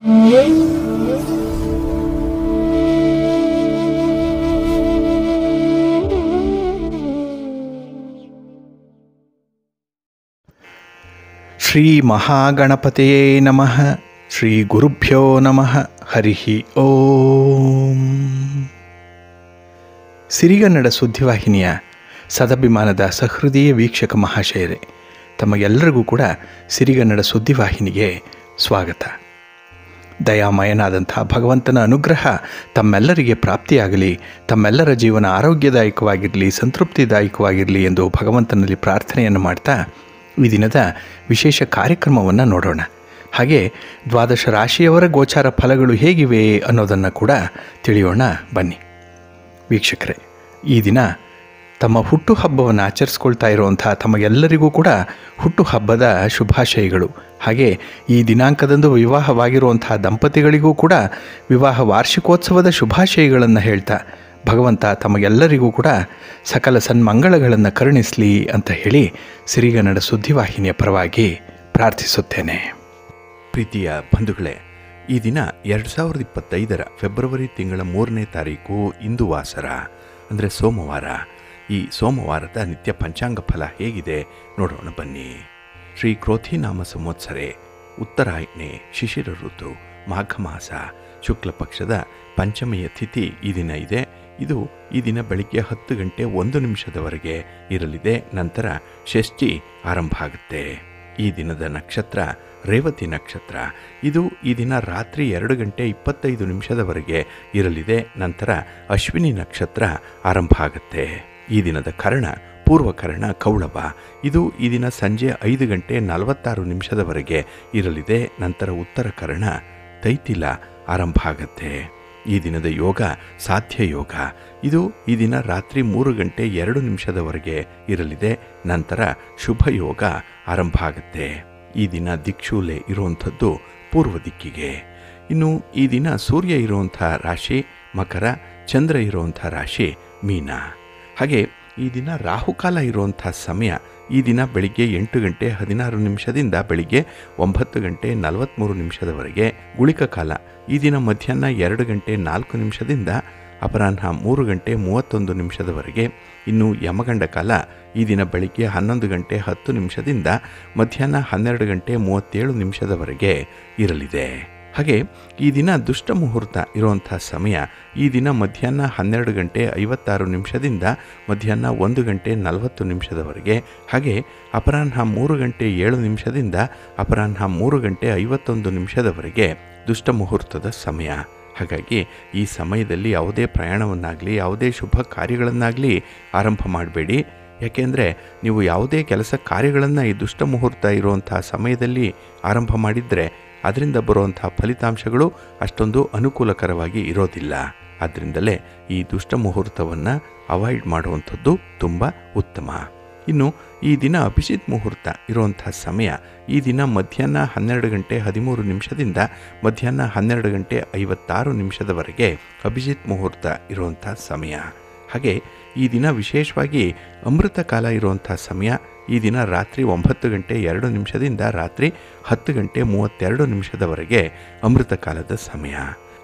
ಶ್ರೀ ಮಹಾಗಣಪತಿಯೇ ನಮಃ. ಶ್ರೀ ಗುರುಭ್ಯೋ ನಮಃ. ಹರಿ ಓಂ. ಸಿರಿಗನ್ನಡ ಸುದ್ದಿವಾಹಿನಿಯ ಸದಭಿಮಾನದ ಸಹೃದಯ ವೀಕ್ಷಕ ಮಹಾಶಯರೇ, ತಮಗೆಲ್ಲರಿಗೂ ಕೂಡ ಸಿರಿಗನ್ನಡ ಸುದ್ದಿವಾಹಿನಿಗೆ ಸ್ವಾಗತ. ದಯಾಮಯನಾದಂಥ ಭಗವಂತನ ಅನುಗ್ರಹ ತಮ್ಮೆಲ್ಲರಿಗೆ ಪ್ರಾಪ್ತಿಯಾಗಲಿ, ತಮ್ಮೆಲ್ಲರ ಜೀವನ ಆರೋಗ್ಯದಾಯಕವಾಗಿರಲಿ, ಸಂತೃಪ್ತಿದಾಯಕವಾಗಿರಲಿ ಎಂದು ಭಗವಂತನಲ್ಲಿ ಪ್ರಾರ್ಥನೆಯನ್ನು ಮಾಡ್ತಾ ಈ ದಿನದ ವಿಶೇಷ ಕಾರ್ಯಕ್ರಮವನ್ನು ನೋಡೋಣ. ಹಾಗೆ ದ್ವಾದಶ ರಾಶಿಯವರ ಗೋಚಾರ ಫಲಗಳು ಹೇಗಿವೆ ಅನ್ನೋದನ್ನು ಕೂಡ ತಿಳಿಯೋಣ ಬನ್ನಿ. ವೀಕ್ಷಕರೇ, ಈ ದಿನ ತಮ್ಮ ಹುಟ್ಟುಹಬ್ಬವನ್ನು ಆಚರಿಸ್ಕೊಳ್ತಾ ಇರುವಂಥ ತಮಗೆಲ್ಲರಿಗೂ ಕೂಡ ಹುಟ್ಟುಹಬ್ಬದ ಶುಭಾಶಯಗಳು. ಹಾಗೆ ಈ ದಿನಾಂಕದಂದು ವಿವಾಹವಾಗಿರುವಂಥ ದಂಪತಿಗಳಿಗೂ ಕೂಡ ವಿವಾಹ ವಾರ್ಷಿಕೋತ್ಸವದ ಶುಭಾಶಯಗಳನ್ನು ಹೇಳ್ತಾ ಭಗವಂತ ತಮಗೆಲ್ಲರಿಗೂ ಕೂಡ ಸಕಲ ಸನ್ಮಂಗಳಗಳನ್ನು ಕರುಣಿಸಲಿ ಅಂತ ಹೇಳಿ ಸಿರಿಗನ್ನಡ ಸುದ್ದಿವಾಹಿನಿಯ ಪರವಾಗಿ ಪ್ರಾರ್ಥಿಸುತ್ತೇನೆ. ಪ್ರೀತಿಯ ಬಂಧುಗಳೇ, ಈ ದಿನ 2025 ಫೆಬ್ರವರಿ ತಿಂಗಳ 3ನೇ ತಾರೀಕು ಇಂದು ವಾಸರ ಅಂದರೆ ಸೋಮವಾರ. ಈ ಸೋಮವಾರದ ನಿತ್ಯ ಪಂಚಾಂಗ ಫಲ ಹೇಗಿದೆ ನೋಡೋಣ ಬನ್ನಿ. ಶ್ರೀ ಕ್ರೋಧಿ ನಾಮ ಸಂವತ್ಸರೆ, ಉತ್ತರಾಯಣೆ, ಶಿಶಿರ ಋತು, ಮಾಘ ಮಾಸ, ಶುಕ್ಲ ಪಕ್ಷದ ಪಂಚಮಿಯ ತಿಥಿ ಈ ದಿನ ಇದೆ. ಇದು ಈ ದಿನ ಬೆಳಿಗ್ಗೆ 10 ಗಂಟೆ 1 ನಿಮಿಷದವರೆಗೆ ಇರಲಿದೆ. ನಂತರ ಷಷ್ಠಿ ಆರಂಭ ಆಗುತ್ತೆ. ಈ ದಿನದ ನಕ್ಷತ್ರ ರೇವತಿ ನಕ್ಷತ್ರ. ಇದು ಈ ದಿನ ರಾತ್ರಿ 2 ಗಂಟೆ 25 ನಿಮಿಷದವರೆಗೆ ಇರಲಿದೆ. ನಂತರ ಅಶ್ವಿನಿ ನಕ್ಷತ್ರ ಆರಂಭ ಆಗುತ್ತೆ. ಈ ದಿನದ ಕರ್ಣ ಪೂರ್ವಕರ್ಣ ಕೌಳವ. ಇದು ಈ ದಿನ ಸಂಜೆ 5 ಗಂಟೆ 46 ನಿಮಿಷದವರೆಗೆ ಇರಲಿದೆ. ನಂತರ ಉತ್ತರ ಕರ್ಣ ತೈತಿಲ ಆರಂಭ ಆಗುತ್ತೆ. ಈ ದಿನದ ಯೋಗ ಸಾಧ್ಯ ಯೋಗ. ಇದು ಈ ದಿನ ರಾತ್ರಿ 3 ಗಂಟೆ 2 ನಿಮಿಷದವರೆಗೆ ಇರಲಿದೆ. ನಂತರ ಶುಭ ಯೋಗ ಆರಂಭ ಆಗುತ್ತೆ. ಈ ದಿನ ದಿಕ್ಷೂಲೆ ಇರುವಂಥದ್ದು ಪೂರ್ವ ದಿಕ್ಕಿಗೆ. ಇನ್ನು ಈ ದಿನ ಸೂರ್ಯ ಇರುವಂಥ ರಾಶಿ ಮಕರ, ಚಂದ್ರ ಇರುವಂಥ ರಾಶಿ ಮೀನ. ಹಾಗೆ ಈ ದಿನ ರಾಹುಕಾಲ ಇರುವಂಥ ಸಮಯ ಈ ದಿನ ಬೆಳಿಗ್ಗೆ 8 ಗಂಟೆ 16 ನಿಮಿಷದಿಂದ ಬೆಳಿಗ್ಗೆ 9 ಗಂಟೆ 43 ನಿಮಿಷದವರೆಗೆ. ಗುಳಿಕ ಕಾಲ ಈ ದಿನ ಮಧ್ಯಾಹ್ನ 2 ಗಂಟೆ 4 ನಿಮಿಷದಿಂದ ಅಪರಾಹ್ನ 3 ಗಂಟೆ 31 ನಿಮಿಷದವರೆಗೆ. ಇನ್ನು ಯಮಗಂಡ ಕಾಲ ಈ ದಿನ ಬೆಳಿಗ್ಗೆ 11 ಗಂಟೆ 10 ನಿಮಿಷದಿಂದ ಮಧ್ಯಾಹ್ನ 12 ಗಂಟೆ 37 ನಿಮಿಷದವರೆಗೆ ಇರಲಿದೆ. ಹಾಗೆ ಈ ದಿನ ದುಷ್ಟ ಮುಹೂರ್ತ ಇರುವಂಥ ಸಮಯ ಈ ದಿನ ಮಧ್ಯಾಹ್ನ 12 ಗಂಟೆ 56 ನಿಮಿಷದಿಂದ ಮಧ್ಯಾಹ್ನ 1 ಗಂಟೆ 40 ನಿಮಿಷದವರೆಗೆ. ಹಾಗೆ ಅಪರಾಹ್ನ 3 ಗಂಟೆ 7 ನಿಮಿಷದಿಂದ ಅಪರಾಹ್ನ 3 ಗಂಟೆ 51 ನಿಮಿಷದವರೆಗೆ ದುಷ್ಟ ಮುಹೂರ್ತದ ಸಮಯ. ಹಾಗಾಗಿ ಈ ಸಮಯದಲ್ಲಿ ಯಾವುದೇ ಪ್ರಯಾಣವನ್ನಾಗಲಿ ಯಾವುದೇ ಶುಭ ಕಾರ್ಯಗಳನ್ನಾಗಲಿ ಆರಂಭ ಮಾಡಬೇಡಿ. ಯಾಕೆಂದರೆ ನೀವು ಯಾವುದೇ ಕೆಲಸ ಕಾರ್ಯಗಳನ್ನು ಈ ದುಷ್ಟ ಮುಹೂರ್ತ ಇರುವಂಥ ಸಮಯದಲ್ಲಿ ಆರಂಭ ಮಾಡಿದರೆ ಅದರಿಂದ ಬರುವಂಥ ಫಲಿತಾಂಶಗಳು ಅಷ್ಟೊಂದು ಅನುಕೂಲಕರವಾಗಿ ಇರೋದಿಲ್ಲ. ಆದ್ದರಿಂದಲೇ ಈ ದುಷ್ಟ ಮುಹೂರ್ತವನ್ನು ಅವಾಯ್ಡ್ ಮಾಡುವಂಥದ್ದು ತುಂಬ ಉತ್ತಮ. ಇನ್ನು ಈ ದಿನ ಅಭಿಜಿತ್ ಮುಹೂರ್ತ ಇರುವಂಥ ಸಮಯ ಈ ದಿನ ಮಧ್ಯಾಹ್ನ 12 ಗಂಟೆ 13 ನಿಮಿಷದಿಂದ ಮಧ್ಯಾಹ್ನ 12 ಗಂಟೆ 56 ನಿಮಿಷದವರೆಗೆ ಅಭಿಜಿತ್ ಮುಹೂರ್ತ ಇರುವಂಥ ಸಮಯ. ಹಾಗೆ ಈ ದಿನ ವಿಶೇಷವಾಗಿ ಅಮೃತ ಕಾಲ ಇರುವಂಥ ಸಮಯ ಈ ದಿನ ರಾತ್ರಿ 9 ಗಂಟೆ 2 ನಿಮಿಷದಿಂದ ರಾತ್ರಿ 10 ಗಂಟೆ 32 ನಿಮಿಷದವರೆಗೆ ಅಮೃತ ಕಾಲದ ಸಮಯ.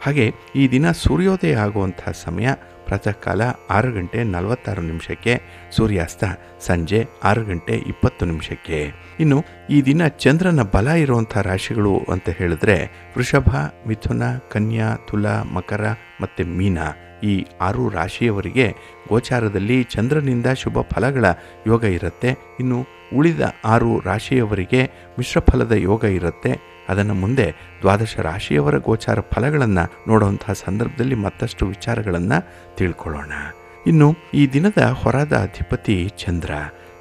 ಹಾಗೆ ಈ ದಿನ ಸೂರ್ಯೋದಯ ಆಗುವಂಥ ಸಮಯ ಪ್ರಾತಃ ಕಾಲ 6 ಗಂಟೆ 46 ನಿಮಿಷಕ್ಕೆ, ಸೂರ್ಯಾಸ್ತ ಸಂಜೆ 6 ಗಂಟೆ 20 ನಿಮಿಷಕ್ಕೆ. ಇನ್ನು ಈ ದಿನ ಚಂದ್ರನ ಬಲ ಇರುವಂಥ ರಾಶಿಗಳು ಅಂತ ಹೇಳಿದ್ರೆ ವೃಷಭ, ಮಿಥುನ, ಕನ್ಯಾ, ತುಲಾ, ಮಕರ ಮತ್ತು ಮೀನ. ಈ 6 ರಾಶಿಯವರಿಗೆ ಗೋಚಾರದಲ್ಲಿ ಚಂದ್ರನಿಂದ ಶುಭ ಫಲಗಳ ಯೋಗ ಇರುತ್ತೆ. ಇನ್ನು ಉಳಿದ 6 ರಾಶಿಯವರಿಗೆ ಮಿಶ್ರ ಫಲದ ಯೋಗ ಇರುತ್ತೆ. ಅದನ್ನು ಮುಂದೆ ದ್ವಾದಶ ರಾಶಿಯವರ ಗೋಚಾರ ಫಲಗಳನ್ನು ನೋಡುವಂತಹ ಸಂದರ್ಭದಲ್ಲಿ ಮತ್ತಷ್ಟು ವಿಚಾರಗಳನ್ನು ತಿಳ್ಕೊಳ್ಳೋಣ. ಇನ್ನು ಈ ದಿನದ ಹೊರದ ಅಧಿಪತಿ ಚಂದ್ರ.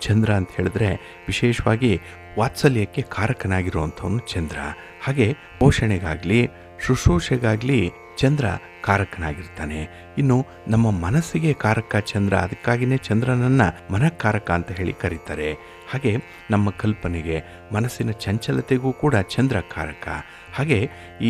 ಚಂದ್ರ ಅಂತ ಹೇಳಿದ್ರೆ ವಿಶೇಷವಾಗಿ ವಾತ್ಸಲ್ಯಕ್ಕೆ ಕಾರಕನಾಗಿರುವಂಥವನು ಚಂದ್ರ. ಹಾಗೆ ಪೋಷಣೆಗಾಗಲಿ ಶುಶ್ರೂಷೆಗಾಗಲಿ ಚಂದ್ರ ಕಾರಕನಾಗಿರ್ತಾನೆ. ಇನ್ನು ನಮ್ಮ ಮನಸ್ಸಿಗೆ ಕಾರಕ ಚಂದ್ರ. ಅದಕ್ಕಾಗಿಯೇ ಚಂದ್ರನನ್ನು ಮನಃಕಾರಕ ಅಂತ ಹೇಳಿ ಕರೀತಾರೆ. ಹಾಗೆ ನಮ್ಮ ಕಲ್ಪನೆಗೆ ಮನಸ್ಸಿನ ಚಂಚಲತೆಗೂ ಕೂಡ ಚಂದ್ರ ಕಾರಕ. ಹಾಗೆ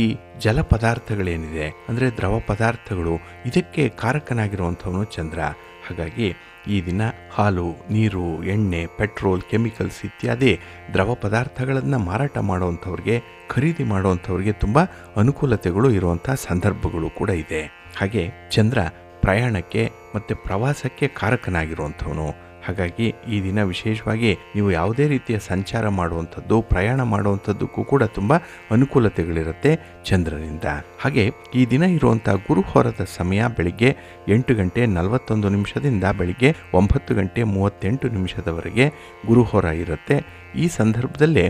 ಈ ಜಲ ಪದಾರ್ಥಗಳೇನಿದೆ ಅಂದರೆ ದ್ರವ ಪದಾರ್ಥಗಳು ಇದಕ್ಕೆ ಕಾರಕನಾಗಿರುವಂಥವನು ಚಂದ್ರ. ಹಾಗಾಗಿ ಈ ದಿನ ಹಾಲು, ನೀರು, ಎಣ್ಣೆ, ಪೆಟ್ರೋಲ್, ಕೆಮಿಕಲ್ಸ್ ಇತ್ಯಾದಿ ದ್ರವ ಪದಾರ್ಥಗಳನ್ನು ಮಾರಾಟ ಮಾಡುವಂಥವ್ರಿಗೆ ಖರೀದಿ ಮಾಡುವಂಥವ್ರಿಗೆ ತುಂಬ ಅನುಕೂಲತೆಗಳು ಇರುವಂಥ ಸಂದರ್ಭಗಳು ಕೂಡ ಇದೆ. ಹಾಗೆ ಚಂದ್ರ ಪ್ರಯಾಣಕ್ಕೆ ಮತ್ತು ಪ್ರವಾಸಕ್ಕೆ ಕಾರಕನಾಗಿರುವಂಥವನು. ಹಾಗಾಗಿ ಈ ದಿನ ವಿಶೇಷವಾಗಿ ನೀವು ಯಾವುದೇ ರೀತಿಯ ಸಂಚಾರ ಮಾಡುವಂಥದ್ದು, ಪ್ರಯಾಣ ಮಾಡುವಂಥದ್ದಕ್ಕೂ ಕೂಡ ತುಂಬ ಅನುಕೂಲತೆಗಳಿರುತ್ತೆ ಚಂದ್ರನಿಂದ. ಹಾಗೆ ಈ ದಿನ ಇರುವಂಥ ಗುರುಹೋರದ ಸಮಯ ಬೆಳಿಗ್ಗೆ 8:41 ಬೆಳಿಗ್ಗೆ 9:38 ಗುರುಹೋರ ಇರುತ್ತೆ. ಈ ಸಂದರ್ಭದಲ್ಲೇ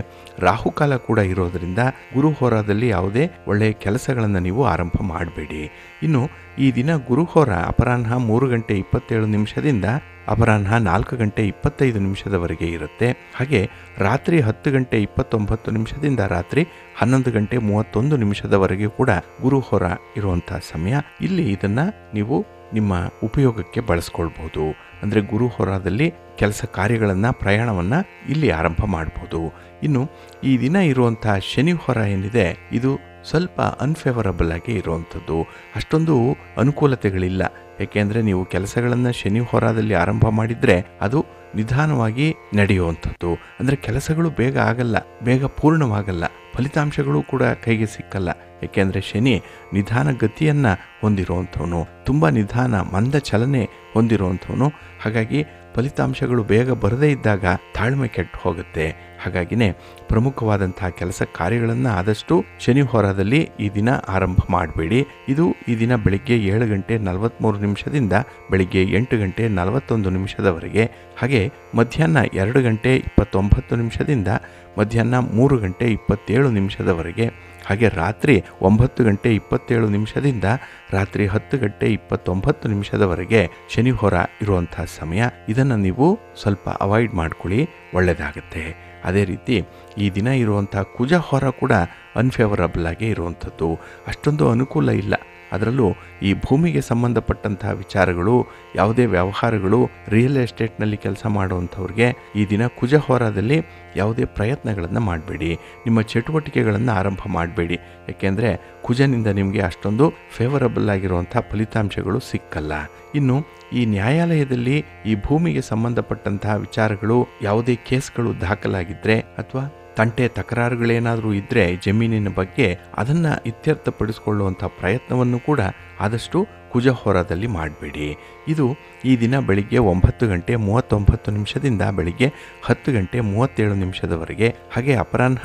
ರಾಹುಕಾಲ ಕೂಡ ಇರೋದರಿಂದ ಗುರುಹೋರದಲ್ಲಿ ಯಾವುದೇ ಒಳ್ಳೆಯ ಕೆಲಸಗಳನ್ನು ನೀವು ಆರಂಭ ಮಾಡಬೇಡಿ. ಇನ್ನು ಈ ದಿನ ಗುರುಹೋರ ಅಪರಾಹ್ನ 3:27 ಅಪರಾಹ್ನ 4:25 ಇರುತ್ತೆ. ಹಾಗೆ ರಾತ್ರಿ 10:29 ರಾತ್ರಿ 11:31 ಕೂಡ ಗುರುಹೋರ ಇರುವಂಥ ಸಮಯ. ಇಲ್ಲಿ ಇದನ್ನು ನೀವು ನಿಮ್ಮ ಉಪಯೋಗಕ್ಕೆ ಬಳಸ್ಕೊಳ್ಬೋದು. ಅಂದರೆ ಗುರುಹೋರದಲ್ಲಿ ಕೆಲಸ ಕಾರ್ಯಗಳನ್ನು, ಪ್ರಯಾಣವನ್ನು ಇಲ್ಲಿ ಆರಂಭ ಮಾಡ್ಬೋದು. ಇನ್ನು ಈ ದಿನ ಇರುವಂಥ ಶನಿ ಹೊರ ಏನಿದೆ, ಇದು ಸ್ವಲ್ಪ ಅನ್ಫೇವರಬಲ್ ಆಗಿ ಇರುವಂಥದ್ದು. ಅಷ್ಟೊಂದು ಅನುಕೂಲತೆಗಳಿಲ್ಲ. ಏಕೆಂದರೆ ನೀವು ಕೆಲಸಗಳನ್ನು ಶನಿ ಹೊರದಲ್ಲಿ ಆರಂಭ ಮಾಡಿದರೆ ಅದು ನಿಧಾನವಾಗಿ ನಡೆಯುವಂಥದ್ದು. ಅಂದರೆ ಕೆಲಸಗಳು ಬೇಗ ಆಗಲ್ಲ, ಬೇಗ ಪೂರ್ಣವಾಗಲ್ಲ, ಫಲಿತಾಂಶಗಳು ಕೂಡ ಕೈಗೆ ಸಿಕ್ಕಲ್ಲ. ಏಕೆಂದರೆ ಶನಿ ನಿಧಾನ ಗತಿಯನ್ನು ಹೊಂದಿರುವಂಥವನು, ತುಂಬ ನಿಧಾನ ಮಂದ ಚಲನೆ ಹೊಂದಿರುವಂಥವನು. ಹಾಗಾಗಿ ಫಲಿತಾಂಶಗಳು ಬೇಗ ಬರದೇ ಇದ್ದಾಗ ತಾಳ್ಮೆ ಕೆಟ್ಟು ಹೋಗುತ್ತೆ. ಹಾಗಾಗಿನೇ ಪ್ರಮುಖವಾದಂತಹ ಕೆಲಸ ಕಾರ್ಯಗಳನ್ನು ಆದಷ್ಟು ಶನಿ ಹೋರಾದಲ್ಲಿ ಈ ದಿನ ಆರಂಭ ಮಾಡಬೇಡಿ. ಇದು ಈ ದಿನ ಬೆಳಿಗ್ಗೆ 7:43 ಬೆಳಿಗ್ಗೆ 8:41 ಹಾಗೆ ಮಧ್ಯಾಹ್ನ 2:29 ಮಧ್ಯಾಹ್ನ 3:27 ಹಾಗೆ ರಾತ್ರಿ 9:27 ರಾತ್ರಿ 10:29 ಶನಿ ಹೊರ ಇರುವಂಥ ಸಮಯ. ಇದನ್ನು ನೀವು ಸ್ವಲ್ಪ ಅವಾಯ್ಡ್ ಮಾಡ್ಕೊಳ್ಳಿ, ಒಳ್ಳೆಯದಾಗುತ್ತೆ. ಅದೇ ರೀತಿ ಈ ದಿನ ಇರುವಂಥ ಕುಜ ಹೊರ ಕೂಡ ಅನ್ಫೇವರಬಲ್ ಆಗಿ ಇರುವಂಥದ್ದು, ಅಷ್ಟೊಂದು ಅನುಕೂಲ ಇಲ್ಲ. ಅದರಲ್ಲೂ ಈ ಭೂಮಿಗೆ ಸಂಬಂಧಪಟ್ಟಂತಹ ವಿಚಾರಗಳು, ಯಾವುದೇ ವ್ಯವಹಾರಗಳು, ರಿಯಲ್ ಎಸ್ಟೇಟ್ನಲ್ಲಿ ಕೆಲಸ ಮಾಡುವಂಥವ್ರಿಗೆ ಈ ದಿನ ಕುಜ ಹೋರಾದಲ್ಲಿ ಯಾವುದೇ ಪ್ರಯತ್ನಗಳನ್ನು ಮಾಡಬೇಡಿ, ನಿಮ್ಮ ಚಟುವಟಿಕೆಗಳನ್ನು ಆರಂಭ ಮಾಡಬೇಡಿ. ಏಕೆಂದರೆ ಕುಜನಿಂದ ನಿಮಗೆ ಅಷ್ಟೊಂದು ಫೇವರಬಲ್ ಆಗಿರುವಂಥ ಫಲಿತಾಂಶಗಳು ಸಿಕ್ಕಲ್ಲ. ಇನ್ನು ಈ ನ್ಯಾಯಾಲಯದಲ್ಲಿ ಈ ಭೂಮಿಗೆ ಸಂಬಂಧಪಟ್ಟಂತಹ ವಿಚಾರಗಳು, ಯಾವುದೇ ಕೇಸ್ಗಳು ದಾಖಲಾಗಿದ್ದರೆ ಅಥವಾ ತಂಟೆ ತಕರಾರುಗಳೇನಾದರೂ ಇದ್ದರೆ ಜಮೀನಿನ ಬಗ್ಗೆ, ಅದನ್ನು ಇತ್ಯರ್ಥಪಡಿಸಿಕೊಳ್ಳುವಂಥ ಪ್ರಯತ್ನವನ್ನು ಕೂಡ ಆದಷ್ಟು ಕುಜ ಹೋರಾದಲ್ಲಿ ಮಾಡಬೇಡಿ. ಇದು ಈ ದಿನ ಬೆಳಿಗ್ಗೆ 9:39 ಬೆಳಿಗ್ಗೆ 10:37 ಹಾಗೆ ಅಪರಾಹ್ನ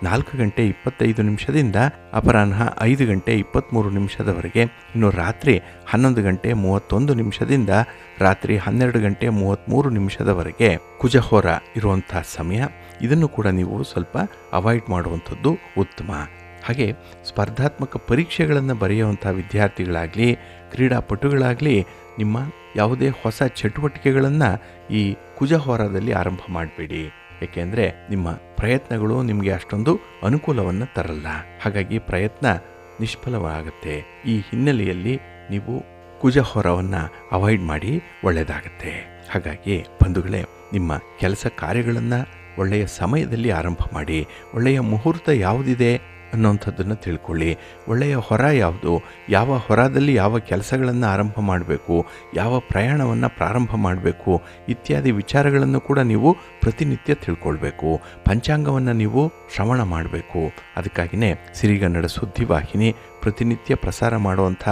4:25 ಅಪರಾಹ್ನ 5:23 ಇನ್ನು ರಾತ್ರಿ 11:31 ರಾತ್ರಿ 12:33 ಕುಜ ಹೋರ ಇರುವಂಥ ಸಮಯ. ಇದನ್ನು ಕೂಡ ನೀವು ಸ್ವಲ್ಪ ಅವಾಯ್ಡ್ ಮಾಡುವಂಥದ್ದು ಉತ್ತಮ. ಹಾಗೆ ಸ್ಪರ್ಧಾತ್ಮಕ ಪರೀಕ್ಷೆಗಳನ್ನು ಬರೆಯುವಂಥ ವಿದ್ಯಾರ್ಥಿಗಳಾಗಲಿ, ಕ್ರೀಡಾಪಟುಗಳಾಗಲಿ, ನಿಮ್ಮ ಯಾವುದೇ ಹೊಸ ಚಟುವಟಿಕೆಗಳನ್ನು ಈ ಕುಜ ಹೋರಾದಲ್ಲಿ ಆರಂಭ ಮಾಡಬೇಡಿ. ಏಕೆಂದರೆ ನಿಮ್ಮ ಪ್ರಯತ್ನಗಳು ನಿಮಗೆ ಅಷ್ಟೊಂದು ಅನುಕೂಲವನ್ನು ತರಲ್ಲ. ಹಾಗಾಗಿ ಪ್ರಯತ್ನ ನಿಷ್ಫಲವಾಗುತ್ತೆ. ಈ ಹಿನ್ನೆಲೆಯಲ್ಲಿ ನೀವು ಕುಜ ಹೋರವನ್ನು ಅವಾಯ್ಡ್ ಮಾಡಿ, ಒಳ್ಳೆಯದಾಗತ್ತೆ. ಹಾಗಾಗಿ ಬಂಧುಗಳೇ, ನಿಮ್ಮ ಕೆಲಸ ಕಾರ್ಯಗಳನ್ನು ಒಳ್ಳೆಯ ಸಮಯದಲ್ಲಿ ಆರಂಭ ಮಾಡಿ. ಒಳ್ಳೆಯ ಮುಹೂರ್ತ ಯಾವುದಿದೆ ಅನ್ನೋಂಥದ್ದನ್ನು ತಿಳ್ಕೊಳ್ಳಿ. ಒಳ್ಳೆಯ ಹೊರ ಯಾವುದು, ಯಾವ ಹೊರದಲ್ಲಿ ಯಾವ ಕೆಲಸಗಳನ್ನು ಆರಂಭ ಮಾಡಬೇಕು, ಯಾವ ಪ್ರಯಾಣವನ್ನು ಪ್ರಾರಂಭ ಮಾಡಬೇಕು ಇತ್ಯಾದಿ ವಿಚಾರಗಳನ್ನು ಕೂಡ ನೀವು ಪ್ರತಿನಿತ್ಯ ತಿಳ್ಕೊಳ್ಬೇಕು. ಪಂಚಾಂಗವನ್ನು ನೀವು ಶ್ರವಣ ಮಾಡಬೇಕು. ಅದಕ್ಕಾಗಿಯೇ ಸಿರಿಗನ್ನಡ ಸುದ್ದಿವಾಹಿನಿ ಪ್ರತಿನಿತ್ಯ ಪ್ರಸಾರ ಮಾಡುವಂಥ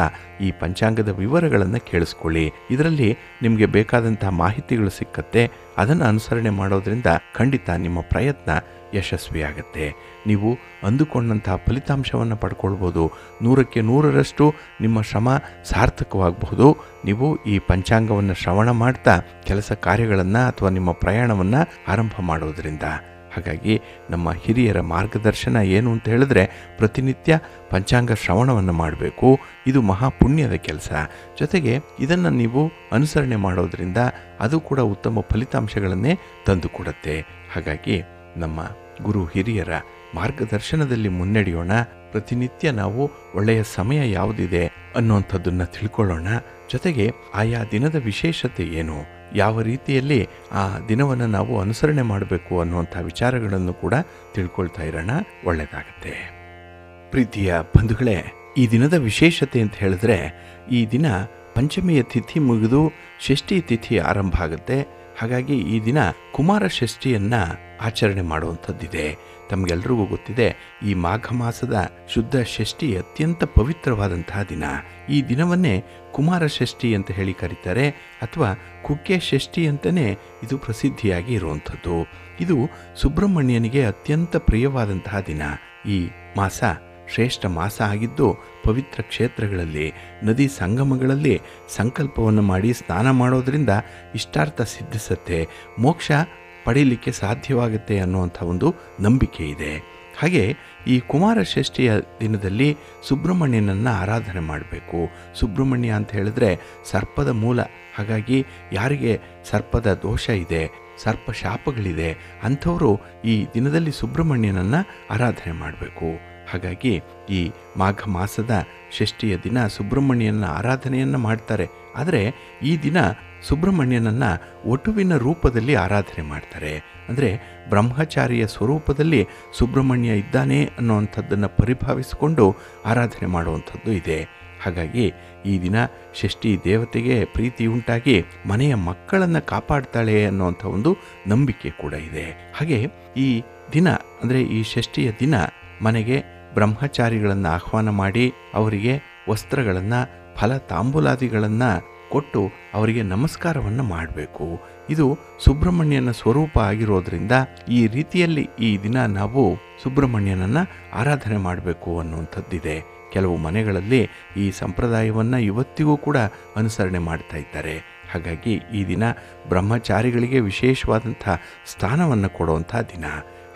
ಈ ಪಂಚಾಂಗದ ವಿವರಗಳನ್ನು ಕೇಳಿಸ್ಕೊಳ್ಳಿ. ಇದರಲ್ಲಿ ನಿಮಗೆ ಬೇಕಾದಂಥ ಮಾಹಿತಿಗಳು ಸಿಕ್ಕತ್ತೆ. ಅದನ್ನು ಅನುಸರಣೆ ಮಾಡೋದ್ರಿಂದ ಖಂಡಿತ ನಿಮ್ಮ ಪ್ರಯತ್ನ ಯಶಸ್ವಿಯಾಗತ್ತೆ. ನೀವು ಅಂದುಕೊಂಡಂತಹ ಫಲಿತಾಂಶವನ್ನು ಪಡ್ಕೊಳ್ಬೋದು. 100ಕ್ಕೆ 100ರಷ್ಟು ನಿಮ್ಮ ಶ್ರಮ ಸಾರ್ಥಕವಾಗಬಹುದು. ನೀವು ಈ ಪಂಚಾಂಗವನ್ನು ಶ್ರವಣ ಮಾಡ್ತಾ ಕೆಲಸ ಕಾರ್ಯಗಳನ್ನು ಅಥವಾ ನಿಮ್ಮ ಪ್ರಯಾಣವನ್ನು ಆರಂಭ ಮಾಡೋದರಿಂದ. ಹಾಗಾಗಿ ನಮ್ಮ ಹಿರಿಯರ ಮಾರ್ಗದರ್ಶನ ಏನು ಅಂತ ಹೇಳಿದ್ರೆ, ಪ್ರತಿನಿತ್ಯ ಪಂಚಾಂಗ ಶ್ರವಣವನ್ನು ಮಾಡಬೇಕು. ಇದು ಮಹಾಪುಣ್ಯದ ಕೆಲಸ. ಜೊತೆಗೆ ಇದನ್ನು ನೀವು ಅನುಸರಣೆ ಮಾಡೋದರಿಂದ ಅದು ಕೂಡ ಉತ್ತಮ ಫಲಿತಾಂಶಗಳನ್ನೇ ತಂದುಕೊಡುತ್ತೆ. ಹಾಗಾಗಿ ನಮ್ಮ ಗುರು ಹಿರಿಯರ ಮಾರ್ಗದರ್ಶನದಲ್ಲಿ ಮುನ್ನಡೆಯೋಣ. ಪ್ರತಿನಿತ್ಯ ನಾವು ಒಳ್ಳೆಯ ಸಮಯ ಯಾವುದಿದೆ ಅನ್ನುವಂಥದ್ದನ್ನು ತಿಳ್ಕೊಳ್ಳೋಣ. ಜೊತೆಗೆ ಆಯಾ ದಿನದ ವಿಶೇಷತೆ ಏನು, ಯಾವ ರೀತಿಯಲ್ಲಿ ಆ ದಿನವನ್ನು ನಾವು ಅನುಸರಣೆ ಮಾಡಬೇಕು ಅನ್ನುವಂಥ ವಿಚಾರಗಳನ್ನು ಕೂಡ ತಿಳ್ಕೊಳ್ತಾ ಇರೋಣ. ಒಳ್ಳೆಯದಾಗತ್ತೆ. ಪ್ರೀತಿಯ ಬಂಧುಗಳೇ, ಈ ದಿನದ ವಿಶೇಷತೆ ಅಂತ ಹೇಳಿದ್ರೆ, ಈ ದಿನ ಪಂಚಮಿಯ ತಿಥಿ ಮುಗಿದು ಷಷ್ಠಿ ತಿಥಿ ಆರಂಭ ಆಗುತ್ತೆ. ಹಾಗಾಗಿ ಈ ದಿನ ಕುಮಾರ ಷಷ್ಠಿಯನ್ನು ಆಚರಣೆ ಮಾಡುವಂಥದ್ದಿದೆ. ತಮಗೆಲ್ರಿಗೂ ಗೊತ್ತಿದೆ, ಈ ಮಾಘ ಮಾಸದ ಶುದ್ಧ ಷಷ್ಠಿ ಅತ್ಯಂತ ಪವಿತ್ರವಾದಂತಹ ದಿನ. ಈ ದಿನವನ್ನೇ ಕುಮಾರ ಷಷ್ಠಿ ಅಂತ ಹೇಳಿ ಕರೀತಾರೆ, ಅಥವಾ ಕುಕ್ಕೆ ಷಷ್ಠಿ ಅಂತಲೇ ಇದು ಪ್ರಸಿದ್ಧಿಯಾಗಿ ಇರುವಂಥದ್ದು. ಇದು ಸುಬ್ರಹ್ಮಣ್ಯನಿಗೆ ಅತ್ಯಂತ ಪ್ರಿಯವಾದಂತಹ ದಿನ. ಈ ಮಾಸ ಶ್ರೇಷ್ಠ ಮಾಸ ಆಗಿದ್ದು, ಪವಿತ್ರ ಕ್ಷೇತ್ರಗಳಲ್ಲಿ, ನದಿ ಸಂಗಮಗಳಲ್ಲಿ ಸಂಕಲ್ಪವನ್ನು ಮಾಡಿ ಸ್ನಾನ ಮಾಡೋದ್ರಿಂದ ಇಷ್ಟಾರ್ಥ ಸಿದ್ಧಿಸುತ್ತೆ, ಮೋಕ್ಷ ಪಡೀಲಿಕ್ಕೆ ಸಾಧ್ಯವಾಗುತ್ತೆ ಅನ್ನುವಂಥ ಒಂದು ನಂಬಿಕೆ ಇದೆ. ಹಾಗೆ ಈ ಕುಮಾರ ಷಷ್ಠಿಯ ದಿನದಲ್ಲಿ ಸುಬ್ರಹ್ಮಣ್ಯನನ್ನು ಆರಾಧನೆ ಮಾಡಬೇಕು. ಸುಬ್ರಹ್ಮಣ್ಯ ಅಂತ ಹೇಳಿದ್ರೆ ಸರ್ಪದ ಮೂಲ. ಹಾಗಾಗಿ ಯಾರಿಗೆ ಸರ್ಪದ ದೋಷ ಇದೆ, ಸರ್ಪ ಶಾಪಗಳಿದೆ, ಅಂಥವರು ಈ ದಿನದಲ್ಲಿ ಸುಬ್ರಹ್ಮಣ್ಯನನ್ನು ಆರಾಧನೆ ಮಾಡಬೇಕು. ಹಾಗಾಗಿ ಈ ಮಾಘ ಮಾಸದ ಷಷ್ಠಿಯ ದಿನ ಸುಬ್ರಹ್ಮಣ್ಯನ ಆರಾಧನೆಯನ್ನು ಮಾಡ್ತಾರೆ. ಆದರೆ ಈ ದಿನ ಸುಬ್ರಹ್ಮಣ್ಯನನ್ನು ವಟುವಿನ ರೂಪದಲ್ಲಿ ಆರಾಧನೆ ಮಾಡ್ತಾರೆ. ಅಂದರೆ ಬ್ರಹ್ಮಚಾರಿಯ ಸ್ವರೂಪದಲ್ಲಿ ಸುಬ್ರಹ್ಮಣ್ಯ ಇದ್ದಾನೆ ಅನ್ನುವಂಥದ್ದನ್ನು ಪರಿಭಾವಿಸಿಕೊಂಡು ಆರಾಧನೆ ಮಾಡುವಂಥದ್ದು ಇದೆ. ಹಾಗಾಗಿ ಈ ದಿನ ಷಷ್ಠಿ ದೇವತೆಗೆ ಪ್ರೀತಿ ಉಂಟಾಗಿ ಮನೆಯ ಮಕ್ಕಳನ್ನು ಕಾಪಾಡ್ತಾಳೆ ಅನ್ನುವಂಥ ಒಂದು ನಂಬಿಕೆ ಕೂಡ ಇದೆ. ಹಾಗೆ ಈ ದಿನ ಅಂದರೆ ಈ ಷಷ್ಠಿಯ ದಿನ ಮನೆಗೆ ಬ್ರಹ್ಮಚಾರಿಗಳನ್ನು ಆಹ್ವಾನ ಮಾಡಿ ಅವರಿಗೆ ವಸ್ತ್ರಗಳನ್ನು, ಫಲ ತಾಂಬೂಲಾದಿಗಳನ್ನು ಕೊಟ್ಟು ಅವರಿಗೆ ನಮಸ್ಕಾರವನ್ನು ಮಾಡಬೇಕು. ಇದು ಸುಬ್ರಹ್ಮಣ್ಯನ ಸ್ವರೂಪ ಆಗಿರೋದ್ರಿಂದ ಈ ರೀತಿಯಲ್ಲಿ ಈ ದಿನ ನಾವು ಸುಬ್ರಹ್ಮಣ್ಯನನ್ನು ಆರಾಧನೆ ಮಾಡಬೇಕು ಅನ್ನುವಂಥದ್ದಿದೆ. ಕೆಲವು ಮನೆಗಳಲ್ಲಿ ಈ ಸಂಪ್ರದಾಯವನ್ನು ಇವತ್ತಿಗೂ ಕೂಡ ಅನುಸರಣೆ ಮಾಡ್ತಾ ಇದ್ದಾರೆ. ಹಾಗಾಗಿ ಈ ದಿನ ಬ್ರಹ್ಮಚಾರಿಗಳಿಗೆ ವಿಶೇಷವಾದಂಥ ಸ್ಥಾನವನ್ನು ಕೊಡುವಂಥ ದಿನ.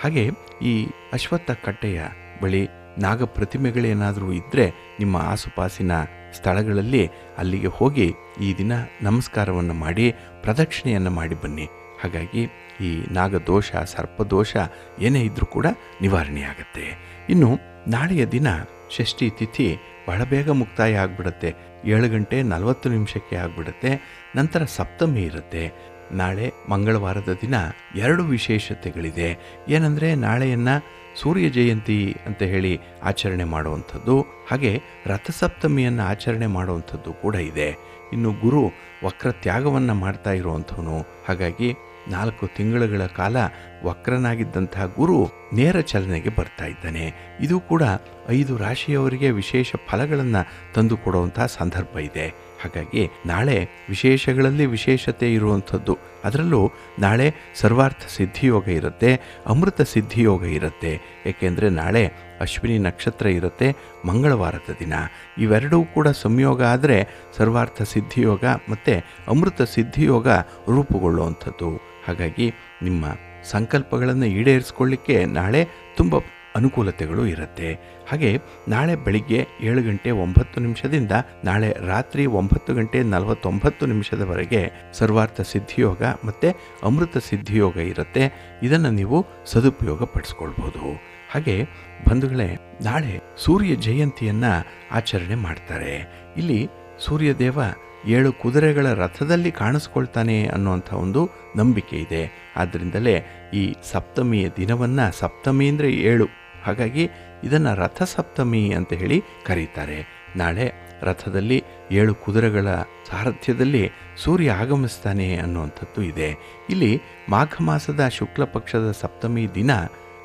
ಹಾಗೆ ಈ ಅಶ್ವತ್ಥ ಕಟ್ಟೆಯ ಬಳಿ ನಾಗ ಪ್ರತಿಮೆಗಳೇನಾದರೂ ಇದ್ದರೆ ನಿಮ್ಮ ಆಸುಪಾಸಿನ ಸ್ಥಳಗಳಲ್ಲಿ ಅಲ್ಲಿಗೆ ಹೋಗಿ ಈ ದಿನ ನಮಸ್ಕಾರವನ್ನು ಮಾಡಿ ಪ್ರದಕ್ಷಿಣೆಯನ್ನು ಮಾಡಿ ಬನ್ನಿ. ಹಾಗಾಗಿ ಈ ನಾಗದೋಷ, ಸರ್ಪದೋಷ ಏನೇ ಇದ್ದರೂ ಕೂಡ ನಿವಾರಣೆಯಾಗತ್ತೆ. ಇನ್ನು ನಾಳೆಯ ದಿನ ಷಷ್ಠಿ ತಿಥಿ ಬಹಳ ಬೇಗ ಮುಕ್ತಾಯ ಆಗಿಬಿಡುತ್ತೆ. 7:40 ಆಗಿಬಿಡುತ್ತೆ. ನಂತರ ಸಪ್ತಮಿ ಇರುತ್ತೆ. ನಾಳೆ ಮಂಗಳವಾರದ ದಿನ 2 ವಿಶೇಷತೆಗಳಿದೆ. ಏನಂದರೆ ನಾಳೆಯನ್ನು ಸೂರ್ಯ ಜಯಂತಿ ಅಂತ ಹೇಳಿ ಆಚರಣೆ ಮಾಡುವಂಥದ್ದು, ಹಾಗೆ ರಥಸಪ್ತಮಿಯನ್ನು ಆಚರಣೆ ಮಾಡುವಂಥದ್ದು ಕೂಡ ಇದೆ. ಇನ್ನು ಗುರು ವಕ್ರ ತ್ಯಾಗವನ್ನು ಮಾಡ್ತಾ ಇರುವಂಥವನು. ಹಾಗಾಗಿ 4 ತಿಂಗಳುಗಳ ಕಾಲ ವಕ್ರನಾಗಿದ್ದಂತಹ ಗುರು ನೇರ ಚಲನೆಗೆ ಬರ್ತಾ ಇದ್ದಾನೆ. ಇದು ಕೂಡ 5 ರಾಶಿಯವರಿಗೆ ವಿಶೇಷ ಫಲಗಳನ್ನು ತಂದುಕೊಡುವಂತಹ ಸಂದರ್ಭ ಇದೆ. ಹಾಗಾಗಿ ನಾಳೆ ವಿಶೇಷಗಳಲ್ಲಿ ವಿಶೇಷತೆ ಇರುವಂಥದ್ದು. ಅದರಲ್ಲೂ ನಾಳೆ ಸರ್ವಾರ್ಥ ಸಿದ್ಧಿಯೋಗ ಇರುತ್ತೆ, ಅಮೃತ ಸಿದ್ಧಿಯೋಗ ಇರುತ್ತೆ. ಏಕೆಂದರೆ ನಾಳೆ ಅಶ್ವಿನಿ ನಕ್ಷತ್ರ ಇರುತ್ತೆ, ಮಂಗಳವಾರದ ದಿನ. ಇವೆರಡೂ ಕೂಡ ಸಂಯೋಗ ಆದರೆ ಸರ್ವಾರ್ಥ ಸಿದ್ಧಿಯೋಗ ಮತ್ತು ಅಮೃತ ಸಿದ್ಧಿಯೋಗ ರೂಪುಗೊಳ್ಳುವಂಥದ್ದು. ಹಾಗಾಗಿ ನಿಮ್ಮ ಸಂಕಲ್ಪಗಳನ್ನು ಈಡೇರಿಸ್ಕೊಳ್ಳಿಕ್ಕೆ ನಾಳೆ ತುಂಬ ಅನುಕೂಲತೆಗಳು ಇರುತ್ತೆ. ಹಾಗೆ ನಾಳೆ ಬೆಳಿಗ್ಗೆ 7:09 ನಾಳೆ ರಾತ್ರಿ 9:49 ಸರ್ವಾರ್ಥ ಸಿದ್ಧಿಯೋಗ ಮತ್ತು ಅಮೃತ ಸಿದ್ಧಿಯೋಗ ಇರುತ್ತೆ. ಇದನ್ನು ನೀವು ಸದುಪಯೋಗ ಪಡಿಸ್ಕೊಳ್ಬೋದು. ಹಾಗೆ ಬಂಧುಗಳೇ, ನಾಳೆ ಸೂರ್ಯ ಜಯಂತಿಯನ್ನು ಆಚರಣೆ ಮಾಡ್ತಾರೆ. ಇಲ್ಲಿ ಸೂರ್ಯದೇವ 7 ಕುದುರೆಗಳ ರಥದಲ್ಲಿ ಕಾಣಿಸ್ಕೊಳ್ತಾನೆ ಅನ್ನುವಂಥ ಒಂದು ನಂಬಿಕೆ ಇದೆ. ಆದ್ದರಿಂದಲೇ ಈ ಸಪ್ತಮಿಯ ದಿನವನ್ನು, ಸಪ್ತಮಿ ಅಂದರೆ 7, ಹಾಗಾಗಿ ಇದನ್ನು ರಥ ಸಪ್ತಮಿ ಅಂತ ಹೇಳಿ ಕರೀತಾರೆ. ನಾಳೆ ರಥದಲ್ಲಿ 7 ಕುದುರೆಗಳ ಸಾರಥ್ಯದಲ್ಲಿ ಸೂರ್ಯ ಆಗಮಿಸ್ತಾನೆ ಅನ್ನುವಂಥದ್ದು ಇದೆ. ಇಲ್ಲಿ ಮಾಘ ಮಾಸದ ಶುಕ್ಲ ಪಕ್ಷದ ಸಪ್ತಮಿ ದಿನ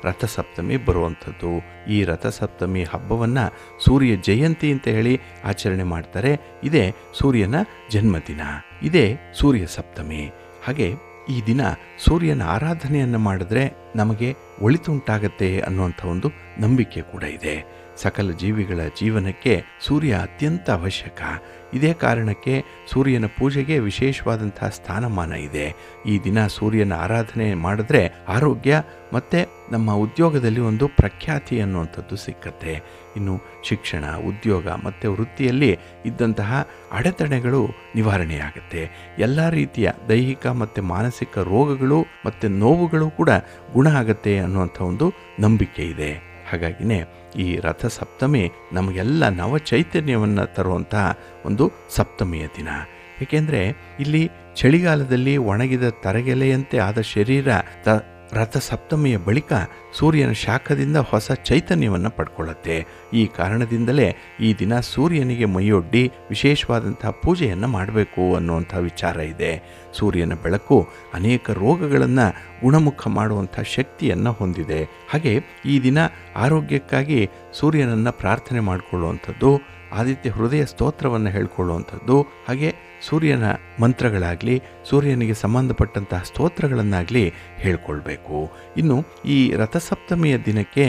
ರಥಸಪ್ತಮಿ ಬರುವಂಥದ್ದು. ಈ ರಥಸಪ್ತಮಿ ಹಬ್ಬವನ್ನು ಸೂರ್ಯ ಜಯಂತಿ ಅಂತ ಹೇಳಿ ಆಚರಣೆ ಮಾಡ್ತಾರೆ. ಇದೇ ಸೂರ್ಯನ ಜನ್ಮದಿನ, ಇದೇ ಸೂರ್ಯ ಸಪ್ತಮಿ. ಹಾಗೆ ಈ ದಿನ ಸೂರ್ಯನ ಆರಾಧನೆಯನ್ನು ಮಾಡಿದ್ರೆ ನಮಗೆ ಒಳಿತುಂಟಾಗತ್ತೆ ಅನ್ನುವಂಥ ಒಂದು ನಂಬಿಕೆ ಕೂಡ ಇದೆ. ಸಕಲ ಜೀವಿಗಳ ಜೀವನಕ್ಕೆ ಸೂರ್ಯ ಅತ್ಯಂತ ಅವಶ್ಯಕ. ಇದೇ ಕಾರಣಕ್ಕೆ ಸೂರ್ಯನ ಪೂಜೆಗೆ ವಿಶೇಷವಾದಂತಹ ಸ್ಥಾನಮಾನ ಇದೆ. ಈ ದಿನ ಸೂರ್ಯನ ಆರಾಧನೆ ಮಾಡಿದ್ರೆ ಆರೋಗ್ಯ ಮತ್ತು ನಮ್ಮ ಉದ್ಯೋಗದಲ್ಲಿ ಒಂದು ಪ್ರಖ್ಯಾತಿ ಅನ್ನುವಂಥದ್ದು ಸಿಕ್ಕತ್ತೆ. ಇನ್ನು ಶಿಕ್ಷಣ, ಉದ್ಯೋಗ ಮತ್ತು ವೃತ್ತಿಯಲ್ಲಿ ಇದ್ದಂತಹ ಅಡೆತಡೆಗಳು ನಿವಾರಣೆಯಾಗುತ್ತೆ. ಎಲ್ಲ ರೀತಿಯ ದೈಹಿಕ ಮತ್ತು ಮಾನಸಿಕ ರೋಗಗಳು ಮತ್ತು ನೋವುಗಳು ಕೂಡ ಗುಣ ಆಗುತ್ತೆ ಅನ್ನುವಂಥ ಒಂದು ನಂಬಿಕೆ ಇದೆ. ಹಾಗಾಗಿನೇ ಈ ರಥ ಸಪ್ತಮಿ ನಮಗೆಲ್ಲ ನವ ಚೈತನ್ಯವನ್ನು ತರುವಂತಹ ಒಂದು ಸಪ್ತಮಿಯ ದಿನ. ಏಕೆಂದರೆ ಇಲ್ಲಿ ಚಳಿಗಾಲದಲ್ಲಿ ಒಣಗಿದ ತರಗೆಲೆಯಂತೆ ಆದ ಶರೀರ ರಥಸಪ್ತಮಿಯ ಬಳಿಕ ಸೂರ್ಯನ ಶಾಖದಿಂದ ಹೊಸ ಚೈತನ್ಯವನ್ನು ಪಡ್ಕೊಳ್ಳುತ್ತೆ. ಈ ಕಾರಣದಿಂದಲೇ ಈ ದಿನ ಸೂರ್ಯನಿಗೆ ಮೈಯೊಡ್ಡಿ ವಿಶೇಷವಾದಂತಹ ಪೂಜೆಯನ್ನು ಮಾಡಬೇಕು ಅನ್ನುವಂಥ ವಿಚಾರ ಇದೆ. ಸೂರ್ಯನ ಬೆಳಕು ಅನೇಕ ರೋಗಗಳನ್ನು ಗುಣಮುಖ ಮಾಡುವಂಥ ಶಕ್ತಿಯನ್ನು ಹೊಂದಿದೆ. ಹಾಗೆ ಈ ದಿನ ಆರೋಗ್ಯಕ್ಕಾಗಿ ಸೂರ್ಯನನ್ನು ಪ್ರಾರ್ಥನೆ ಮಾಡಿಕೊಳ್ಳುವಂಥದ್ದು, ಆದಿತ್ಯ ಹೃದಯ ಸ್ತೋತ್ರವನ್ನು ಹೇಳ್ಕೊಳ್ಳುವಂಥದ್ದು, ಹಾಗೆ ಸೂರ್ಯನ ಮಂತ್ರಗಳಾಗಲಿ ಸೂರ್ಯನಿಗೆ ಸಂಬಂಧಪಟ್ಟಂತಹ ಸ್ತೋತ್ರಗಳನ್ನಾಗಲಿ ಹೇಳ್ಕೊಳ್ಬೇಕು. ಇನ್ನು ಈ ರಥಸಪ್ತಮಿಯ ದಿನಕ್ಕೆ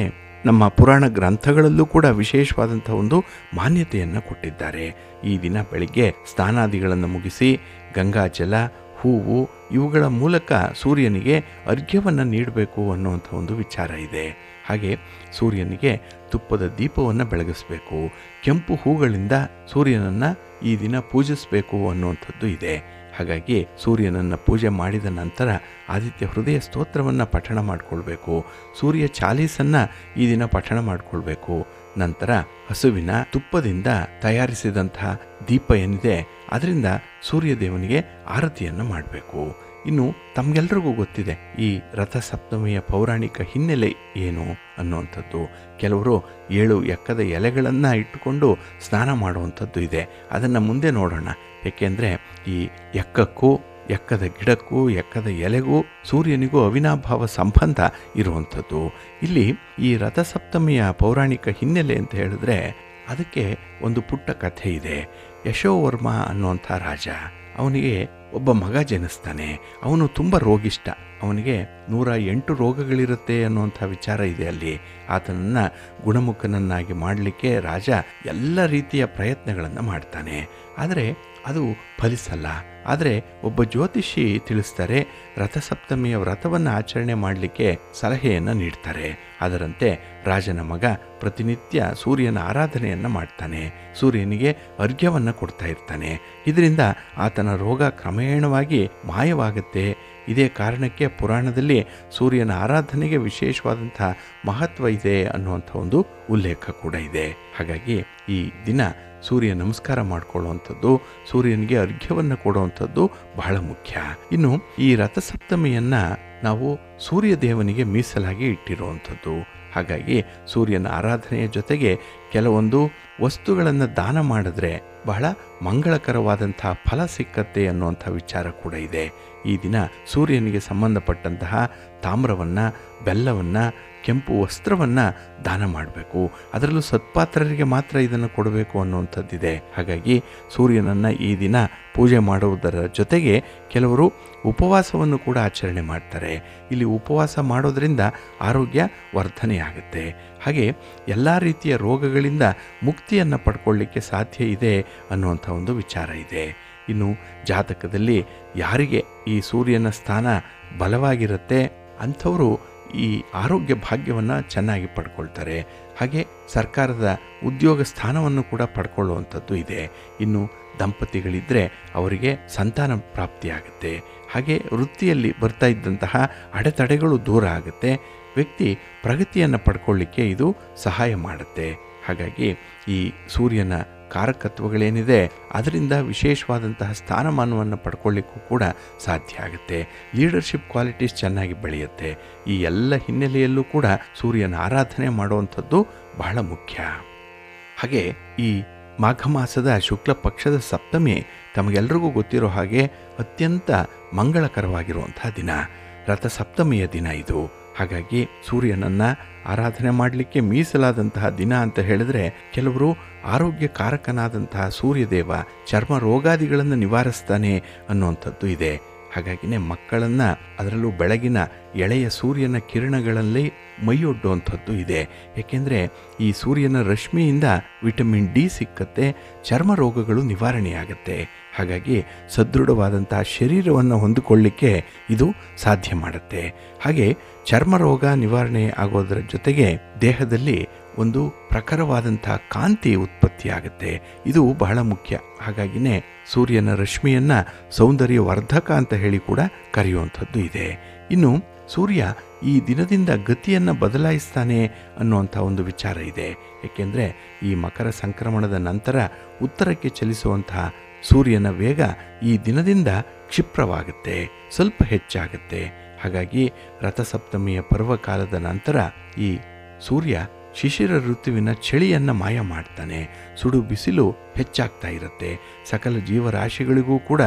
ನಮ್ಮ ಪುರಾಣ ಗ್ರಂಥಗಳಲ್ಲೂ ಕೂಡ ವಿಶೇಷವಾದಂಥ ಒಂದು ಮಾನ್ಯತೆಯನ್ನು ಕೊಟ್ಟಿದ್ದಾರೆ. ಈ ದಿನ ಬೆಳಿಗ್ಗೆ ಸ್ನಾನಾದಿಗಳನ್ನು ಮುಗಿಸಿ ಗಂಗಾಜಲ, ಹೂವು ಇವುಗಳ ಮೂಲಕ ಸೂರ್ಯನಿಗೆ ಅರ್ಘ್ಯವನ್ನು ನೀಡಬೇಕು ಅನ್ನುವಂಥ ಒಂದು ವಿಚಾರ ಇದೆ. ಹಾಗೆ ಸೂರ್ಯನಿಗೆ ತುಪ್ಪದ ದೀಪವನ್ನು ಬೆಳಗಿಸಬೇಕು. ಕೆಂಪು ಹೂಗಳಿಂದ ಸೂರ್ಯನನ್ನು ಈ ದಿನ ಪೂಜಿಸಬೇಕು ಅನ್ನುವಂಥದ್ದು ಇದೆ. ಹಾಗಾಗಿ ಸೂರ್ಯನನ್ನು ಪೂಜೆ ಮಾಡಿದ ನಂತರ ಆದಿತ್ಯ ಹೃದಯ ಸ್ತೋತ್ರವನ್ನು ಪಠಣ ಮಾಡಿಕೊಳ್ಬೇಕು. ಸೂರ್ಯ ಚಾಲೀಸನ್ನು ಈ ದಿನ ಪಠಣ ಮಾಡಿಕೊಳ್ಬೇಕು. ನಂತರ ಹಸುವಿನ ತುಪ್ಪದಿಂದ ತಯಾರಿಸಿದಂತಹ ದೀಪ ಏನಿದೆ ಅದರಿಂದ ಸೂರ್ಯದೇವನಿಗೆ ಆರತಿಯನ್ನು ಮಾಡಬೇಕು. ಇನ್ನು ತಮಗೆಲ್ರಿಗೂ ಗೊತ್ತಿದೆ ಈ ರಥಸಪ್ತಮಿಯ ಪೌರಾಣಿಕ ಹಿನ್ನೆಲೆ ಏನು ಅನ್ನುವಂಥದ್ದು. ಕೆಲವರು 7 ಎಕ್ಕದ ಎಲೆಗಳನ್ನು ಇಟ್ಟುಕೊಂಡು ಸ್ನಾನ ಮಾಡುವಂಥದ್ದು ಇದೆ. ಅದನ್ನು ಮುಂದೆ ನೋಡೋಣ. ಏಕೆಂದರೆ ಈ ಎಕ್ಕಕ್ಕೂ ಎಕ್ಕದ ಗಿಡಕ್ಕೂ ಎಕ್ಕದ ಎಲೆಗೂ ಸೂರ್ಯನಿಗೂ ಅವಿನಾಭಾವ ಸಂಬಂಧ ಇರುವಂಥದ್ದು. ಇಲ್ಲಿ ಈ ರಥಸಪ್ತಮಿಯ ಪೌರಾಣಿಕ ಹಿನ್ನೆಲೆ ಅಂತ ಹೇಳಿದ್ರೆ ಅದಕ್ಕೆ ಒಂದು ಪುಟ್ಟ ಕಥೆ ಇದೆ. ಯಶೋವರ್ಮ ಅನ್ನುವಂಥ ರಾಜ, ಅವನಿಗೆ ಒಬ್ಬ ಮಗ ಜನಿಸ್ತಾನೆ. ಅವನು ತುಂಬ ರೋಗಿಷ್ಠ. ಅವನಿಗೆ 108 ರೋಗಗಳಿರುತ್ತೆ ಅನ್ನುವಂಥ ವಿಚಾರ ಇದೆ ಅಲ್ಲಿ. ಆತನನ್ನು ಗುಣಮುಖನನ್ನಾಗಿ ಮಾಡಲಿಕ್ಕೆ ರಾಜ ಎಲ್ಲ ರೀತಿಯ ಪ್ರಯತ್ನಗಳನ್ನು ಮಾಡ್ತಾನೆ. ಆದರೆ ಅದು ಫಲಿಸಲ್ಲ. ಆದರೆ ಒಬ್ಬ ಜ್ಯೋತಿಷಿ ತಿಳಿಸ್ತಾರೆ, ರಥಸಪ್ತಮಿಯ ವ್ರತವನ್ನು ಆಚರಣೆ ಮಾಡಲಿಕ್ಕೆ ಸಲಹೆಯನ್ನು ನೀಡ್ತಾರೆ. ಅದರಂತೆ ರಾಜನ ಮಗ ಪ್ರತಿನಿತ್ಯ ಸೂರ್ಯನ ಆರಾಧನೆಯನ್ನು ಮಾಡ್ತಾನೆ. ಸೂರ್ಯನಿಗೆ ಅರ್ಘ್ಯವನ್ನು ಕೊಡ್ತಾ ಇರ್ತಾನೆ. ಇದರಿಂದ ಆತನ ರೋಗ ಕ್ರಮೇಣವಾಗಿ ಮಾಯವಾಗುತ್ತೆ. ಇದೇ ಕಾರಣಕ್ಕೆ ಪುರಾಣದಲ್ಲಿ ಸೂರ್ಯನ ಆರಾಧನೆಗೆ ವಿಶೇಷವಾದಂಥ ಮಹತ್ವ ಇದೆ ಅನ್ನುವಂಥ ಒಂದು ಉಲ್ಲೇಖ ಕೂಡ ಇದೆ. ಹಾಗಾಗಿ ಈ ದಿನ ಸೂರ್ಯ ನಮಸ್ಕಾರ ಮಾಡಿಕೊಳ್ಳುವಂಥದ್ದು, ಸೂರ್ಯನಿಗೆ ಅರ್ಘ್ಯವನ್ನು ಕೊಡುವಂಥದ್ದು ಬಹಳ ಮುಖ್ಯ. ಇನ್ನು ಈ ರಥಸಪ್ತಮಿಯನ್ನು ನಾವು ಸೂರ್ಯದೇವನಿಗೆ ಮೀಸಲಾಗಿ ಇಟ್ಟಿರುವಂಥದ್ದು. ಹಾಗಾಗಿ ಸೂರ್ಯನ ಆರಾಧನೆಯ ಜೊತೆಗೆ ಕೆಲವೊಂದು ವಸ್ತುಗಳನ್ನು ದಾನ ಮಾಡಿದ್ರೆ ಬಹಳ ಮಂಗಳಕರವಾದಂಥ ಫಲ ಸಿಕ್ಕತ್ತೆ ಅನ್ನುವಂಥ ವಿಚಾರ ಕೂಡ ಇದೆ. ಈ ದಿನ ಸೂರ್ಯನಿಗೆ ಸಂಬಂಧಪಟ್ಟಂತಹ ತಾಮ್ರವನ್ನು, ಬೆಲ್ಲವನ್ನು, ಕೆಂಪು ವಸ್ತ್ರವನ್ನು ದಾನ ಮಾಡಬೇಕು. ಅದರಲ್ಲೂ ಸತ್ಪಾತ್ರರಿಗೆ ಮಾತ್ರ ಇದನ್ನು ಕೊಡಬೇಕು ಅನ್ನುವಂಥದ್ದಿದೆ. ಹಾಗಾಗಿ ಸೂರ್ಯನನ್ನು ಈ ದಿನ ಪೂಜೆ ಮಾಡುವುದರ ಜೊತೆಗೆ ಕೆಲವರು ಉಪವಾಸವನ್ನು ಕೂಡ ಆಚರಣೆ ಮಾಡ್ತಾರೆ. ಇಲ್ಲಿ ಉಪವಾಸ ಮಾಡೋದರಿಂದ ಆರೋಗ್ಯ ವರ್ಧನೆಯಾಗುತ್ತೆ. ಹಾಗೆ ಎಲ್ಲ ರೀತಿಯ ರೋಗಗಳಿಂದ ಮುಕ್ತಿಯನ್ನು ಪಡ್ಕೊಳ್ಳಿಕ್ಕೆ ಸಾಧ್ಯ ಇದೆ ಅನ್ನುವಂಥ ಒಂದು ವಿಚಾರ ಇದೆ. ಇನ್ನು ಜಾತಕದಲ್ಲಿ ಯಾರಿಗೆ ಈ ಸೂರ್ಯನ ಸ್ಥಾನ ಬಲವಾಗಿರುತ್ತೆ ಅಂಥವರು ಈ ಆರೋಗ್ಯ ಭಾಗ್ಯವನ್ನು ಚೆನ್ನಾಗಿ ಪಡ್ಕೊಳ್ತಾರೆ. ಹಾಗೆ ಸರ್ಕಾರದ ಉದ್ಯೋಗ ಸ್ಥಾನವನ್ನು ಕೂಡ ಪಡ್ಕೊಳ್ಳುವಂಥದ್ದು ಇದೆ. ಇನ್ನು ದಂಪತಿಗಳಿದ್ದರೆ ಅವರಿಗೆ ಸಂತಾನ ಪ್ರಾಪ್ತಿಯಾಗುತ್ತೆ. ಹಾಗೆ ವೃತ್ತಿಯಲ್ಲಿ ಬರ್ತಾ ಇದ್ದಂತಹ ಅಡೆತಡೆಗಳು ದೂರ ಆಗುತ್ತೆ. ವ್ಯಕ್ತಿ ಪ್ರಗತಿಯನ್ನು ಪಡ್ಕೊಳ್ಳಿಕ್ಕೆ ಇದು ಸಹಾಯ ಮಾಡುತ್ತೆ. ಹಾಗಾಗಿ ಈ ಸೂರ್ಯನ ಕಾರಕತ್ವಗಳೇನಿದೆ ಅದರಿಂದ ವಿಶೇಷವಾದಂತಹ ಸ್ಥಾನಮಾನವನ್ನು ಪಡ್ಕೊಳ್ಳಿಕ್ಕೂ ಕೂಡ ಸಾಧ್ಯ ಆಗುತ್ತೆ. ಲೀಡರ್ಶಿಪ್ ಕ್ವಾಲಿಟೀಸ್ ಚೆನ್ನಾಗಿ ಬೆಳೆಯುತ್ತೆ. ಈ ಎಲ್ಲ ಹಿನ್ನೆಲೆಯಲ್ಲೂ ಕೂಡ ಸೂರ್ಯನ ಆರಾಧನೆ ಮಾಡುವಂಥದ್ದು ಬಹಳ ಮುಖ್ಯ. ಹಾಗೆ ಈ ಮಾಘ ಮಾಸದ ಶುಕ್ಲ ಪಕ್ಷದ ಸಪ್ತಮಿ ತಮಗೆಲ್ರಿಗೂ ಗೊತ್ತಿರೋ ಹಾಗೆ ಅತ್ಯಂತ ಮಂಗಳಕರವಾಗಿರುವಂತಹ ದಿನ, ರಥಸಪ್ತಮಿಯ ದಿನ ಇದು. ಹಾಗಾಗಿ ಸೂರ್ಯನನ್ನು ಆರಾಧನೆ ಮಾಡಲಿಕ್ಕೆ ಮೀಸಲಾದಂತಹ ದಿನ ಅಂತ ಹೇಳಿದ್ರೆ ಕೆಲವರು ಆರೋಗ್ಯಕಾರಕನಾದಂತಹ ಸೂರ್ಯದೇವ ಚರ್ಮ ರೋಗಾದಿಗಳನ್ನು ನಿವಾರಿಸ್ತಾನೆ ಅನ್ನುವಂಥದ್ದು ಇದೆ. ಹಾಗಾಗಿನೇ ಮಕ್ಕಳನ್ನು ಅದರಲ್ಲೂ ಬೆಳಗಿನ ಎಳೆಯ ಸೂರ್ಯನ ಕಿರಣಗಳಲ್ಲಿ ಮೈಯೊಡ್ಡುವಂಥದ್ದು ಇದೆ. ಏಕೆಂದರೆ ಈ ಸೂರ್ಯನ ರಶ್ಮಿಯಿಂದ ವಿಟಮಿನ್ ಡಿ ಸಿಕ್ಕತ್ತೆ, ಚರ್ಮ ರೋಗಗಳು ನಿವಾರಣೆಯಾಗುತ್ತೆ. ಹಾಗಾಗಿ ಸದೃಢವಾದಂತಹ ಶರೀರವನ್ನು ಹೊಂದಿಕೊಳ್ಳಿಕ್ಕೆ ಇದು ಸಾಧ್ಯ ಮಾಡುತ್ತೆ. ಹಾಗೆ ಚರ್ಮ ರೋಗ ನಿವಾರಣೆ ಆಗೋದರ ಜೊತೆಗೆ ದೇಹದಲ್ಲಿ ಒಂದು ಪ್ರಖರವಾದಂಥ ಕಾಂತಿ ಉತ್ಪತ್ತಿಯಾಗುತ್ತೆ. ಇದು ಬಹಳ ಮುಖ್ಯ. ಹಾಗಾಗಿನೇ ಸೂರ್ಯನ ರಶ್ಮಿಯನ್ನು ಸೌಂದರ್ಯವರ್ಧಕ ಅಂತ ಹೇಳಿ ಕೂಡ ಕರೆಯುವಂಥದ್ದು ಇದೆ. ಇನ್ನು ಸೂರ್ಯ ಈ ದಿನದಿಂದ ಗತಿಯನ್ನು ಬದಲಾಯಿಸ್ತಾನೆ ಅನ್ನುವಂಥ ಒಂದು ವಿಚಾರ ಇದೆ. ಏಕೆಂದರೆ ಈ ಮಕರ ಸಂಕ್ರಮಣದ ನಂತರ ಉತ್ತರಕ್ಕೆ ಚಲಿಸುವಂತಹ ಸೂರ್ಯನ ವೇಗ ಈ ದಿನದಿಂದ ಕ್ಷಿಪ್ರವಾಗುತ್ತೆ, ಸ್ವಲ್ಪ ಹೆಚ್ಚಾಗುತ್ತೆ. ಹಾಗಾಗಿ ರಥಸಪ್ತಮಿಯ ಪರ್ವಕಾಲದ ನಂತರ ಈ ಸೂರ್ಯ ಶಿಶಿರ ಋತುವಿನ ಚಳಿಯನ್ನು ಮಾಯ ಮಾಡ್ತಾನೆ. ಸುಡು ಬಿಸಿಲು ಹೆಚ್ಚಾಗ್ತಾ ಇರುತ್ತೆ. ಸಕಲ ಜೀವರಾಶಿಗಳಿಗೂ ಕೂಡ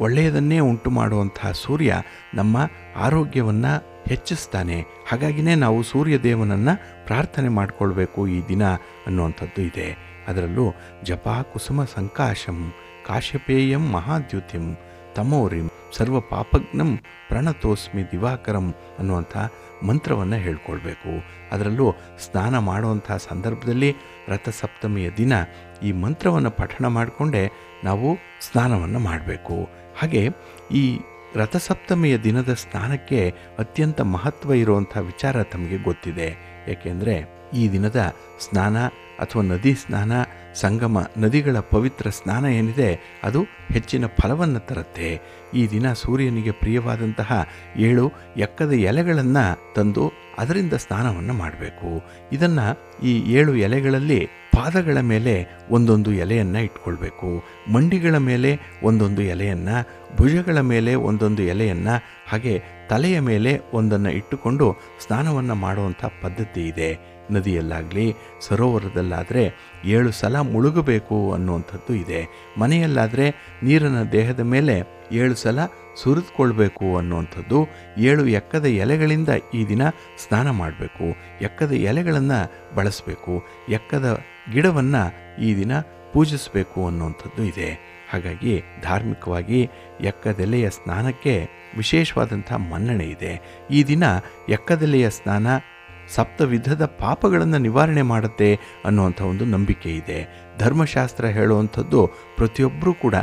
ಒಳ್ಳೆಯದನ್ನೇ ಉಂಟು ಮಾಡುವಂತಹ ಸೂರ್ಯ ನಮ್ಮ ಆರೋಗ್ಯವನ್ನು ಹೆಚ್ಚಿಸ್ತಾನೆ. ಹಾಗಾಗಿನೇ ನಾವು ಸೂರ್ಯದೇವನನ್ನು ಪ್ರಾರ್ಥನೆ ಮಾಡಿಕೊಳ್ಬೇಕು ಈ ದಿನ ಅನ್ನುವಂಥದ್ದು ಇದೆ. ಅದರಲ್ಲೂ ಜಪಾ ಕುಸುಮ ಸಂಕಾಶಂ ಕಾಶ್ಯಪೇಯಂ ಮಹಾದ್ಯುತಿಂ ತಮೋರಿಂ ಸರ್ವ ಪಾಪಗ್ನಂ ಪ್ರಣತೋಸ್ಮಿ ದಿವಾಕರಂ ಅನ್ನುವಂಥ ಮಂತ್ರವನ್ನು ಹೇಳ್ಕೊಳ್ಬೇಕು. ಅದರಲ್ಲೂ ಸ್ನಾನ ಮಾಡುವಂಥ ಸಂದರ್ಭದಲ್ಲಿ ರಥಸಪ್ತಮಿಯ ದಿನ ಈ ಮಂತ್ರವನ್ನು ಪಠಣ ಮಾಡಿಕೊಂಡೇ ನಾವು ಸ್ನಾನವನ್ನು ಮಾಡಬೇಕು. ಹಾಗೆ ಈ ರಥಸಪ್ತಮಿಯ ದಿನದ ಸ್ನಾನಕ್ಕೆ ಅತ್ಯಂತ ಮಹತ್ವ ಇರುವಂಥ ವಿಚಾರ ತಮಗೆ ಗೊತ್ತಿದೆ. ಏಕೆಂದರೆ ಈ ದಿನದ ಸ್ನಾನ ಅಥವಾ ನದಿ ಸ್ನಾನ, ಸಂಗಮ ನದಿಗಳ ಪವಿತ್ರ ಸ್ನಾನ ಏನಿದೆ ಅದು ಹೆಚ್ಚಿನ ಫಲವನ್ನು ತರುತ್ತೆ. ಈ ದಿನ ಸೂರ್ಯನಿಗೆ ಪ್ರಿಯವಾದಂತಹ 7 ಎಕ್ಕದ ಎಲೆಗಳನ್ನು ತಂದು ಅದರಿಂದ ಸ್ನಾನವನ್ನು ಮಾಡಬೇಕು. ಇದನ್ನು ಈ 7 ಎಲೆಗಳಲ್ಲಿ ಪಾದಗಳ ಮೇಲೆ ಒಂದೊಂದು ಎಲೆಯನ್ನು ಇಟ್ಕೊಳ್ಬೇಕು, ಮಂಡಿಗಳ ಮೇಲೆ ಒಂದೊಂದು ಎಲೆಯನ್ನು, ಭುಜಗಳ ಮೇಲೆ ಒಂದೊಂದು ಎಲೆಯನ್ನು, ಹಾಗೆ ತಲೆಯ ಮೇಲೆ ಒಂದನ್ನು ಇಟ್ಟುಕೊಂಡು ಸ್ನಾನವನ್ನು ಮಾಡುವಂಥ ಪದ್ಧತಿ ಇದೆ. ನದಿಯಲ್ಲಾಗಲಿ ಸರೋವರದಲ್ಲಾದರೆ 7 ಸಲ ಮುಳುಗಬೇಕು ಅನ್ನುವಂಥದ್ದು ಇದೆ. ಮನೆಯಲ್ಲಾದರೆ ನೀರನ್ನು ದೇಹದ ಮೇಲೆ 7 ಸಲ ಸುರಿದುಕೊಳ್ಬೇಕು ಅನ್ನುವಂಥದ್ದು. 7 ಎಕ್ಕದ ಎಲೆಗಳಿಂದ ಈ ದಿನ ಸ್ನಾನ ಮಾಡಬೇಕು. ಎಕ್ಕದ ಎಲೆಗಳನ್ನು ಬಳಸಬೇಕು. ಎಕ್ಕದ ಗಿಡವನ್ನು ಈ ದಿನ ಪೂಜಿಸಬೇಕು ಅನ್ನುವಂಥದ್ದು ಇದೆ. ಹಾಗಾಗಿ ಧಾರ್ಮಿಕವಾಗಿ ಎಕ್ಕದೆಲೆಯ ಸ್ನಾನಕ್ಕೆ ವಿಶೇಷವಾದಂಥ ಮನ್ನಣೆ ಇದೆ. ಈ ದಿನ ಎಕ್ಕದೆಲೆಯ ಸ್ನಾನ 7 ವಿಧದ ಪಾಪಗಳನ್ನು ನಿವಾರಣೆ ಮಾಡುತ್ತೆ ಅನ್ನುವಂಥ ಒಂದು ನಂಬಿಕೆ ಇದೆ. ಧರ್ಮಶಾಸ್ತ್ರ ಹೇಳುವಂಥದ್ದು ಪ್ರತಿಯೊಬ್ಬರೂ ಕೂಡ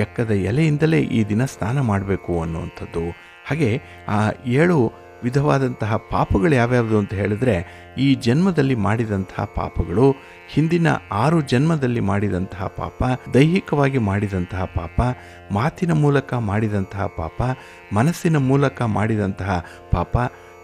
ಎಕ್ಕದ ಎಲೆಯಿಂದಲೇ ಈ ದಿನ ಸ್ನಾನ ಮಾಡಬೇಕು ಅನ್ನುವಂಥದ್ದು. ಹಾಗೆ ಆ 7 ವಿಧವಾದಂತಹ ಪಾಪಗಳು ಯಾವ್ಯಾವುದು ಅಂತ ಹೇಳಿದ್ರೆ, ಈ ಜನ್ಮದಲ್ಲಿ ಮಾಡಿದಂತಹ ಪಾಪಗಳು, ಹಿಂದಿನ 6 ಜನ್ಮದಲ್ಲಿ ಮಾಡಿದಂತಹ ಪಾಪ, ದೈಹಿಕವಾಗಿ ಮಾಡಿದಂತಹ ಪಾಪ, ಮಾತಿನ ಮೂಲಕ ಮಾಡಿದಂತಹ ಪಾಪ, ಮನಸ್ಸಿನ ಮೂಲಕ ಮಾಡಿದಂತಹ ಪಾಪ,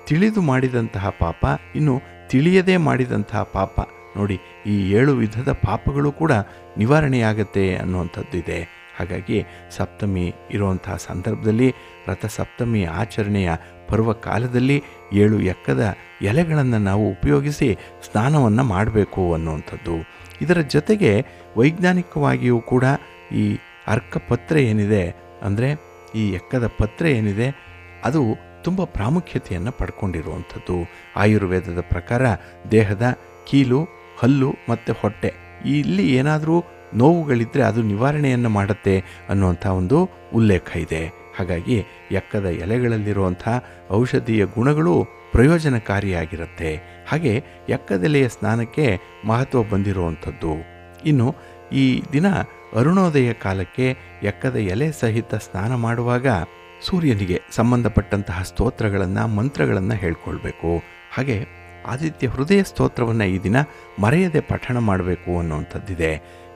ತಿಳಿದು ಮಾಡಿದಂತಹ ಪಾಪ, ಇನ್ನು ತಿಳಿಯದೇ ಮಾಡಿದಂತಹ ಪಾಪ. ನೋಡಿ, ಈ 7 ವಿಧದ ಪಾಪಗಳು ಕೂಡ ನಿವಾರಣೆಯಾಗತ್ತೆ ಅನ್ನುವಂಥದ್ದು ಇದೆ. ಹಾಗಾಗಿ ಸಪ್ತಮಿ ಇರುವಂತಹ ಸಂದರ್ಭದಲ್ಲಿ, ರಥಸಪ್ತಮಿ ಆಚರಣೆಯ ಪರ್ವಕಾಲದಲ್ಲಿ 7 ಎಕ್ಕದ ಎಲೆಗಳನ್ನು ನಾವು ಉಪಯೋಗಿಸಿ ಸ್ನಾನವನ್ನು ಮಾಡಬೇಕು ಅನ್ನುವಂಥದ್ದು. ಇದರ ಜೊತೆಗೆ ವೈಜ್ಞಾನಿಕವಾಗಿಯೂ ಕೂಡ ಈ ಅರ್ಕಪತ್ರೆ ಏನಿದೆ, ಅಂದರೆ ಈ ಎಕ್ಕದ ಪತ್ರೆ ಏನಿದೆ, ಅದು ತುಂಬ ಪ್ರಾಮುಖ್ಯತೆಯನ್ನು ಪಡ್ಕೊಂಡಿರುವಂಥದ್ದು. ಆಯುರ್ವೇದದ ಪ್ರಕಾರ ದೇಹದ ಕೀಲು, ಹಲ್ಲು ಮತ್ತು ಹೊಟ್ಟೆ ಇಲ್ಲಿ ಏನಾದರೂ ನೋವುಗಳಿದ್ದರೆ ಅದು ನಿವಾರಣೆಯನ್ನು ಮಾಡುತ್ತೆ ಅನ್ನುವಂಥ ಒಂದು ಉಲ್ಲೇಖ ಇದೆ. ಹಾಗಾಗಿ ಎಕ್ಕದ ಎಲೆಗಳಲ್ಲಿರುವಂಥ ಔಷಧೀಯ ಗುಣಗಳು ಪ್ರಯೋಜನಕಾರಿಯಾಗಿರುತ್ತೆ. ಹಾಗೆ ಎಕ್ಕದೆಲೆಯ ಸ್ನಾನಕ್ಕೆ ಮಹತ್ವ ಬಂದಿರುವಂಥದ್ದು. ಇನ್ನು ಈ ದಿನ ಅರುಣೋದಯ ಕಾಲಕ್ಕೆ ಎಕ್ಕದ ಎಲೆ ಸಹಿತ ಸ್ನಾನ ಮಾಡುವಾಗ ಸೂರ್ಯನಿಗೆ ಸಂಬಂಧಪಟ್ಟಂತಹ ಸ್ತೋತ್ರಗಳನ್ನು, ಮಂತ್ರಗಳನ್ನು ಹೇಳ್ಕೊಳ್ಬೇಕು. ಹಾಗೆ ಆದಿತ್ಯ ಹೃದಯ ಸ್ತೋತ್ರವನ್ನು ಈ ದಿನ ಮರೆಯದೆ ಪಠಣ ಮಾಡಬೇಕು ಅನ್ನುವಂಥದ್ದಿದೆ.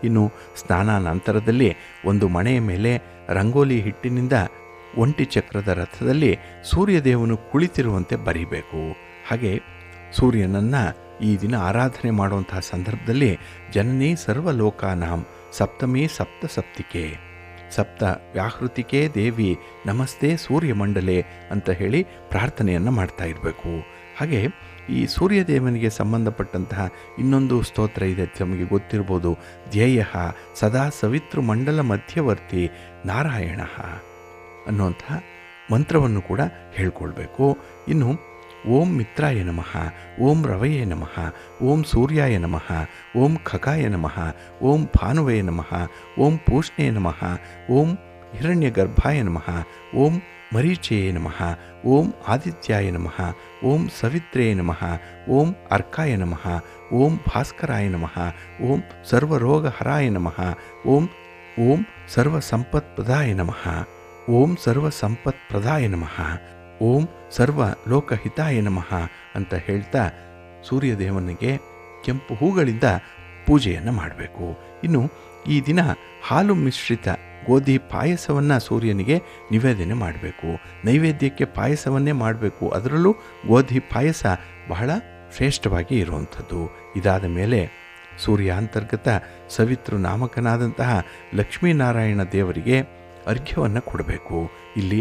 ಇನ್ನು ಸ್ನಾನ ನಂತರದಲ್ಲಿ ಒಂದು ಮಣೆಯ ಮೇಲೆ ರಂಗೋಲಿ ಹಿಟ್ಟಿನಿಂದ ಒಂಟಿ ಚಕ್ರದ ರಥದಲ್ಲಿ ಸೂರ್ಯದೇವನು ಕುಳಿತಿರುವಂತೆ ಬರೀಬೇಕು. ಹಾಗೆ ಸೂರ್ಯನನ್ನು ಈ ದಿನ ಆರಾಧನೆ ಮಾಡುವಂತಹ ಸಂದರ್ಭದಲ್ಲಿ ಜನನಿ ಸರ್ವಲೋಕಾನಾಂ ಸಪ್ತಮಿ ಸಪ್ತಸಪ್ತಿಕೆ ಸಪ್ತ ವ್ಯಾಹೃತಿಕೆ ದೇವಿ ನಮಸ್ತೆ ಸೂರ್ಯಮಂಡಲೆ ಅಂತ ಹೇಳಿ ಪ್ರಾರ್ಥನೆಯನ್ನು ಮಾಡ್ತಾ ಇರಬೇಕು. ಹಾಗೆ ಈ ಸೂರ್ಯದೇವನಿಗೆ ಸಂಬಂಧಪಟ್ಟಂತಹ ಇನ್ನೊಂದು ಸ್ತೋತ್ರ ಇದೆ, ತಮಗೆ ಗೊತ್ತಿರ್ಬೋದು. ಧ್ಯೇಯ ಸದಾ ಸವಿತೃಮಂಡಲ ಮಧ್ಯವರ್ತಿ ನಾರಾಯಣ ಅನ್ನುವಂಥ ಮಂತ್ರವನ್ನು ಕೂಡ ಹೇಳ್ಕೊಳ್ಬೇಕು. ಇನ್ನು ಓಂ ಮಿತ್ರಾಯ ನಮಃ, ಓಂ ರವಯೇ ನಮಃ, ಓಂ ಸೂರ್ಯಾಯ ನಮಃ, ಓಂ ಖಗಾಯ ನಮಃ, ಓಂ ಭಾನುವೇ ನಮಃ, ಓಂ ಪೂಷ್ಣೇ ನಮಃ, ಓಂ ಹಿರಣ್ಯಗರ್ಭಾಯ ನಮಃ, ಓಂ ಮರೀಚಯೇ ನಮಃ, ಓಂ ಆದಿತ್ಯಾಯ ನಮಃ, ಓಂ ಸವಿತ್ರೇ ನಮಃ, ಓಂ ಅರ್ಕಾಯ ನಮಃ, ಓಂ ಭಾಸ್ಕರಾಯ ನಮಃ, ಓಂ ಸರ್ವರೋಗಹರಾಯ ನಮಃ, ಓಂ ಓಂ ಸರ್ವಸಂಪತ್ಪ್ರದಾಯ ನಮಃ, ಓಂ ಸರ್ವಸಂಪತ್ಪ್ರದಾಯ ನಮಃ, ಓಂ ಸರ್ವ ಲೋಕಹಿತಾಯ ನಮಃ ಅಂತ ಹೇಳ್ತಾ ಸೂರ್ಯದೇವನಿಗೆ ಕೆಂಪು ಹೂಗಳಿಂದ ಪೂಜೆಯನ್ನು ಮಾಡಬೇಕು. ಇನ್ನು ಈ ದಿನ ಹಾಲು ಮಿಶ್ರಿತ ಗೋಧಿ ಪಾಯಸವನ್ನು ಸೂರ್ಯನಿಗೆ ನಿವೇದನೆ ಮಾಡಬೇಕು. ನೈವೇದ್ಯಕ್ಕೆ ಪಾಯಸವನ್ನೇ ಮಾಡಬೇಕು. ಅದರಲ್ಲೂ ಗೋಧಿ ಪಾಯಸ ಬಹಳ ಶ್ರೇಷ್ಠವಾಗಿ ಇರುವಂಥದ್ದು. ಇದಾದ ಮೇಲೆ ಸೂರ್ಯಾಂತರ್ಗತ ಸವಿತೃ ನಾಮಕನಾದಂತಹ ಲಕ್ಷ್ಮೀನಾರಾಯಣ ದೇವರಿಗೆ ಅರ್ಘ್ಯವನ್ನು ಕೊಡಬೇಕು. ಇಲ್ಲಿ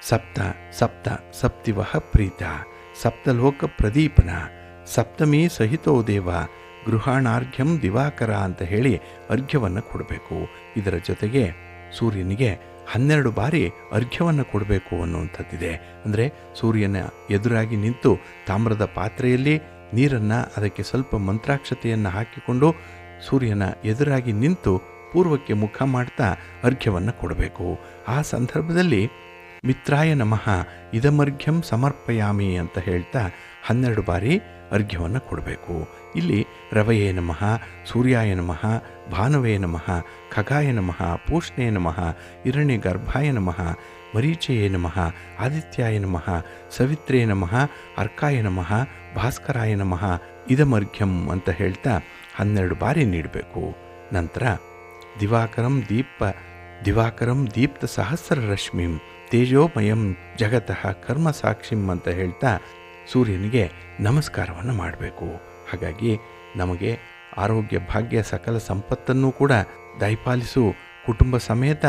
ಸಪ್ತ ಸಪ್ತ ಸಪ್ತಿವಹ ಪ್ರೀತ ಸಪ್ತಲೋಕ ಪ್ರದೀಪನ ಸಪ್ತಮಿ ಸಹಿತೋ ದೇವ ಗೃಹಾಣಾರ್ಘ್ಯಂ ದಿವಾಕರ ಅಂತ ಹೇಳಿ ಅರ್ಘ್ಯವನ್ನು ಕೊಡಬೇಕು. ಇದರ ಜೊತೆಗೆ ಸೂರ್ಯನಿಗೆ 12 ಬಾರಿ ಅರ್ಘ್ಯವನ್ನು ಕೊಡಬೇಕು ಅನ್ನುವಂಥದ್ದಿದೆ. ಅಂದರೆ ಸೂರ್ಯನ ಎದುರಾಗಿ ನಿಂತು ತಾಮ್ರದ ಪಾತ್ರೆಯಲ್ಲಿ ನೀರನ್ನು ಅದಕ್ಕೆ ಸ್ವಲ್ಪ ಮಂತ್ರಾಕ್ಷತೆಯನ್ನು ಹಾಕಿಕೊಂಡು ಸೂರ್ಯನ ಎದುರಾಗಿ ನಿಂತು ಪೂರ್ವಕ್ಕೆ ಮುಖ ಮಾಡ್ತಾ ಅರ್ಘ್ಯವನ್ನು ಕೊಡಬೇಕು. ಆ ಸಂದರ್ಭದಲ್ಲಿ ಮಿತ್ರಾಯ ನಮಃ ಇದಮರ್ಘ್ಯಂ ಸಮರ್ಪಯಾಮಿ ಅಂತ ಹೇಳ್ತಾ 12 ಬಾರಿ ಅರ್ಘ್ಯವನ್ನು ಕೊಡಬೇಕು. ಇಲ್ಲಿ ರವಯೇ ನಮಃ, ಸೂರ್ಯಾಯ ನಮಃ, ಭಾನುವೇ ನಮಃ, ಖಗಾಯ ನಮಃ, ಪೂಷ್ಣೇ ನಮಃ, ಹಿರಣ್ಯ ಗರ್ಭಾಯ ನಮಃ, ಮರೀಚಯೇ ನಮಃ, ಆದಿತ್ಯಾಯ ನಮಃ, ಸವಿತ್ರೇ ನಮಃ, ಅರ್ಕಾಯ ನಮಃ, ಭಾಸ್ಕರಾಯ ನಮಃ ಇದಮರ್ಘ್ಯಂ ಅಂತ ಹೇಳ್ತಾ 12 ಬಾರಿ ನೀಡಬೇಕು. ನಂತರ ದಿವಾಕರಂ ದೀಪ್ತ ಸಹಸ್ರ ರಶ್ಮಿಂ ತೇಜೋಮಯಂ ಜಗತಃ ಕರ್ಮ ಸಾಕ್ಷಿಂ ಅಂತ ಹೇಳ್ತಾ ಸೂರ್ಯನಿಗೆ ನಮಸ್ಕಾರವನ್ನು ಮಾಡಬೇಕು. ಹಾಗಾಗಿ ನಮಗೆ ಆರೋಗ್ಯ ಭಾಗ್ಯ ಸಕಲ ಸಂಪತ್ತನ್ನು ಕೂಡ ದಯಪಾಲಿಸು, ಕುಟುಂಬ ಸಮೇತ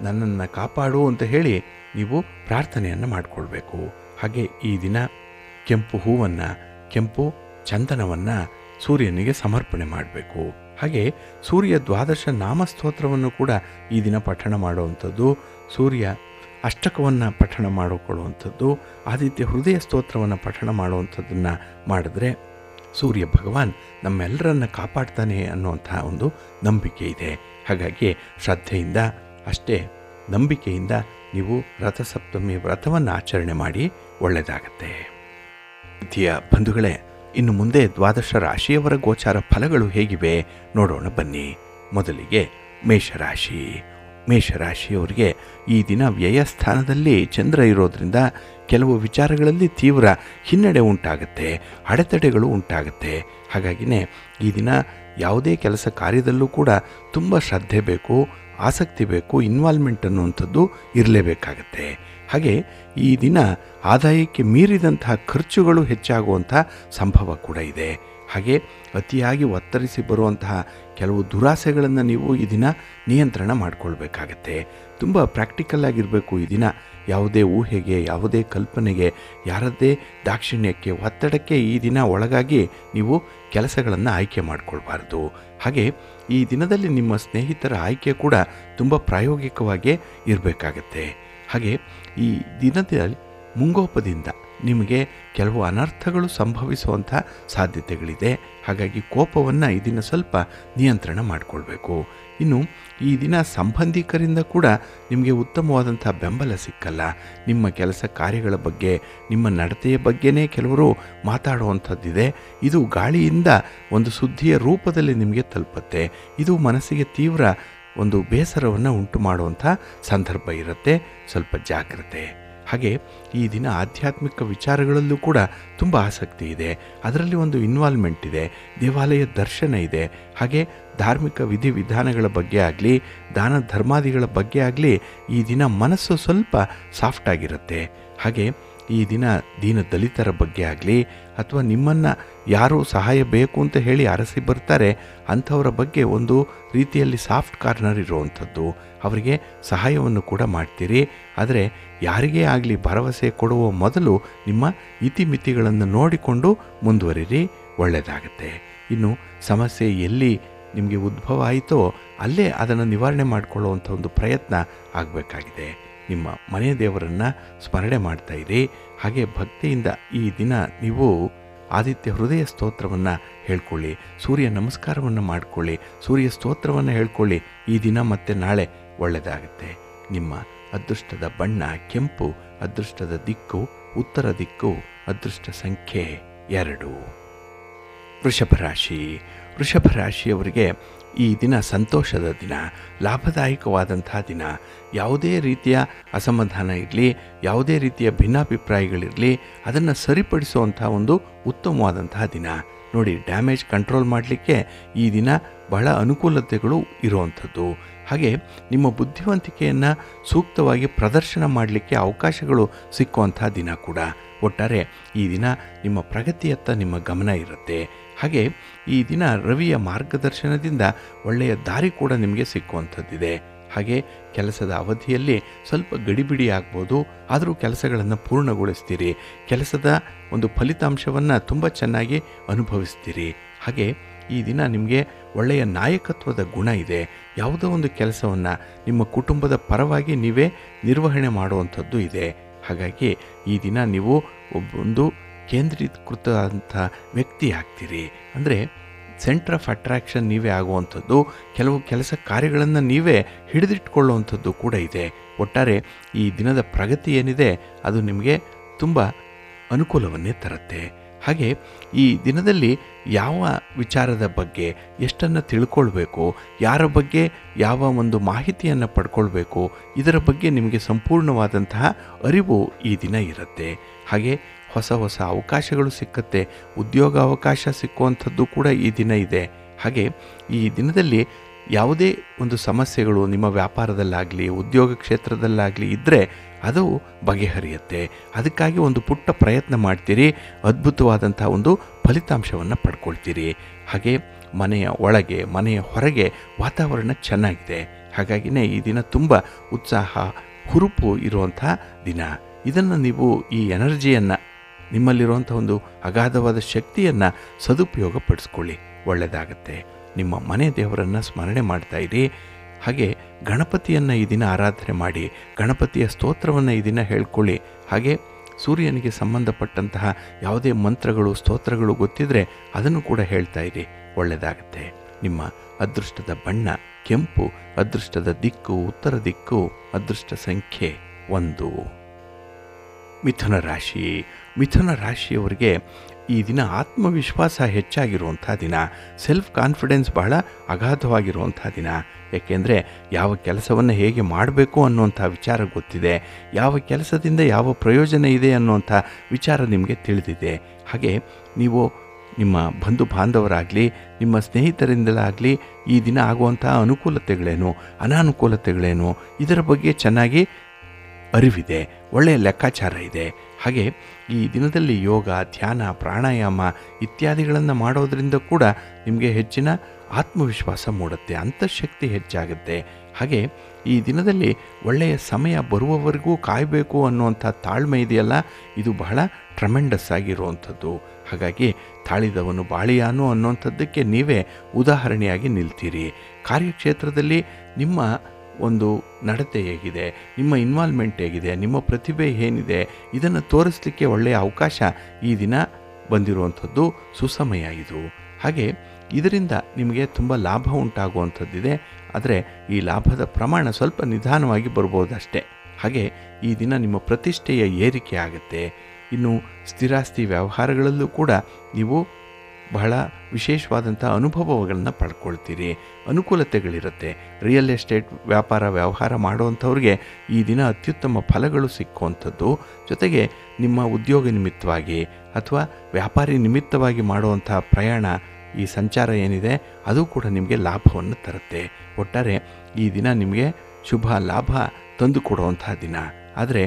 ನನ್ನನ್ನು ಕಾಪಾಡು ಅಂತ ಹೇಳಿ ನೀವು ಪ್ರಾರ್ಥನೆಯನ್ನು ಮಾಡಿಕೊಳ್ಬೇಕು. ಹಾಗೆ ಈ ದಿನ ಕೆಂಪು ಹೂವನ್ನು, ಕೆಂಪು ಚಂದನವನ್ನು ಸೂರ್ಯನಿಗೆ ಸಮರ್ಪಣೆ ಮಾಡಬೇಕು. ಹಾಗೆ ಸೂರ್ಯ ದ್ವಾದಶ ನಾಮಸ್ತೋತ್ರವನ್ನು ಕೂಡ ಈ ದಿನ ಪಠಣ ಮಾಡುವಂಥದ್ದು, ಸೂರ್ಯ ಅಷ್ಟಕವನ್ನು ಪಠಣ ಮಾಡಿಕೊಳ್ಳುವಂಥದ್ದು, ಆದಿತ್ಯ ಹೃದಯ ಸ್ತೋತ್ರವನ್ನು ಪಠಣ ಮಾಡುವಂಥದ್ದನ್ನು ಮಾಡಿದ್ರೆ ಸೂರ್ಯ ಭಗವಾನ್ ನಮ್ಮೆಲ್ಲರನ್ನ ಕಾಪಾಡ್ತಾನೆ ಅನ್ನುವಂಥ ಒಂದು ನಂಬಿಕೆ ಇದೆ. ಹಾಗಾಗಿ ಶ್ರದ್ಧೆಯಿಂದ ಅಷ್ಟೇ ನಂಬಿಕೆಯಿಂದ ನೀವು ರಥಸಪ್ತಮಿ ವ್ರತವನ್ನು ಆಚರಣೆ ಮಾಡಿ ಒಳ್ಳೆಯದಾಗತ್ತೆ. ಪ್ರೀತಿಯ ಬಂಧುಗಳೇ, ಇನ್ನು ಮುಂದೆ ದ್ವಾದಶ ರಾಶಿಯವರ ಗೋಚಾರ ಫಲಗಳು ಹೇಗಿವೆ ನೋಡೋಣ ಬನ್ನಿ. ಮೊದಲಿಗೆ ಮೇಷರಾಶಿಯವರಿಗೆ ಈ ದಿನ ವ್ಯಯಸ್ಥಾನದಲ್ಲಿ ಚಂದ್ರ ಇರೋದ್ರಿಂದ ಕೆಲವು ವಿಚಾರಗಳಲ್ಲಿ ತೀವ್ರ ಹಿನ್ನಡೆ ಉಂಟಾಗುತ್ತೆ, ಅಡೆತಡೆಗಳು ಉಂಟಾಗುತ್ತೆ. ಹಾಗಾಗಿನೇ ಈ ದಿನ ಯಾವುದೇ ಕೆಲಸ ಕಾರ್ಯದಲ್ಲೂ ಕೂಡ ತುಂಬ ಶ್ರದ್ಧೆ ಬೇಕು, ಆಸಕ್ತಿ ಬೇಕು, ಇನ್ವಾಲ್ವ್ಮೆಂಟ್ ಅನ್ನುವಂಥದ್ದು ಇರಲೇಬೇಕಾಗತ್ತೆ. ಹಾಗೆ ಈ ದಿನ ಆದಾಯಕ್ಕೆ ಮೀರಿದಂತಹ ಖರ್ಚುಗಳು ಹೆಚ್ಚಾಗುವಂಥ ಸಂಭವ ಕೂಡ ಇದೆ. ಹಾಗೆ ಅತಿಯಾಗಿ ಒತ್ತರಿಸಿ ಬರುವಂತಹ ಕೆಲವು ದುರಾಸೆಗಳನ್ನು ನೀವು ಈ ದಿನ ನಿಯಂತ್ರಣ ಮಾಡಿಕೊಳ್ಬೇಕಾಗತ್ತೆ. ತುಂಬ ಪ್ರಾಕ್ಟಿಕಲ್ ಆಗಿರಬೇಕು ಈ ದಿನ. ಯಾವುದೇ ಊಹೆಗೆ, ಯಾವುದೇ ಕಲ್ಪನೆಗೆ, ಯಾರದ್ದೇ ದಾಕ್ಷಿಣ್ಯಕ್ಕೆ, ಒತ್ತಡಕ್ಕೆ ಈ ದಿನ ಒಳಗಾಗಿ ನೀವು ಕೆಲಸಗಳನ್ನು ಆಯ್ಕೆ ಮಾಡಿಕೊಳ್ಬಾರ್ದು. ಹಾಗೆ ಈ ದಿನದಲ್ಲಿ ನಿಮ್ಮ ಸ್ನೇಹಿತರ ಆಯ್ಕೆ ಕೂಡ ತುಂಬ ಪ್ರಾಯೋಗಿಕವಾಗಿ ಇರಬೇಕಾಗತ್ತೆ. ಹಾಗೆ ಈ ದಿನದಲ್ಲಿ ಮುಂಗೋಪದಿಂದ ನಿಮಗೆ ಕೆಲವು ಅನರ್ಥಗಳು ಸಂಭವಿಸುವಂಥ ಸಾಧ್ಯತೆಗಳಿದೆ. ಹಾಗಾಗಿ ಕೋಪವನ್ನು ಈ ದಿನ ಸ್ವಲ್ಪ ನಿಯಂತ್ರಣ ಮಾಡಿಕೊಳ್ಬೇಕು. ಇನ್ನು ಈ ದಿನ ಸಂಬಂಧಿಕರಿಂದ ಕೂಡ ನಿಮಗೆ ಉತ್ತಮವಾದಂಥ ಬೆಂಬಲ ಸಿಕ್ಕಲ್ಲ. ನಿಮ್ಮ ಕೆಲಸ ಕಾರ್ಯಗಳ ಬಗ್ಗೆ, ನಿಮ್ಮ ನಡತೆಯ ಬಗ್ಗೆನೇ ಕೆಲವರು ಮಾತಾಡುವಂಥದ್ದಿದೆ. ಇದು ಗಾಳಿಯಿಂದ ಒಂದು ಸುದ್ದಿಯ ರೂಪದಲ್ಲಿ ನಿಮಗೆ ತಲುಪುತ್ತೆ. ಇದು ಮನಸ್ಸಿಗೆ ತೀವ್ರ ಒಂದು ಬೇಸರವನ್ನು ಉಂಟು ಮಾಡುವಂಥ ಸಂದರ್ಭ ಇರುತ್ತೆ. ಸ್ವಲ್ಪ ಜಾಗ್ರತೆ. ಹಾಗೆ ಈ ದಿನ ಆಧ್ಯಾತ್ಮಿಕ ವಿಚಾರಗಳಲ್ಲೂ ಕೂಡ ತುಂಬ ಆಸಕ್ತಿ ಇದೆ. ಅದರಲ್ಲಿ ಒಂದು ಇನ್ವಾಲ್ವ್ಮೆಂಟ್ ಇದೆ, ದೇವಾಲಯ ದರ್ಶನ ಇದೆ. ಹಾಗೆ ಧಾರ್ಮಿಕ ವಿಧಿವಿಧಾನಗಳ ಬಗ್ಗೆ ಆಗಲಿ, ದಾನ ಧರ್ಮಾದಿಗಳ ಬಗ್ಗೆ ಆಗಲಿ ಈ ದಿನ ಮನಸ್ಸು ಸ್ವಲ್ಪ ಸಾಫ್ಟ್ ಆಗಿರುತ್ತೆ. ಹಾಗೆ ಈ ದಿನ ದೀನ ದಲಿತರ ಬಗ್ಗೆ ಆಗಲಿ, ಅಥವಾ ನಿಮ್ಮನ್ನು ಯಾರು ಸಹಾಯ ಬೇಕು ಅಂತ ಹೇಳಿ ಅರಸಿ ಬರ್ತಾರೆ ಅಂಥವರ ಬಗ್ಗೆ ಒಂದು ರೀತಿಯಲ್ಲಿ ಸಾಫ್ಟ್ ಕಾರ್ನರ್ ಇರುವಂಥದ್ದು, ಅವರಿಗೆ ಸಹಾಯವನ್ನು ಕೂಡ ಮಾಡ್ತೀರಿ. ಆದರೆ ಯಾರಿಗೇ ಆಗಲಿ ಭರವಸೆ ಕೊಡುವ ಮೊದಲು ನಿಮ್ಮ ಇತಿಮಿತಿಗಳನ್ನು ನೋಡಿಕೊಂಡು ಮುಂದುವರಿರಿ, ಒಳ್ಳೆಯದಾಗತ್ತೆ. ಇನ್ನು ಸಮಸ್ಯೆ ಎಲ್ಲಿ ನಿಮಗೆ ಉದ್ಭವ ಆಯಿತೋ ಅಲ್ಲೇ ಅದನ್ನು ನಿವಾರಣೆ ಮಾಡಿಕೊಳ್ಳುವಂಥ ಒಂದು ಪ್ರಯತ್ನ ಆಗಬೇಕಾಗಿದೆ. ನಿಮ್ಮ ಮನೆ ದೇವರನ್ನು ಸ್ಮರಣೆ ಮಾಡ್ತಾಯಿರಿ. ಹಾಗೆ ಭಕ್ತಿಯಿಂದ ಈ ದಿನ ನೀವು ಆದಿತ್ಯ ಹೃದಯ ಸ್ತೋತ್ರವನ್ನು ಹೇಳ್ಕೊಳ್ಳಿ, ಸೂರ್ಯ ನಮಸ್ಕಾರವನ್ನು ಮಾಡಿಕೊಳ್ಳಿ, ಸೂರ್ಯ ಸ್ತೋತ್ರವನ್ನು ಹೇಳ್ಕೊಳ್ಳಿ. ಈ ದಿನ ಮತ್ತು ನಾಳೆ ಒಳ್ಳೆಯದಾಗುತ್ತೆ. ನಿಮ್ಮ ಅದೃಷ್ಟದ ಬಣ್ಣ ಕೆಂಪು, ಅದೃಷ್ಟದ ದಿಕ್ಕು ಉತ್ತರ ದಿಕ್ಕು, ಅದೃಷ್ಟ ಸಂಖ್ಯೆ 2. ವೃಷಭ ರಾಶಿಯವರಿಗೆ ಈ ದಿನ ಸಂತೋಷದ ದಿನ, ಲಾಭದಾಯಕವಾದಂತಹ ದಿನ. ಯಾವುದೇ ರೀತಿಯ ಅಸಮಾಧಾನ ಇರಲಿ, ಯಾವುದೇ ರೀತಿಯ ಭಿನ್ನಾಭಿಪ್ರಾಯಗಳಿರಲಿ, ಅದನ್ನು ಸರಿಪಡಿಸುವಂಥ ಒಂದು ಉತ್ತಮವಾದಂತಹ ದಿನ. ನೋಡಿ, ಡ್ಯಾಮೇಜ್ ಕಂಟ್ರೋಲ್ ಮಾಡಲಿಕ್ಕೆ ಈ ದಿನ ಬಹಳ ಅನುಕೂಲತೆಗಳು ಇರುವಂಥದ್ದು. ಹಾಗೆ ನಿಮ್ಮ ಬುದ್ಧಿವಂತಿಕೆಯನ್ನು ಸೂಕ್ತವಾಗಿ ಪ್ರದರ್ಶನ ಮಾಡಲಿಕ್ಕೆ ಅವಕಾಶಗಳು ಸಿಕ್ಕುವಂಥ ದಿನ ಕೂಡ. ಒಟ್ಟಾರೆ ಈ ದಿನ ನಿಮ್ಮ ಪ್ರಗತಿಯತ್ತ ನಿಮ್ಮ ಗಮನ ಇರುತ್ತೆ. ಹಾಗೆ ಈ ದಿನ ರವಿಯ ಮಾರ್ಗದರ್ಶನದಿಂದ ಒಳ್ಳೆಯ ದಾರಿ ಕೂಡ ನಿಮಗೆ ಸಿಕ್ಕುವಂಥದ್ದಿದೆ. ಹಾಗೆ ಕೆಲಸದ ಅವಧಿಯಲ್ಲಿ ಸ್ವಲ್ಪ ಗಡಿಬಿಡಿ ಆಗ್ಬೋದು, ಆದರೂ ಕೆಲಸಗಳನ್ನು ಪೂರ್ಣಗೊಳಿಸ್ತೀರಿ. ಕೆಲಸದ ಒಂದು ಫಲಿತಾಂಶವನ್ನು ತುಂಬ ಚೆನ್ನಾಗಿ ಅನುಭವಿಸ್ತೀರಿ. ಹಾಗೆ ಈ ದಿನ ನಿಮಗೆ ಒಳ್ಳೆಯ ನಾಯಕತ್ವದ ಗುಣ ಇದೆ. ಯಾವುದೋ ಒಂದು ಕೆಲಸವನ್ನು ನಿಮ್ಮ ಕುಟುಂಬದ ಪರವಾಗಿ ನೀವೇ ನಿರ್ವಹಣೆ ಮಾಡುವಂಥದ್ದು ಇದೆ. ಹಾಗಾಗಿ ಈ ದಿನ ನೀವು ಒಂದು ಕೇಂದ್ರೀಕೃತ ಅಂಥ ವ್ಯಕ್ತಿ ಆಗ್ತೀರಿ. ಅಂದರೆ ಸೆಂಟರ್ ಆಫ್ ಅಟ್ರಾಕ್ಷನ್ ನೀವೇ ಆಗುವಂಥದ್ದು, ಕೆಲವು ಕೆಲಸ ಕಾರ್ಯಗಳನ್ನು ನೀವೇ ಹಿಡಿದಿಟ್ಕೊಳ್ಳುವಂಥದ್ದು ಕೂಡ ಇದೆ. ಒಟ್ಟಾರೆ ಈ ದಿನದ ಪ್ರಗತಿ ಏನಿದೆ ಅದು ನಿಮಗೆ ತುಂಬ ಅನುಕೂಲವನ್ನೇ ತರುತ್ತೆ. ಹಾಗೆ ಈ ದಿನದಲ್ಲಿ ಯಾವ ವಿಚಾರದ ಬಗ್ಗೆ ಎಷ್ಟನ್ನು ತಿಳ್ಕೊಳ್ಬೇಕು, ಯಾರ ಬಗ್ಗೆ ಯಾವ ಒಂದು ಮಾಹಿತಿಯನ್ನು ಪಡ್ಕೊಳ್ಬೇಕು, ಇದರ ಬಗ್ಗೆ ನಿಮಗೆ ಸಂಪೂರ್ಣವಾದಂತಹ ಅರಿವು ಈ ದಿನ ಇರುತ್ತೆ. ಹಾಗೆ ಹೊಸ ಹೊಸ ಅವಕಾಶಗಳು ಸಿಕ್ಕತ್ತೆ, ಉದ್ಯೋಗ ಅವಕಾಶ ಸಿಕ್ಕುವಂಥದ್ದು ಕೂಡ ಈ ದಿನ ಇದೆ. ಹಾಗೆ ಈ ದಿನದಲ್ಲಿ ಯಾವುದೇ ಒಂದು ಸಮಸ್ಯೆಗಳು ನಿಮ್ಮ ವ್ಯಾಪಾರದಲ್ಲಾಗಲಿ ಉದ್ಯೋಗ ಕ್ಷೇತ್ರದಲ್ಲಾಗಲಿ ಇದ್ದರೆ ಅದು ಬಗೆಹರಿಯುತ್ತೆ. ಅದಕ್ಕಾಗಿ ಒಂದು ಪುಟ್ಟ ಪ್ರಯತ್ನ ಮಾಡ್ತೀರಿ, ಅದ್ಭುತವಾದಂಥ ಒಂದು ಫಲಿತಾಂಶವನ್ನು ಪಡ್ಕೊಳ್ತೀರಿ. ಹಾಗೆ ಮನೆಯ ಒಳಗೆ ಮನೆಯ ಹೊರಗೆ ವಾತಾವರಣ ಚೆನ್ನಾಗಿದೆ. ಹಾಗಾಗಿನೇ ಈ ದಿನ ತುಂಬ ಉತ್ಸಾಹ ಹುರುಪು ಇರುವಂಥ ದಿನ. ಇದನ್ನು ನೀವು ಈ ಎನರ್ಜಿಯನ್ನು, ನಿಮ್ಮಲ್ಲಿರುವಂಥ ಒಂದು ಅಗಾಧವಾದ ಶಕ್ತಿಯನ್ನು ಸದುಪಯೋಗ ಪಡಿಸ್ಕೊಳ್ಳಿ, ಒಳ್ಳೆಯದಾಗತ್ತೆ. ನಿಮ್ಮ ಮನೆ ದೇವರನ್ನು ಸ್ಮರಣೆ ಮಾಡ್ತಾ ಇರಿ. ಹಾಗೆ ಗಣಪತಿಯನ್ನು ಈ ದಿನ ಆರಾಧನೆ ಮಾಡಿ, ಗಣಪತಿಯ ಸ್ತೋತ್ರವನ್ನು ಈ ದಿನ ಹೇಳ್ಕೊಳ್ಳಿ. ಹಾಗೆ ಸೂರ್ಯನಿಗೆ ಸಂಬಂಧಪಟ್ಟಂತಹ ಯಾವುದೇ ಮಂತ್ರಗಳು ಸ್ತೋತ್ರಗಳು ಗೊತ್ತಿದ್ದರೆ ಅದನ್ನು ಕೂಡ ಹೇಳ್ತಾ ಇರಿ, ಒಳ್ಳೆಯದಾಗತ್ತೆ. ನಿಮ್ಮ ಅದೃಷ್ಟದ ಬಣ್ಣ ಕೆಂಪು, ಅದೃಷ್ಟದ ದಿಕ್ಕು ಉತ್ತರ ದಿಕ್ಕು, ಅದೃಷ್ಟ ಸಂಖ್ಯೆ 1. ಮಿಥುನ ರಾಶಿ. ಮಿಥುನ ರಾಶಿಯವರಿಗೆ ಈ ದಿನ ಆತ್ಮವಿಶ್ವಾಸ ಹೆಚ್ಚಾಗಿರುವಂಥ ದಿನ, ಸೆಲ್ಫ್ ಕಾನ್ಫಿಡೆನ್ಸ್ ಬಹಳ ಅಗಾಧವಾಗಿರುವಂಥ ದಿನ. ಏಕೆಂದರೆ ಯಾವ ಕೆಲಸವನ್ನು ಹೇಗೆ ಮಾಡಬೇಕು ಅನ್ನುವಂಥ ವಿಚಾರ ಗೊತ್ತಿದೆ, ಯಾವ ಕೆಲಸದಿಂದ ಯಾವ ಪ್ರಯೋಜನ ಇದೆ ಅನ್ನುವಂಥ ವಿಚಾರ ನಿಮಗೆ ತಿಳಿದಿದೆ. ಹಾಗೆ ನೀವು ನಿಮ್ಮ ಬಂಧು ಬಾಂಧವರಾಗಲಿ ನಿಮ್ಮ ಸ್ನೇಹಿತರಿಂದಲಾಗಲಿ ಈ ದಿನ ಆಗುವಂಥ ಅನುಕೂಲತೆಗಳೇನು ಅನಾನುಕೂಲತೆಗಳೇನು ಇದರ ಬಗ್ಗೆ ಚೆನ್ನಾಗಿ ಅರಿವಿದೆ, ಒಳ್ಳೆಯ ಲೆಕ್ಕಾಚಾರ ಇದೆ. ಹಾಗೆ ಈ ದಿನದಲ್ಲಿ ಯೋಗ ಧ್ಯಾನ ಪ್ರಾಣಾಯಾಮ ಇತ್ಯಾದಿಗಳನ್ನು ಮಾಡೋದರಿಂದ ಕೂಡ ನಿಮಗೆ ಹೆಚ್ಚಿನ ಆತ್ಮವಿಶ್ವಾಸ ಮೂಡುತ್ತೆ, ಅಂತಃಶಕ್ತಿ ಹೆಚ್ಚಾಗುತ್ತೆ. ಹಾಗೆ ಈ ದಿನದಲ್ಲಿ ಒಳ್ಳೆಯ ಸಮಯ ಬರುವವರೆಗೂ ಕಾಯಬೇಕು ಅನ್ನುವಂಥ ತಾಳ್ಮೆ ಇದೆಯಲ್ಲ, ಇದು ಬಹಳ ಟ್ರಮೆಂಡಸ್ ಆಗಿರುವಂಥದ್ದು. ಹಾಗಾಗಿ ತಾಳಿದವನು ಬಾಳಿಯಾನು ಅನ್ನುವಂಥದ್ದಕ್ಕೆ ನೀವೇ ಉದಾಹರಣೆಯಾಗಿ ನಿಲ್ತೀರಿ. ಕಾರ್ಯಕ್ಷೇತ್ರದಲ್ಲಿ ನಿಮ್ಮ ಒಂದು ನಡತೆ ಹೇಗಿದೆ, ನಿಮ್ಮ ಇನ್ವಾಲ್ವ್ಮೆಂಟ್ ಹೇಗಿದೆ, ನಿಮ್ಮ ಪ್ರತಿಭೆ ಏನಿದೆ, ಇದನ್ನು ತೋರಿಸಲಿಕ್ಕೆ ಒಳ್ಳೆಯ ಅವಕಾಶ ಈ ದಿನ ಬಂದಿರುವಂಥದ್ದು ಸುಸಮಯ ಇದು. ಹಾಗೆ ಇದರಿಂದ ನಿಮಗೆ ತುಂಬ ಲಾಭ ಉಂಟಾಗುವಂಥದ್ದಿದೆ. ಆದರೆ ಈ ಲಾಭದ ಪ್ರಮಾಣ ಸ್ವಲ್ಪ ನಿಧಾನವಾಗಿ ಬರ್ಬೋದಷ್ಟೇ. ಹಾಗೆ ಈ ದಿನ ನಿಮ್ಮ ಪ್ರತಿಷ್ಠೆಯ ಏರಿಕೆ ಆಗುತ್ತೆ. ಇನ್ನು ಸ್ಥಿರಾಸ್ತಿ ವ್ಯವಹಾರಗಳಲ್ಲೂ ಕೂಡ ನೀವು ಬಹಳ ವಿಶೇಷವಾದಂಥ ಅನುಭವಗಳನ್ನು ಪಡ್ಕೊಳ್ತೀರಿ, ಅನುಕೂಲತೆಗಳಿರುತ್ತೆ. ರಿಯಲ್ ಎಸ್ಟೇಟ್ ವ್ಯವಹಾರ ಮಾಡುವಂಥವ್ರಿಗೆ ಈ ದಿನ ಅತ್ಯುತ್ತಮ ಫಲಗಳು ಸಿಕ್ಕುವಂಥದ್ದು. ಜೊತೆಗೆ ನಿಮ್ಮ ಉದ್ಯೋಗ ನಿಮಿತ್ತವಾಗಿ ಅಥವಾ ವ್ಯಾಪಾರಿ ನಿಮಿತ್ತವಾಗಿ ಮಾಡುವಂಥ ಪ್ರಯಾಣ, ಈ ಸಂಚಾರ ಏನಿದೆ ಅದು ಕೂಡ ನಿಮಗೆ ಲಾಭವನ್ನು ತರುತ್ತೆ. ಒಟ್ಟಾರೆ ಈ ದಿನ ನಿಮಗೆ ಶುಭ ಲಾಭ ತಂದು ಕೊಡುವಂಥ ದಿನ. ಆದರೆ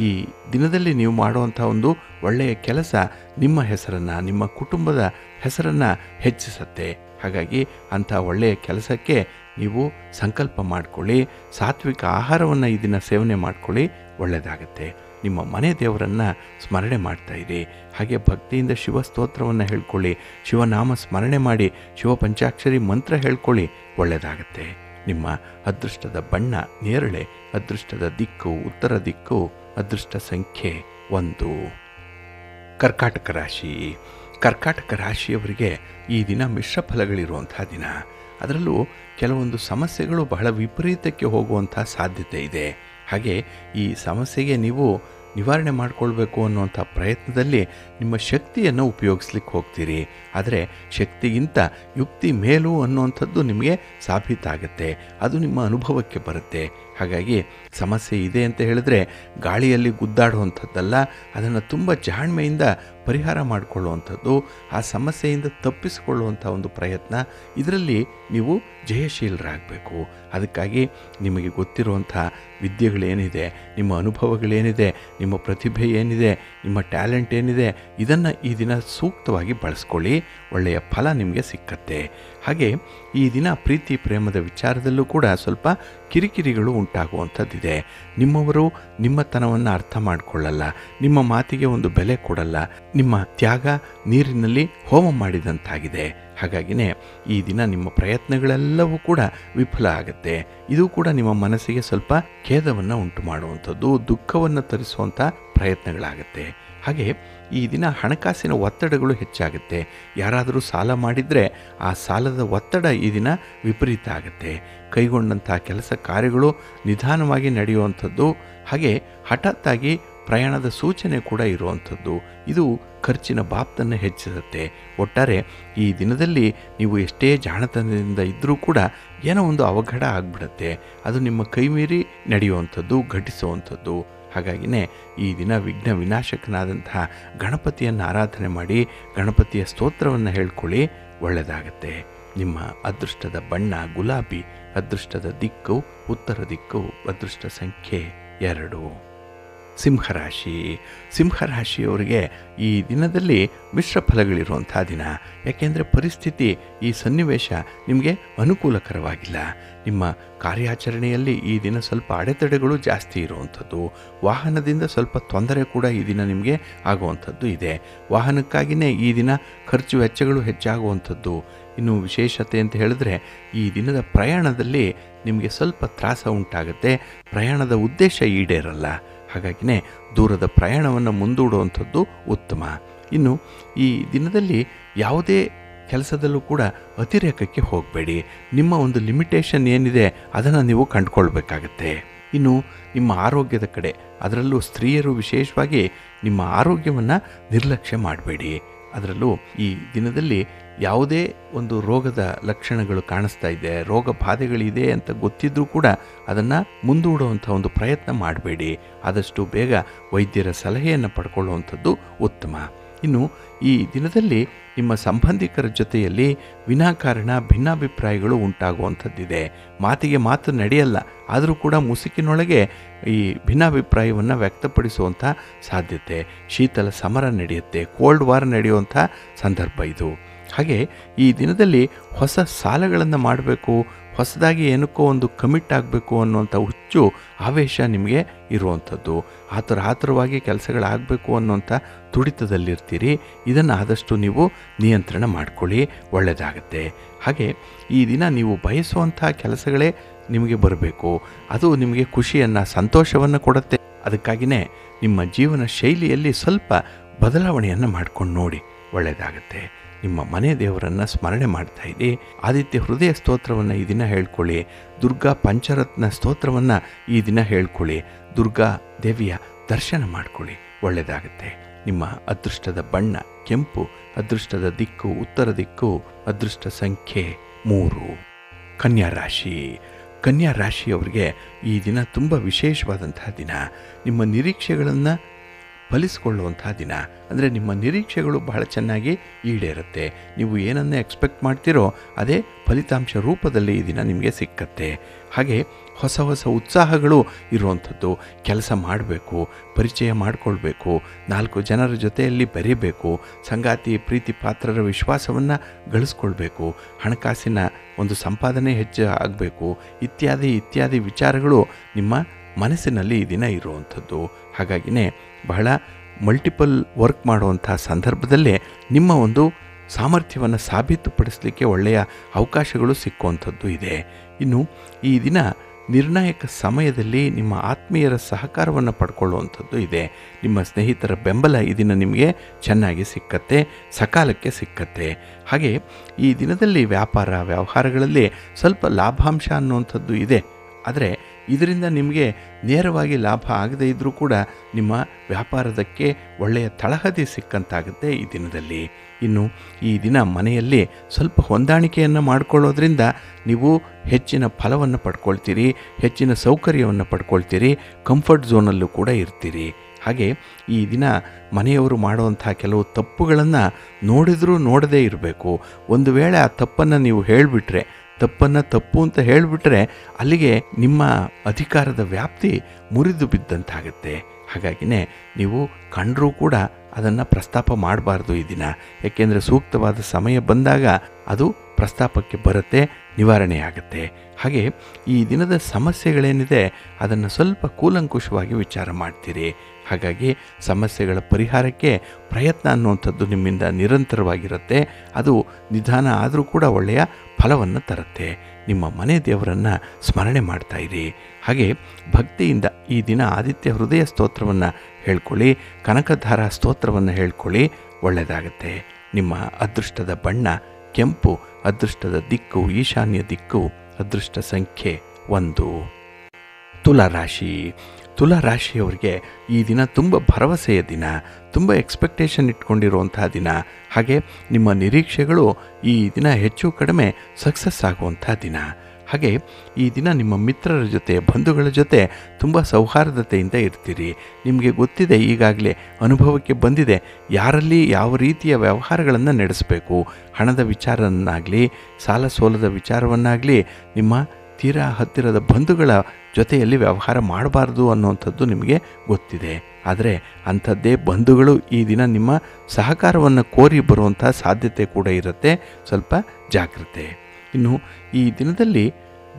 ಈ ದಿನದಲ್ಲಿ ನೀವು ಮಾಡುವಂಥ ಒಂದು ಒಳ್ಳೆಯ ಕೆಲಸ ನಿಮ್ಮ ಹೆಸರನ್ನು, ನಿಮ್ಮ ಕುಟುಂಬದ ಹೆಸರನ್ನು ಹೆಚ್ಚಿಸುತ್ತೆ. ಹಾಗಾಗಿ ಅಂಥ ಒಳ್ಳೆಯ ಕೆಲಸಕ್ಕೆ ನೀವು ಸಂಕಲ್ಪ ಮಾಡಿಕೊಳ್ಳಿ, ಸಾತ್ವಿಕ ಆಹಾರವನ್ನು ಈ ದಿನ ಸೇವನೆ ಮಾಡಿಕೊಳ್ಳಿ, ಒಳ್ಳೆಯದಾಗುತ್ತೆ. ನಿಮ್ಮ ಮನೆ ದೇವರನ್ನು ಸ್ಮರಣೆ ಮಾಡ್ತಾ ಇರಿ. ಹಾಗೆ ಭಕ್ತಿಯಿಂದ ಶಿವಸ್ತೋತ್ರವನ್ನು ಹೇಳ್ಕೊಳ್ಳಿ, ಶಿವನಾಮ ಸ್ಮರಣೆ ಮಾಡಿ, ಶಿವ ಪಂಚಾಕ್ಷರಿ ಮಂತ್ರ ಹೇಳ್ಕೊಳ್ಳಿ, ಒಳ್ಳೆಯದಾಗತ್ತೆ. ನಿಮ್ಮ ಅದೃಷ್ಟದ ಬಣ್ಣ ನೇರಳೆ, ಅದೃಷ್ಟದ ದಿಕ್ಕು ಉತ್ತರ ದಿಕ್ಕು, ಅದೃಷ್ಟ ಸಂಖ್ಯೆ 1. ಕರ್ಕಾಟಕ ರಾಶಿ. ಕರ್ಕಾಟಕ ರಾಶಿಯವರಿಗೆ ಈ ದಿನ ಮಿಶ್ರ ಫಲಗಳಿರುವಂಥ ದಿನ. ಅದರಲ್ಲೂ ಕೆಲವೊಂದು ಸಮಸ್ಯೆಗಳು ಬಹಳ ವಿಪರೀತಕ್ಕೆ ಹೋಗುವಂಥ ಸಾಧ್ಯತೆ ಇದೆ. ಹಾಗೆ ಈ ಸಮಸ್ಯೆಗೆ ನೀವು ನಿವಾರಣೆ ಮಾಡಿಕೊಳ್ಬೇಕು ಅನ್ನುವಂಥ ಪ್ರಯತ್ನದಲ್ಲಿ ನಿಮ್ಮ ಶಕ್ತಿಯನ್ನು ಉಪಯೋಗಿಸ್ಲಿಕ್ಕೆ ಹೋಗ್ತೀರಿ. ಆದರೆ ಶಕ್ತಿಗಿಂತ ಯುಕ್ತಿ ಮೇಲು ಅನ್ನುವಂಥದ್ದು ನಿಮಗೆ ಸಾಬೀತಾಗುತ್ತೆ, ಅದು ನಿಮ್ಮ ಅನುಭವಕ್ಕೆ ಬರುತ್ತೆ. ಹಾಗಾಗಿ ಸಮಸ್ಯೆ ಇದೆ ಅಂತ ಹೇಳಿದ್ರೆ ಗಾಳಿಯಲ್ಲಿ ಗುದ್ದಾಡುವಂಥದ್ದಲ್ಲ, ಅದನ್ನು ತುಂಬ ಜಾಣ್ಮೆಯಿಂದ ಪರಿಹಾರ ಮಾಡಿಕೊಳ್ಳುವಂಥದ್ದು, ಆ ಸಮಸ್ಯೆಯಿಂದ ತಪ್ಪಿಸಿಕೊಳ್ಳುವಂಥ ಒಂದು ಪ್ರಯತ್ನ, ಇದರಲ್ಲಿ ನೀವು ಜಯಶೀಲರಾಗಬೇಕು. ಅದಕ್ಕಾಗಿ ನಿಮಗೆ ಗೊತ್ತಿರುವಂಥ ವಿದ್ಯೆಗಳೇನಿದೆ, ನಿಮ್ಮ ಅನುಭವಗಳೇನಿದೆ, ನಿಮ್ಮ ಪ್ರತಿಭೆ ಏನಿದೆ, ನಿಮ್ಮ ಟ್ಯಾಲೆಂಟ್ ಏನಿದೆ, ಇದನ್ನು ಈ ದಿನ ಸೂಕ್ತವಾಗಿ ಬಳಸ್ಕೊಳ್ಳಿ. ಒಳ್ಳೆಯ ಫಲ ನಿಮಗೆ ಸಿಕ್ಕತ್ತೆ. ಹಾಗೆ ಈ ದಿನ ಪ್ರೀತಿ ಪ್ರೇಮದ ವಿಚಾರದಲ್ಲೂ ಕೂಡ ಸ್ವಲ್ಪ ಕಿರಿಕಿರಿಗಳು ಉಂಟಾಗುವಂಥದ್ದಿದೆ. ನಿಮ್ಮವರು ನಿಮ್ಮತನವನ್ನು ಅರ್ಥ ಮಾಡಿಕೊಳ್ಳಲ್ಲ, ನಿಮ್ಮ ಮಾತಿಗೆ ಒಂದು ಬೆಲೆ ಕೊಡಲ್ಲ, ನಿಮ್ಮ ತ್ಯಾಗ ನೀರಿನಲ್ಲಿ ಹೋಮ ಮಾಡಿದಂತಾಗಿದೆ. ಹಾಗಾಗಿನೇ ಈ ದಿನ ನಿಮ್ಮ ಪ್ರಯತ್ನಗಳೆಲ್ಲವೂ ಕೂಡ ವಿಫಲ ಆಗುತ್ತೆ. ಇದು ಕೂಡ ನಿಮ್ಮ ಮನಸ್ಸಿಗೆ ಸ್ವಲ್ಪ ಖೇದವನ್ನು ಉಂಟು ಮಾಡುವಂಥದ್ದು, ದುಃಖವನ್ನು ತರಿಸುವಂಥ ಪ್ರಯತ್ನಗಳಾಗುತ್ತೆ. ಹಾಗೆ ಈ ದಿನ ಹಣಕಾಸಿನ ಒತ್ತಡಗಳು ಹೆಚ್ಚಾಗುತ್ತೆ. ಯಾರಾದರೂ ಸಾಲ ಮಾಡಿದರೆ ಆ ಸಾಲದ ಒತ್ತಡ ಈ ದಿನ ವಿಪರೀತ ಆಗುತ್ತೆ. ಕೈಗೊಂಡಂಥ ಕೆಲಸ ಕಾರ್ಯಗಳು ನಿಧಾನವಾಗಿ ನಡೆಯುವಂಥದ್ದು, ಹಾಗೆ ಹಠಾತ್ತಾಗಿ ಪ್ರಯಾಣದ ಸೂಚನೆ ಕೂಡ ಇರುವಂಥದ್ದು, ಇದು ಖರ್ಚಿನ ಬಾಬ್ತನ್ನು ಹೆಚ್ಚಿಸುತ್ತೆ. ಒಟ್ಟಾರೆ ಈ ದಿನದಲ್ಲಿ ನೀವು ಎಷ್ಟೇ ಜಾಣತನದಿಂದ ಇದ್ದರೂ ಕೂಡ ಏನೋ ಒಂದು ಅವಘಡ ಆಗಿಬಿಡುತ್ತೆ. ಅದು ನಿಮ್ಮ ಕೈಮೀರಿ ನಡೆಯುವಂಥದ್ದು, ಘಟಿಸುವಂಥದ್ದು. ಹಾಗಾಗಿನೇ ಈ ದಿನ ವಿಘ್ನ ವಿನಾಶಕನಾದಂತಹ ಗಣಪತಿಯನ್ನು ಆರಾಧನೆ ಮಾಡಿ ಗಣಪತಿಯ ಸ್ತೋತ್ರವನ್ನು ಹೇಳ್ಕೊಳ್ಳಿ, ಒಳ್ಳೆಯದಾಗತ್ತೆ. ನಿಮ್ಮ ಅದೃಷ್ಟದ ಬಣ್ಣ ಗುಲಾಬಿ, ಅದೃಷ್ಟದ ದಿಕ್ಕು ಉತ್ತರ ದಿಕ್ಕು, ಅದೃಷ್ಟ ಸಂಖ್ಯೆ 2. ಸಿಂಹರಾಶಿ. ಸಿಂಹರಾಶಿಯವರಿಗೆ ಈ ದಿನದಲ್ಲಿ ಮಿಶ್ರ ಫಲಗಳಿರುವಂಥ ದಿನ. ಯಾಕೆಂದರೆ ಪರಿಸ್ಥಿತಿ, ಈ ಸನ್ನಿವೇಶ ನಿಮಗೆ ಅನುಕೂಲಕರವಾಗಿಲ್ಲ. ನಿಮ್ಮ ಕಾರ್ಯಾಚರಣೆಯಲ್ಲಿ ಈ ದಿನ ಸ್ವಲ್ಪ ಅಡೆತಡೆಗಳು ಜಾಸ್ತಿ ಇರುವಂಥದ್ದು. ವಾಹನದಿಂದ ಸ್ವಲ್ಪ ತೊಂದರೆ ಕೂಡ ಈ ದಿನ ನಿಮಗೆ ಆಗುವಂಥದ್ದು ಇದೆ. ವಾಹನಕ್ಕಾಗಿಯೇ ಈ ದಿನ ಖರ್ಚು ವೆಚ್ಚಗಳು ಹೆಚ್ಚಾಗುವಂಥದ್ದು. ಇನ್ನು ವಿಶೇಷತೆ ಅಂತ ಹೇಳಿದ್ರೆ ಈ ದಿನದ ಪ್ರಯಾಣದಲ್ಲಿ ನಿಮಗೆ ಸ್ವಲ್ಪ ತ್ರಾಸ ಉಂಟಾಗುತ್ತೆ. ಪ್ರಯಾಣದ ಉದ್ದೇಶ ಈಡೇರಲ್ಲ. ಹಾಗಾಗಿನೇ ದೂರದ ಪ್ರಯಾಣವನ್ನು ಮುಂದೂಡುವಂಥದ್ದು ಉತ್ತಮ. ಇನ್ನು ಈ ದಿನದಲ್ಲಿ ಯಾವುದೇ ಕೆಲಸದಲ್ಲೂ ಕೂಡ ಅತಿರೇಕಕ್ಕೆ ಹೋಗಬೇಡಿ. ನಿಮ್ಮ ಒಂದು ಲಿಮಿಟೇಷನ್ ಏನಿದೆ ಅದನ್ನು ನೀವು ಕಂಡುಕೊಳ್ಬೇಕಾಗತ್ತೆ. ಇನ್ನು ನಿಮ್ಮ ಆರೋಗ್ಯದ ಕಡೆ, ಅದರಲ್ಲೂ ಸ್ತ್ರೀಯರು ವಿಶೇಷವಾಗಿ ನಿಮ್ಮ ಆರೋಗ್ಯವನ್ನು ನಿರ್ಲಕ್ಷ್ಯ ಮಾಡಬೇಡಿ. ಅದರಲ್ಲೂ ಈ ದಿನದಲ್ಲಿ ಯಾವುದೇ ಒಂದು ರೋಗದ ಲಕ್ಷಣಗಳು ಕಾಣಿಸ್ತಾ ಇದೆ, ರೋಗ ಬಾಧೆಗಳಿದೆ ಅಂತ ಗೊತ್ತಿದ್ರೂ ಕೂಡ ಅದನ್ನು ಮುಂದೂಡುವಂಥ ಒಂದು ಪ್ರಯತ್ನ ಮಾಡಬೇಡಿ. ಆದಷ್ಟು ಬೇಗ ವೈದ್ಯರ ಸಲಹೆಯನ್ನು ಪಡ್ಕೊಳ್ಳುವಂಥದ್ದು ಉತ್ತಮ. ಇನ್ನು ಈ ದಿನದಲ್ಲಿ ನಿಮ್ಮ ಸಂಬಂಧಿಕರ ಜೊತೆಯಲ್ಲಿ ವಿನಾಕಾರಣ ಭಿನ್ನಾಭಿಪ್ರಾಯಗಳು ಉಂಟಾಗುವಂಥದ್ದಿದೆ. ಮಾತಿಗೆ ಮಾತು ನಡೆಯಲ್ಲ, ಆದರೂ ಕೂಡ ಮುಸುಕಿನೊಳಗೆ ಈ ಭಿನ್ನಾಭಿಪ್ರಾಯವನ್ನು ವ್ಯಕ್ತಪಡಿಸುವಂಥ ಸಾಧ್ಯತೆ. ಶೀತಲ ಸಮರ ನಡೆಯುತ್ತೆ, ಕೋಲ್ಡ್ ವಾರ್ ನಡೆಯುವಂಥ ಸಂದರ್ಭ ಇದು. ಹಾಗೆ ಈ ದಿನದಲ್ಲಿ ಹೊಸ ಸಾಲಗಳನ್ನು ಮಾಡಬೇಕು, ಹೊಸದಾಗಿ ಏನಕ್ಕೋ ಒಂದು ಕಮಿಟ್ ಆಗಬೇಕು ಅನ್ನುವಂಥ ಹುಚ್ಚು ಆವೇಶ ನಿಮಗೆ ಇರುವಂಥದ್ದು. ಆತುರವಾಗಿ ಕೆಲಸಗಳಾಗಬೇಕು ಅನ್ನುವಂಥ ತುಡಿತದಲ್ಲಿರ್ತೀರಿ. ಇದನ್ನು ಆದಷ್ಟು ನೀವು ನಿಯಂತ್ರಣ ಮಾಡಿಕೊಳ್ಳಿ, ಒಳ್ಳೆಯದಾಗತ್ತೆ. ಹಾಗೆ ಈ ದಿನ ನೀವು ಬಯಸುವಂಥ ಕೆಲಸಗಳೇ ನಿಮಗೆ ಬರಬೇಕು. ಅದು ನಿಮಗೆ ಖುಷಿಯನ್ನು, ಸಂತೋಷವನ್ನು ಕೊಡುತ್ತೆ. ಅದಕ್ಕಾಗಿಯೇ ನಿಮ್ಮ ಜೀವನ ಶೈಲಿಯಲ್ಲಿ ಸ್ವಲ್ಪ ಬದಲಾವಣೆಯನ್ನು ಮಾಡ್ಕೊಂಡು ನೋಡಿ, ಒಳ್ಳೆಯದಾಗತ್ತೆ. ನಿಮ್ಮ ಮನೆ ದೇವರನ್ನು ಸ್ಮರಣೆ ಮಾಡ್ತಾ ಇರಿ. ಆದಿತ್ಯ ಹೃದಯ ಸ್ತೋತ್ರವನ್ನು ಈ ದಿನ ಹೇಳ್ಕೊಳ್ಳಿ. ದುರ್ಗಾ ಪಂಚರತ್ನ ಸ್ತೋತ್ರವನ್ನು ಈ ದಿನ ಹೇಳ್ಕೊಳ್ಳಿ. ದುರ್ಗಾ ದೇವಿಯ ದರ್ಶನ ಮಾಡ್ಕೊಳ್ಳಿ, ಒಳ್ಳೆಯದಾಗತ್ತೆ. ನಿಮ್ಮ ಅದೃಷ್ಟದ ಬಣ್ಣ ಕೆಂಪು, ಅದೃಷ್ಟದ ದಿಕ್ಕು ಉತ್ತರ ದಿಕ್ಕು, ಅದೃಷ್ಟ ಸಂಖ್ಯೆ 3. ಕನ್ಯಾ ರಾಶಿ. ಕನ್ಯಾ ರಾಶಿಯವರಿಗೆ ಈ ದಿನ ತುಂಬ ವಿಶೇಷವಾದಂತಹ ದಿನ. ನಿಮ್ಮ ನಿರೀಕ್ಷೆಗಳನ್ನು ಫಲಿಸಿಕೊಳ್ಳುವಂಥ ದಿನ. ಅಂದರೆ ನಿಮ್ಮ ನಿರೀಕ್ಷೆಗಳು ಬಹಳ ಚೆನ್ನಾಗಿ ಈಡೇರುತ್ತೆ. ನೀವು ಏನನ್ನೇ ಎಕ್ಸ್ಪೆಕ್ಟ್ ಮಾಡ್ತೀರೋ ಅದೇ ಫಲಿತಾಂಶ ರೂಪದಲ್ಲಿ ಈ ದಿನ ನಿಮಗೆ ಸಿಕ್ಕತ್ತೆ. ಹಾಗೆ ಹೊಸ ಹೊಸ ಉತ್ಸಾಹಗಳು ಇರುವಂಥದ್ದು. ಕೆಲಸ ಮಾಡಬೇಕು, ಪರಿಚಯ ಮಾಡಿಕೊಳ್ಬೇಕು, 4 ಜನರ ಜೊತೆಯಲ್ಲಿ ಬೆರೀಬೇಕು, ಸಂಗಾತಿ ಪ್ರೀತಿ ಪಾತ್ರರ ವಿಶ್ವಾಸವನ್ನು ಗಳಿಸ್ಕೊಳ್ಬೇಕು, ಹಣಕಾಸಿನ ಒಂದು ಸಂಪಾದನೆ ಹೆಚ್ಚು ಆಗಬೇಕು, ಇತ್ಯಾದಿ ವಿಚಾರಗಳು ನಿಮ್ಮ ಮನಸ್ಸಿನಲ್ಲಿ ಈ ದಿನ ಇರುವಂಥದ್ದು. ಹಾಗಾಗಿನೇ ಬಹಳ ಮಲ್ಟಿಪಲ್ ವರ್ಕ್ ಮಾಡುವಂಥ ಸಂದರ್ಭದಲ್ಲೇ ನಿಮ್ಮ ಒಂದು ಸಾಮರ್ಥ್ಯವನ್ನು ಸಾಬೀತುಪಡಿಸಲಿಕ್ಕೆ ಒಳ್ಳೆಯ ಅವಕಾಶಗಳು ಸಿಕ್ಕುವಂಥದ್ದು ಇದೆ. ಇನ್ನು ಈ ದಿನ ನಿರ್ಣಾಯಕ ಸಮಯದಲ್ಲಿ ನಿಮ್ಮ ಆತ್ಮೀಯರ ಸಹಕಾರವನ್ನು ಪಡ್ಕೊಳ್ಳುವಂಥದ್ದು ಇದೆ. ನಿಮ್ಮ ಸ್ನೇಹಿತರ ಬೆಂಬಲ ಈ ದಿನ ನಿಮಗೆ ಚೆನ್ನಾಗಿ ಸಿಕ್ಕತ್ತೆ, ಸಕಾಲಕ್ಕೆ ಸಿಕ್ಕತ್ತೆ. ಹಾಗೆ ಈ ದಿನದಲ್ಲಿ ವ್ಯವಹಾರಗಳಲ್ಲಿ ಸ್ವಲ್ಪ ಲಾಭಾಂಶ ಅನ್ನುವಂಥದ್ದು ಇದೆ. ಆದರೆ ಇದರಿಂದ ನಿಮಗೆ ನೇರವಾಗಿ ಲಾಭ ಆಗದೇ ಇದ್ದರೂ ಕೂಡ ನಿಮ್ಮ ವ್ಯಾಪಾರದಕ್ಕೆ ಒಳ್ಳೆಯ ತಳಹದಿ ಸಿಕ್ಕಂತಾಗುತ್ತೆ ಈ ದಿನದಲ್ಲಿ. ಇನ್ನು ಈ ದಿನ ಮನೆಯಲ್ಲಿ ಸ್ವಲ್ಪ ಹೊಂದಾಣಿಕೆಯನ್ನು ಮಾಡಿಕೊಳ್ಳೋದ್ರಿಂದ ನೀವು ಹೆಚ್ಚಿನ ಫಲವನ್ನು ಪಡ್ಕೊಳ್ತೀರಿ, ಹೆಚ್ಚಿನ ಸೌಕರ್ಯವನ್ನು ಪಡ್ಕೊಳ್ತೀರಿ, ಕಂಫರ್ಟ್ ಝೋನಲ್ಲೂ ಕೂಡ ಇರ್ತೀರಿ. ಹಾಗೆ ಈ ದಿನ ಮನೆಯವರು ಮಾಡುವಂಥ ಕೆಲವು ತಪ್ಪುಗಳನ್ನು ನೋಡಿದರೂ ನೋಡದೇ ಇರಬೇಕು. ಒಂದು ವೇಳೆ ಆ ತಪ್ಪನ್ನು ನೀವು ಹೇಳಿಬಿಟ್ರೆ, ತಪ್ಪನ್ನು ತಪ್ಪು ಅಂತ ಹೇಳಿಬಿಟ್ರೆ ಅಲ್ಲಿಗೆ ನಿಮ್ಮ ಅಧಿಕಾರದ ವ್ಯಾಪ್ತಿ ಮುರಿದು ಬಿದ್ದಂತಾಗುತ್ತೆ. ಹಾಗಾಗಿನೇ ನೀವು ಕಂಡರೂ ಕೂಡ ಅದನ್ನು ಪ್ರಸ್ತಾಪ ಮಾಡಬಾರ್ದು ಈ ದಿನ. ಏಕೆಂದರೆ ಸೂಕ್ತವಾದ ಸಮಯ ಬಂದಾಗ ಅದು ಪ್ರಸ್ತಾಪಕ್ಕೆ ಬರುತ್ತೆ, ನಿವಾರಣೆಯಾಗುತ್ತೆ. ಹಾಗೆ ಈ ದಿನದ ಸಮಸ್ಯೆಗಳೇನಿದೆ ಅದನ್ನು ಸ್ವಲ್ಪ ಕೂಲಂಕುಷವಾಗಿ ವಿಚಾರ ಮಾಡ್ತೀರಿ. ಹಾಗಾಗಿ ಸಮಸ್ಯೆಗಳ ಪರಿಹಾರಕ್ಕೆ ಪ್ರಯತ್ನ ಅನ್ನುವಂಥದ್ದು ನಿಮ್ಮಿಂದ ನಿರಂತರವಾಗಿರುತ್ತೆ. ಅದು ನಿಧಾನ ಆದರೂ ಕೂಡ ಒಳ್ಳೆಯ ಫಲವನ್ನು ತರುತ್ತೆ. ನಿಮ್ಮ ಮನೆ ದೇವರನ್ನು ಸ್ಮರಣೆ ಮಾಡ್ತಾಯಿರಿ. ಹಾಗೆ ಭಕ್ತಿಯಿಂದ ಈ ದಿನ ಆದಿತ್ಯ ಹೃದಯ ಸ್ತೋತ್ರವನ್ನು ಹೇಳ್ಕೊಳ್ಳಿ, ಕನಕಧಾರ ಸ್ತೋತ್ರವನ್ನು ಹೇಳ್ಕೊಳ್ಳಿ, ಒಳ್ಳೆಯದಾಗತ್ತೆ. ನಿಮ್ಮ ಅದೃಷ್ಟದ ಬಣ್ಣ ಕೆಂಪು, ಅದೃಷ್ಟದ ದಿಕ್ಕು ಈಶಾನ್ಯ ದಿಕ್ಕು, ಅದೃಷ್ಟ ಸಂಖ್ಯೆ 1. ತುಲಾರಾಶಿ. ತುಲಾರಾಶಿಯವರಿಗೆ ಈ ದಿನ ತುಂಬ ಭರವಸೆಯ ದಿನ, ತುಂಬ ಎಕ್ಸ್ಪೆಕ್ಟೇಷನ್ ಇಟ್ಕೊಂಡಿರುವಂತಹ ದಿನ. ಹಾಗೆ ನಿಮ್ಮ ನಿರೀಕ್ಷೆಗಳು ಈ ದಿನ ಹೆಚ್ಚು ಕಡಿಮೆ ಸಕ್ಸಸ್ ಆಗುವಂಥ ದಿನ. ಹಾಗೆ ಈ ದಿನ ನಿಮ್ಮ ಮಿತ್ರರ ಜೊತೆ, ಬಂಧುಗಳ ಜೊತೆ ತುಂಬ ಸೌಹಾರ್ದತೆಯಿಂದ ಇರ್ತೀರಿ. ನಿಮಗೆ ಗೊತ್ತಿದೆ, ಈಗಾಗಲೇ ಅನುಭವಕ್ಕೆ ಬಂದಿದೆ ಯಾರಲ್ಲಿ ಯಾವ ರೀತಿಯ ವ್ಯವಹಾರಗಳನ್ನು ನಡೆಸಬೇಕು. ಹಣದ ವಿಚಾರವನ್ನಾಗಲಿ, ಸಾಲ ಸೋಲದ ವಿಚಾರವನ್ನಾಗಲಿ ನಿಮ್ಮ ತೀರಾ ಹತ್ತಿರದ ಬಂಧುಗಳ ಜೊತೆಯಲ್ಲಿ ವ್ಯವಹಾರ ಮಾಡಬಾರ್ದು ಅನ್ನುವಂಥದ್ದು ನಿಮಗೆ ಗೊತ್ತಿದೆ. ಆದರೆ ಅಂಥದ್ದೇ ಬಂಧುಗಳು ಈ ದಿನ ನಿಮ್ಮ ಸಹಕಾರವನ್ನು ಕೋರಿ ಬರುವಂಥ ಸಾಧ್ಯತೆ ಕೂಡ ಇರುತ್ತೆ. ಸ್ವಲ್ಪ ಜಾಗ್ರತೆ. ಇನ್ನು ಈ ದಿನದಲ್ಲಿ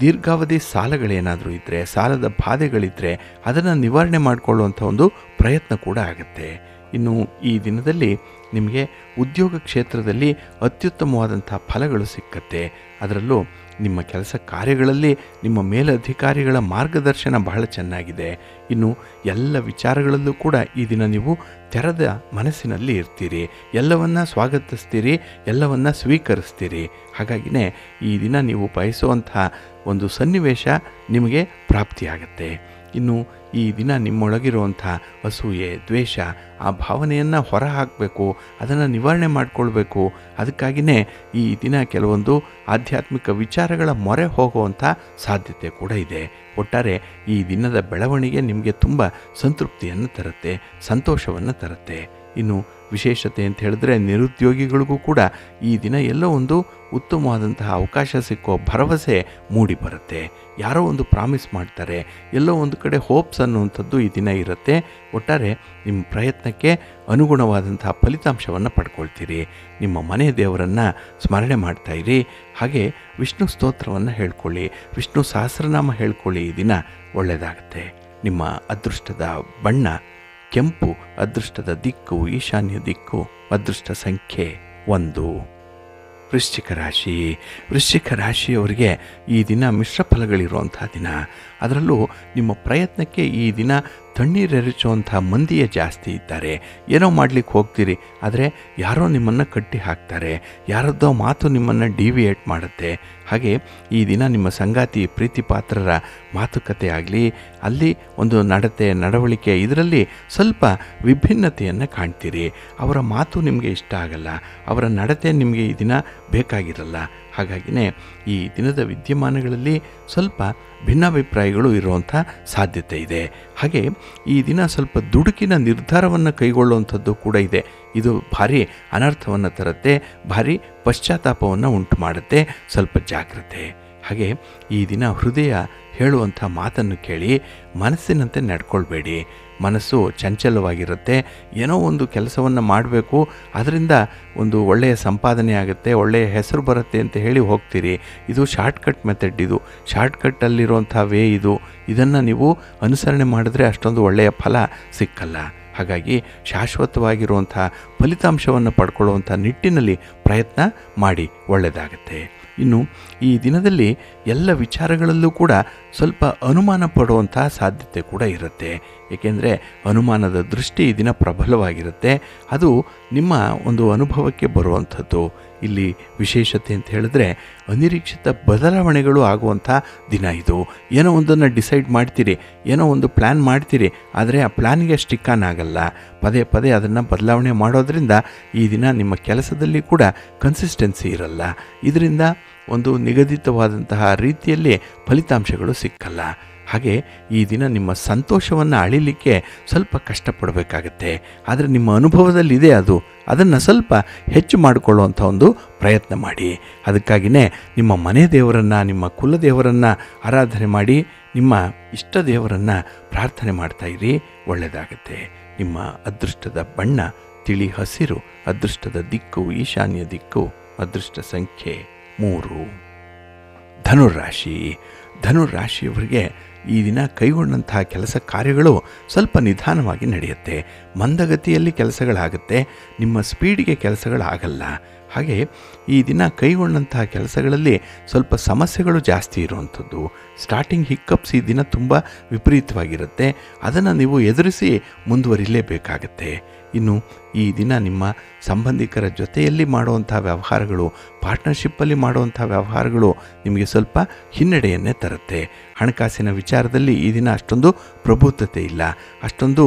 ದೀರ್ಘಾವಧಿ ಸಾಲಗಳೇನಾದರೂ ಇದ್ದರೆ, ಸಾಲದ ಬಾಧೆಗಳಿದ್ದರೆ ಅದನ್ನು ನಿವಾರಣೆ ಮಾಡಿಕೊಳ್ಳುವಂಥ ಒಂದು ಪ್ರಯತ್ನ ಕೂಡ ಆಗುತ್ತೆ. ಇನ್ನು ಈ ದಿನದಲ್ಲಿ ನಿಮಗೆ ಉದ್ಯೋಗ ಕ್ಷೇತ್ರದಲ್ಲಿ ಅತ್ಯುತ್ತಮವಾದಂಥ ಫಲಗಳು ಸಿಕ್ಕತ್ತೆ. ಅದರಲ್ಲೂ ನಿಮ್ಮ ಕೆಲಸ ಕಾರ್ಯಗಳಲ್ಲಿ ನಿಮ್ಮ ಮೇಲಧಿಕಾರಿಗಳ ಮಾರ್ಗದರ್ಶನ ಬಹಳ ಚೆನ್ನಾಗಿದೆ. ಇನ್ನು ಎಲ್ಲ ವಿಚಾರಗಳಲ್ಲೂ ಕೂಡ ಈ ದಿನ ನೀವು ತೆರೆದ ಮನಸ್ಸಿನಲ್ಲಿ ಇರ್ತೀರಿ, ಎಲ್ಲವನ್ನ ಸ್ವಾಗತಿಸ್ತೀರಿ, ಎಲ್ಲವನ್ನ ಸ್ವೀಕರಿಸ್ತೀರಿ. ಹಾಗಾಗಿನೇ ಈ ದಿನ ನೀವು ಬಯಸುವಂಥ ಒಂದು ಸನ್ನಿವೇಶ ನಿಮಗೆ ಪ್ರಾಪ್ತಿಯಾಗತ್ತೆ. ಇನ್ನು ಈ ದಿನ ನಿಮ್ಮೊಳಗಿರುವಂಥ ಅಸೂಯೆ, ದ್ವೇಷ, ಆ ಭಾವನೆಯನ್ನು ಹೊರ ಹಾಕಬೇಕು, ಅದನ್ನು ನಿವಾರಣೆ ಮಾಡಿಕೊಳ್ಬೇಕು. ಅದಕ್ಕಾಗಿಯೇ ಈ ದಿನ ಕೆಲವೊಂದು ಆಧ್ಯಾತ್ಮಿಕ ವಿಚಾರಗಳ ಮೊರೆ ಹೋಗುವಂಥ ಸಾಧ್ಯತೆ ಕೂಡ ಇದೆ. ಒಟ್ಟಾರೆ ಈ ದಿನದ ಬೆಳವಣಿಗೆ ನಿಮಗೆ ತುಂಬ ಸಂತೃಪ್ತಿಯನ್ನು ತರುತ್ತೆ, ಸಂತೋಷವನ್ನು ತರುತ್ತೆ. ಇನ್ನು ವಿಶೇಷತೆ ಅಂತ ಹೇಳಿದ್ರೆ ನಿರುದ್ಯೋಗಿಗಳಿಗೂ ಕೂಡ ಈ ದಿನ ಎಲ್ಲೋ ಒಂದು ಉತ್ತಮವಾದಂತಹ ಅವಕಾಶ ಸಿಕ್ಕೋ ಭರವಸೆ ಮೂಡಿ ಬರುತ್ತೆ. ಯಾರೋ ಒಂದು ಪ್ರಾಮಿಸ್ ಮಾಡ್ತಾರೆ, ಎಲ್ಲೋ ಒಂದು ಕಡೆ ಹೋಪ್ಸ್ ಅನ್ನುವಂಥದ್ದು ಈ ದಿನ ಇರುತ್ತೆ. ಒಟ್ಟಾರೆ ನಿಮ್ಮ ಪ್ರಯತ್ನಕ್ಕೆ ಅನುಗುಣವಾದಂತಹ ಫಲಿತಾಂಶವನ್ನು ಪಡ್ಕೊಳ್ತೀರಿ. ನಿಮ್ಮ ಮನೆ ದೇವರನ್ನು ಸ್ಮರಣೆ ಮಾಡ್ತಾಯಿರಿ. ಹಾಗೆ ವಿಷ್ಣು ಸ್ತೋತ್ರವನ್ನು ಹೇಳ್ಕೊಳ್ಳಿ, ವಿಷ್ಣು ಸಹಸ್ರನಾಮ ಹೇಳ್ಕೊಳ್ಳಿ. ಈ ದಿನ ಒಳ್ಳೆಯದಾಗುತ್ತೆ. ನಿಮ್ಮ ಅದೃಷ್ಟದ ಬಣ್ಣ ಕೆಂಪು, ಅದೃಷ್ಟದ ದಿಕ್ಕು ಈಶಾನ್ಯ ದಿಕ್ಕು, ಅದೃಷ್ಟ ಸಂಖ್ಯೆ 1. ವೃಶ್ಚಿಕ ರಾಶಿ. ವೃಶ್ಚಿಕ ರಾಶಿಯವರಿಗೆ ಈ ದಿನ ಮಿಶ್ರ ಫಲಗಳಿರುವಂಥ ದಿನ. ಅದರಲ್ಲೂ ನಿಮ್ಮ ಪ್ರಯತ್ನಕ್ಕೆ ಈ ದಿನ ತಣ್ಣೀರೆರಚುವಂಥ ಮಂದಿಯೇ ಜಾಸ್ತಿ ಇದ್ದಾರೆ. ಏನೋ ಮಾಡಲಿಕ್ಕೆ ಹೋಗ್ತೀರಿ, ಆದರೆ ಯಾರೋ ನಿಮ್ಮನ್ನು ಕಟ್ಟಿ ಹಾಕ್ತಾರೆ, ಯಾರದ್ದೋ ಮಾತು ನಿಮ್ಮನ್ನು ಡಿವಿಯೇಟ್ ಮಾಡುತ್ತೆ. ಹಾಗೆ ಈ ದಿನ ನಿಮ್ಮ ಸಂಗಾತಿ, ಪ್ರೀತಿ ಪಾತ್ರರ ಮಾತುಕತೆ ಆಗಲಿ, ಅಲ್ಲಿ ಒಂದು ನಡತೆ, ನಡವಳಿಕೆ, ಇದರಲ್ಲಿ ಸ್ವಲ್ಪ ವಿಭಿನ್ನತೆಯನ್ನು ಕಾಣ್ತೀರಿ. ಅವರ ಮಾತು ನಿಮಗೆ ಇಷ್ಟ ಆಗಲ್ಲ, ಅವರ ನಡತೆ ನಿಮಗೆ ಈ ದಿನ ಬೇಕಾಗಿರಲ್ಲ. ಹಾಗಾಗಿನೇ ಈ ದಿನದ ವಿದ್ಯಮಾನಗಳಲ್ಲಿ ಸ್ವಲ್ಪ ಭಿನ್ನಾಭಿಪ್ರಾಯಗಳು ಇರುವಂಥ ಸಾಧ್ಯತೆ ಇದೆ. ಹಾಗೆ ಈ ದಿನ ಸ್ವಲ್ಪ ದುಡುಕಿನ ನಿರ್ಧಾರವನ್ನು ಕೈಗೊಳ್ಳುವಂಥದ್ದು ಕೂಡ ಇದೆ. ಇದು ಭಾರಿ ಅನರ್ಥವನ್ನು ತರುತ್ತೆ, ಭಾರಿ ಪಶ್ಚಾತ್ತಾಪವನ್ನು ಉಂಟು ಮಾಡುತ್ತೆ. ಸ್ವಲ್ಪ ಜಾಗ್ರತೆ. ಹಾಗೆ ಈ ದಿನ ಹೃದಯ ಹೇಳುವಂಥ ಮಾತನ್ನು ಕೇಳಿ ಮನಸ್ಸಿನಂತೆ ನಡ್ಕೊಳ್ಬೇಡಿ. ಮನಸ್ಸು ಚಂಚಲವಾಗಿರುತ್ತೆ. ಏನೋ ಒಂದು ಕೆಲಸವನ್ನು ಮಾಡಬೇಕು, ಅದರಿಂದ ಒಂದು ಒಳ್ಳೆಯ ಸಂಪಾದನೆ ಆಗುತ್ತೆ, ಒಳ್ಳೆಯ ಹೆಸರು ಬರುತ್ತೆ ಅಂತ ಹೇಳಿ ಹೋಗ್ತೀರಿ. ಇದು ಶಾರ್ಟ್ಕಟ್ ಮೆಥಡ್, ಇದು ಶಾರ್ಟ್ಕಟ್ಟಲ್ಲಿರುವಂಥ ವೇ ಇದು. ಇದನ್ನು ನೀವು ಅನುಸರಣೆ ಮಾಡಿದ್ರೆ ಅಷ್ಟೊಂದು ಒಳ್ಳೆಯ ಫಲ ಸಿಕ್ಕಲ್ಲ. ಹಾಗಾಗಿ ಶಾಶ್ವತವಾಗಿರುವಂಥ ಫಲಿತಾಂಶವನ್ನು ಪಡ್ಕೊಳ್ಳುವಂಥ ನಿಟ್ಟಿನಲ್ಲಿ ಪ್ರಯತ್ನ ಮಾಡಿ, ಒಳ್ಳೆಯದಾಗತ್ತೆ. ಇನ್ನು ಈ ದಿನದಲ್ಲಿ ಎಲ್ಲ ವಿಚಾರಗಳಲ್ಲೂ ಕೂಡ ಸ್ವಲ್ಪ ಅನುಮಾನ ಪಡುವಂಥ ಸಾಧ್ಯತೆ ಕೂಡ ಇರುತ್ತೆ. ಏಕೆಂದರೆ ಅನುಮಾನದ ದೃಷ್ಟಿ ಈ ದಿನ ಪ್ರಬಲವಾಗಿರುತ್ತೆ. ಅದು ನಿಮ್ಮ ಒಂದು ಅನುಭವಕ್ಕೆ ಬರುವಂಥದ್ದು. ಇಲ್ಲಿ ವಿಶೇಷತೆ ಅಂತ ಹೇಳಿದ್ರೆ ಅನಿರೀಕ್ಷಿತ ಬದಲಾವಣೆಗಳು ಆಗುವಂಥ ದಿನ ಇದು. ಏನೋ ಒಂದನ್ನು ಡಿಸೈಡ್ ಮಾಡ್ತೀರಿ, ಏನೋ ಒಂದು ಪ್ಲ್ಯಾನ್ ಮಾಡ್ತೀರಿ, ಆದರೆ ಆ ಪ್ಲ್ಯಾನ್ಗೆ ಸ್ಟಿಕ್ ಆನ್ ಆಗಲ್ಲ. ಪದೇ ಪದೇ ಅದನ್ನು ಬದಲಾವಣೆ ಮಾಡೋದ್ರಿಂದ ಈ ದಿನ ನಿಮ್ಮ ಕೆಲಸದಲ್ಲಿ ಕೂಡ ಕನ್ಸಿಸ್ಟೆನ್ಸಿ ಇರಲ್ಲ. ಇದರಿಂದ ಒಂದು ನಿಗದಿತವಾದಂತಹ ರೀತಿಯಲ್ಲಿ ಫಲಿತಾಂಶಗಳು ಸಿಕ್ಕಲ್ಲ. ಹಾಗೆ ಈ ದಿನ ನಿಮ್ಮ ಸಂತೋಷವನ್ನು ಅಳಿಲಿಕ್ಕೆ ಸ್ವಲ್ಪ ಕಷ್ಟಪಡಬೇಕಾಗತ್ತೆ. ಆದರೆ ನಿಮ್ಮ ಅನುಭವದಲ್ಲಿದೆ ಅದನ್ನು ಸ್ವಲ್ಪ ಹೆಚ್ಚು ಮಾಡಿಕೊಳ್ಳುವಂಥ ಒಂದು ಪ್ರಯತ್ನ ಮಾಡಿ. ಅದಕ್ಕಾಗಿಯೇ ನಿಮ್ಮ ಮನೆ ದೇವರನ್ನು, ನಿಮ್ಮ ಕುಲದೇವರನ್ನು ಆರಾಧನೆ ಮಾಡಿ, ನಿಮ್ಮ ಇಷ್ಟ ದೇವರನ್ನು ಪ್ರಾರ್ಥನೆ ಮಾಡ್ತಾಯಿರಿ, ಒಳ್ಳೆಯದಾಗತ್ತೆ. ನಿಮ್ಮ ಅದೃಷ್ಟದ ಬಣ್ಣ ತಿಳಿ ಹಸಿರು, ಅದೃಷ್ಟದ ದಿಕ್ಕು ಈಶಾನ್ಯ ದಿಕ್ಕು, ಅದೃಷ್ಟ ಸಂಖ್ಯೆ 3. ಧನುರಾಶಿ. ಧನುರಾಶಿಯವರಿಗೆ ಈ ದಿನ ಕೈಗೊಂಡಂತಹ ಕೆಲಸ ಕಾರ್ಯಗಳು ಸ್ವಲ್ಪ ನಿಧಾನವಾಗಿ ನಡೆಯುತ್ತೆ. ಮಂದಗತಿಯಲ್ಲಿ ಕೆಲಸಗಳಾಗುತ್ತೆ, ನಿಮ್ಮ ಸ್ಪೀಡಿಗೆ ಕೆಲಸಗಳಾಗಲ್ಲ. ಹಾಗೆ ಈ ದಿನ ಕೈಗೊಂಡಂತಹ ಕೆಲಸಗಳಲ್ಲಿ ಸ್ವಲ್ಪ ಸಮಸ್ಯೆಗಳು ಜಾಸ್ತಿ ಇರುವಂಥದ್ದು. ಸ್ಟಾರ್ಟಿಂಗ್ ಹಿಕ್ಕಪ್ಸ್ ಈ ದಿನ ತುಂಬ ವಿಪರೀತವಾಗಿರುತ್ತೆ. ಅದನ್ನು ನೀವು ಎದುರಿಸಿ ಮುಂದುವರಿಲೇಬೇಕಾಗತ್ತೆ. ಇನ್ನು ಈ ದಿನ ನಿಮ್ಮ ಸಂಬಂಧಿಕರ ಜೊತೆಯಲ್ಲಿ ಮಾಡುವಂಥ ವ್ಯವಹಾರಗಳು, ಪಾರ್ಟ್ನರ್ಶಿಪ್ಪಲ್ಲಿ ಮಾಡುವಂಥ ವ್ಯವಹಾರಗಳು ನಿಮಗೆ ಸ್ವಲ್ಪ ಹಿನ್ನಡೆಯನ್ನೇ ತರುತ್ತೆ. ಹಣಕಾಸಿನ ವಿಚಾರದಲ್ಲಿ ಈ ದಿನ ಅಷ್ಟೊಂದು ಪ್ರಬುದ್ಧತೆ ಇಲ್ಲ, ಅಷ್ಟೊಂದು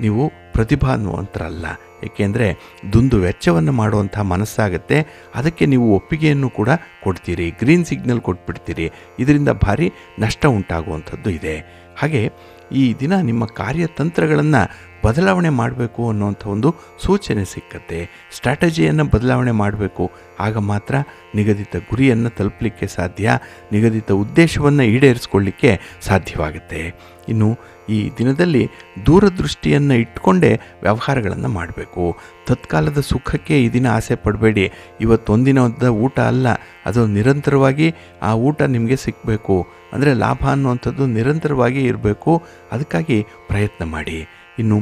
ನೀವು ಪ್ರತಿಭಾನ್ವಂತರಲ್ಲ. ಏಕೆಂದರೆ ದುಂದು ವೆಚ್ಚವನ್ನು ಮಾಡುವಂಥ ಮನಸ್ಸಾಗುತ್ತೆ. ಅದಕ್ಕೆ ನೀವು ಒಪ್ಪಿಗೆಯನ್ನು ಕೂಡ ಕೊಡ್ತೀರಿ, ಗ್ರೀನ್ ಸಿಗ್ನಲ್ ಕೊಟ್ಬಿಡ್ತೀರಿ. ಇದರಿಂದ ಭಾರಿ ನಷ್ಟ ಉಂಟಾಗುವಂಥದ್ದು ಇದೆ. ಹಾಗೆ ಈ ದಿನ ನಿಮ್ಮ ಕಾರ್ಯತಂತ್ರಗಳನ್ನು ಬದಲಾವಣೆ ಮಾಡಬೇಕು ಅನ್ನುವಂಥ ಒಂದು ಸೂಚನೆ ಸಿಕ್ಕತ್ತೆ. ಸ್ಟ್ರಾಟಜಿಯನ್ನು ಬದಲಾವಣೆ ಮಾಡಬೇಕು. ಆಗ ಮಾತ್ರ ನಿಗದಿತ ಗುರಿಯನ್ನು ತಲುಪಲಿಕ್ಕೆ ಸಾಧ್ಯ, ನಿಗದಿತ ಉದ್ದೇಶವನ್ನು ಈಡೇರಿಸ್ಕೊಳ್ಳಿಕ್ಕೆ ಸಾಧ್ಯವಾಗುತ್ತೆ. ಇನ್ನು ಈ ದಿನದಲ್ಲಿ ದೂರದೃಷ್ಟಿಯನ್ನು ಇಟ್ಕೊಂಡೇ ವ್ಯವಹಾರಗಳನ್ನು ಮಾಡಬೇಕು. ತತ್ಕಾಲದ ಸುಖಕ್ಕೆ ಈ ದಿನ ಆಸೆ ಪಡಬೇಡಿ. ಇವತ್ತೊಂದಿನದ ಊಟ ಅಲ್ಲ, ಅದು ನಿರಂತರವಾಗಿ ಆ ಊಟ ನಿಮಗೆ ಸಿಕ್ಕಬೇಕು. ಅಂದರೆ ಲಾಭ ಅನ್ನುವಂಥದ್ದು ನಿರಂತರವಾಗಿ ಇರಬೇಕು. ಅದಕ್ಕಾಗಿ ಪ್ರಯತ್ನ ಮಾಡಿ. ಇನ್ನು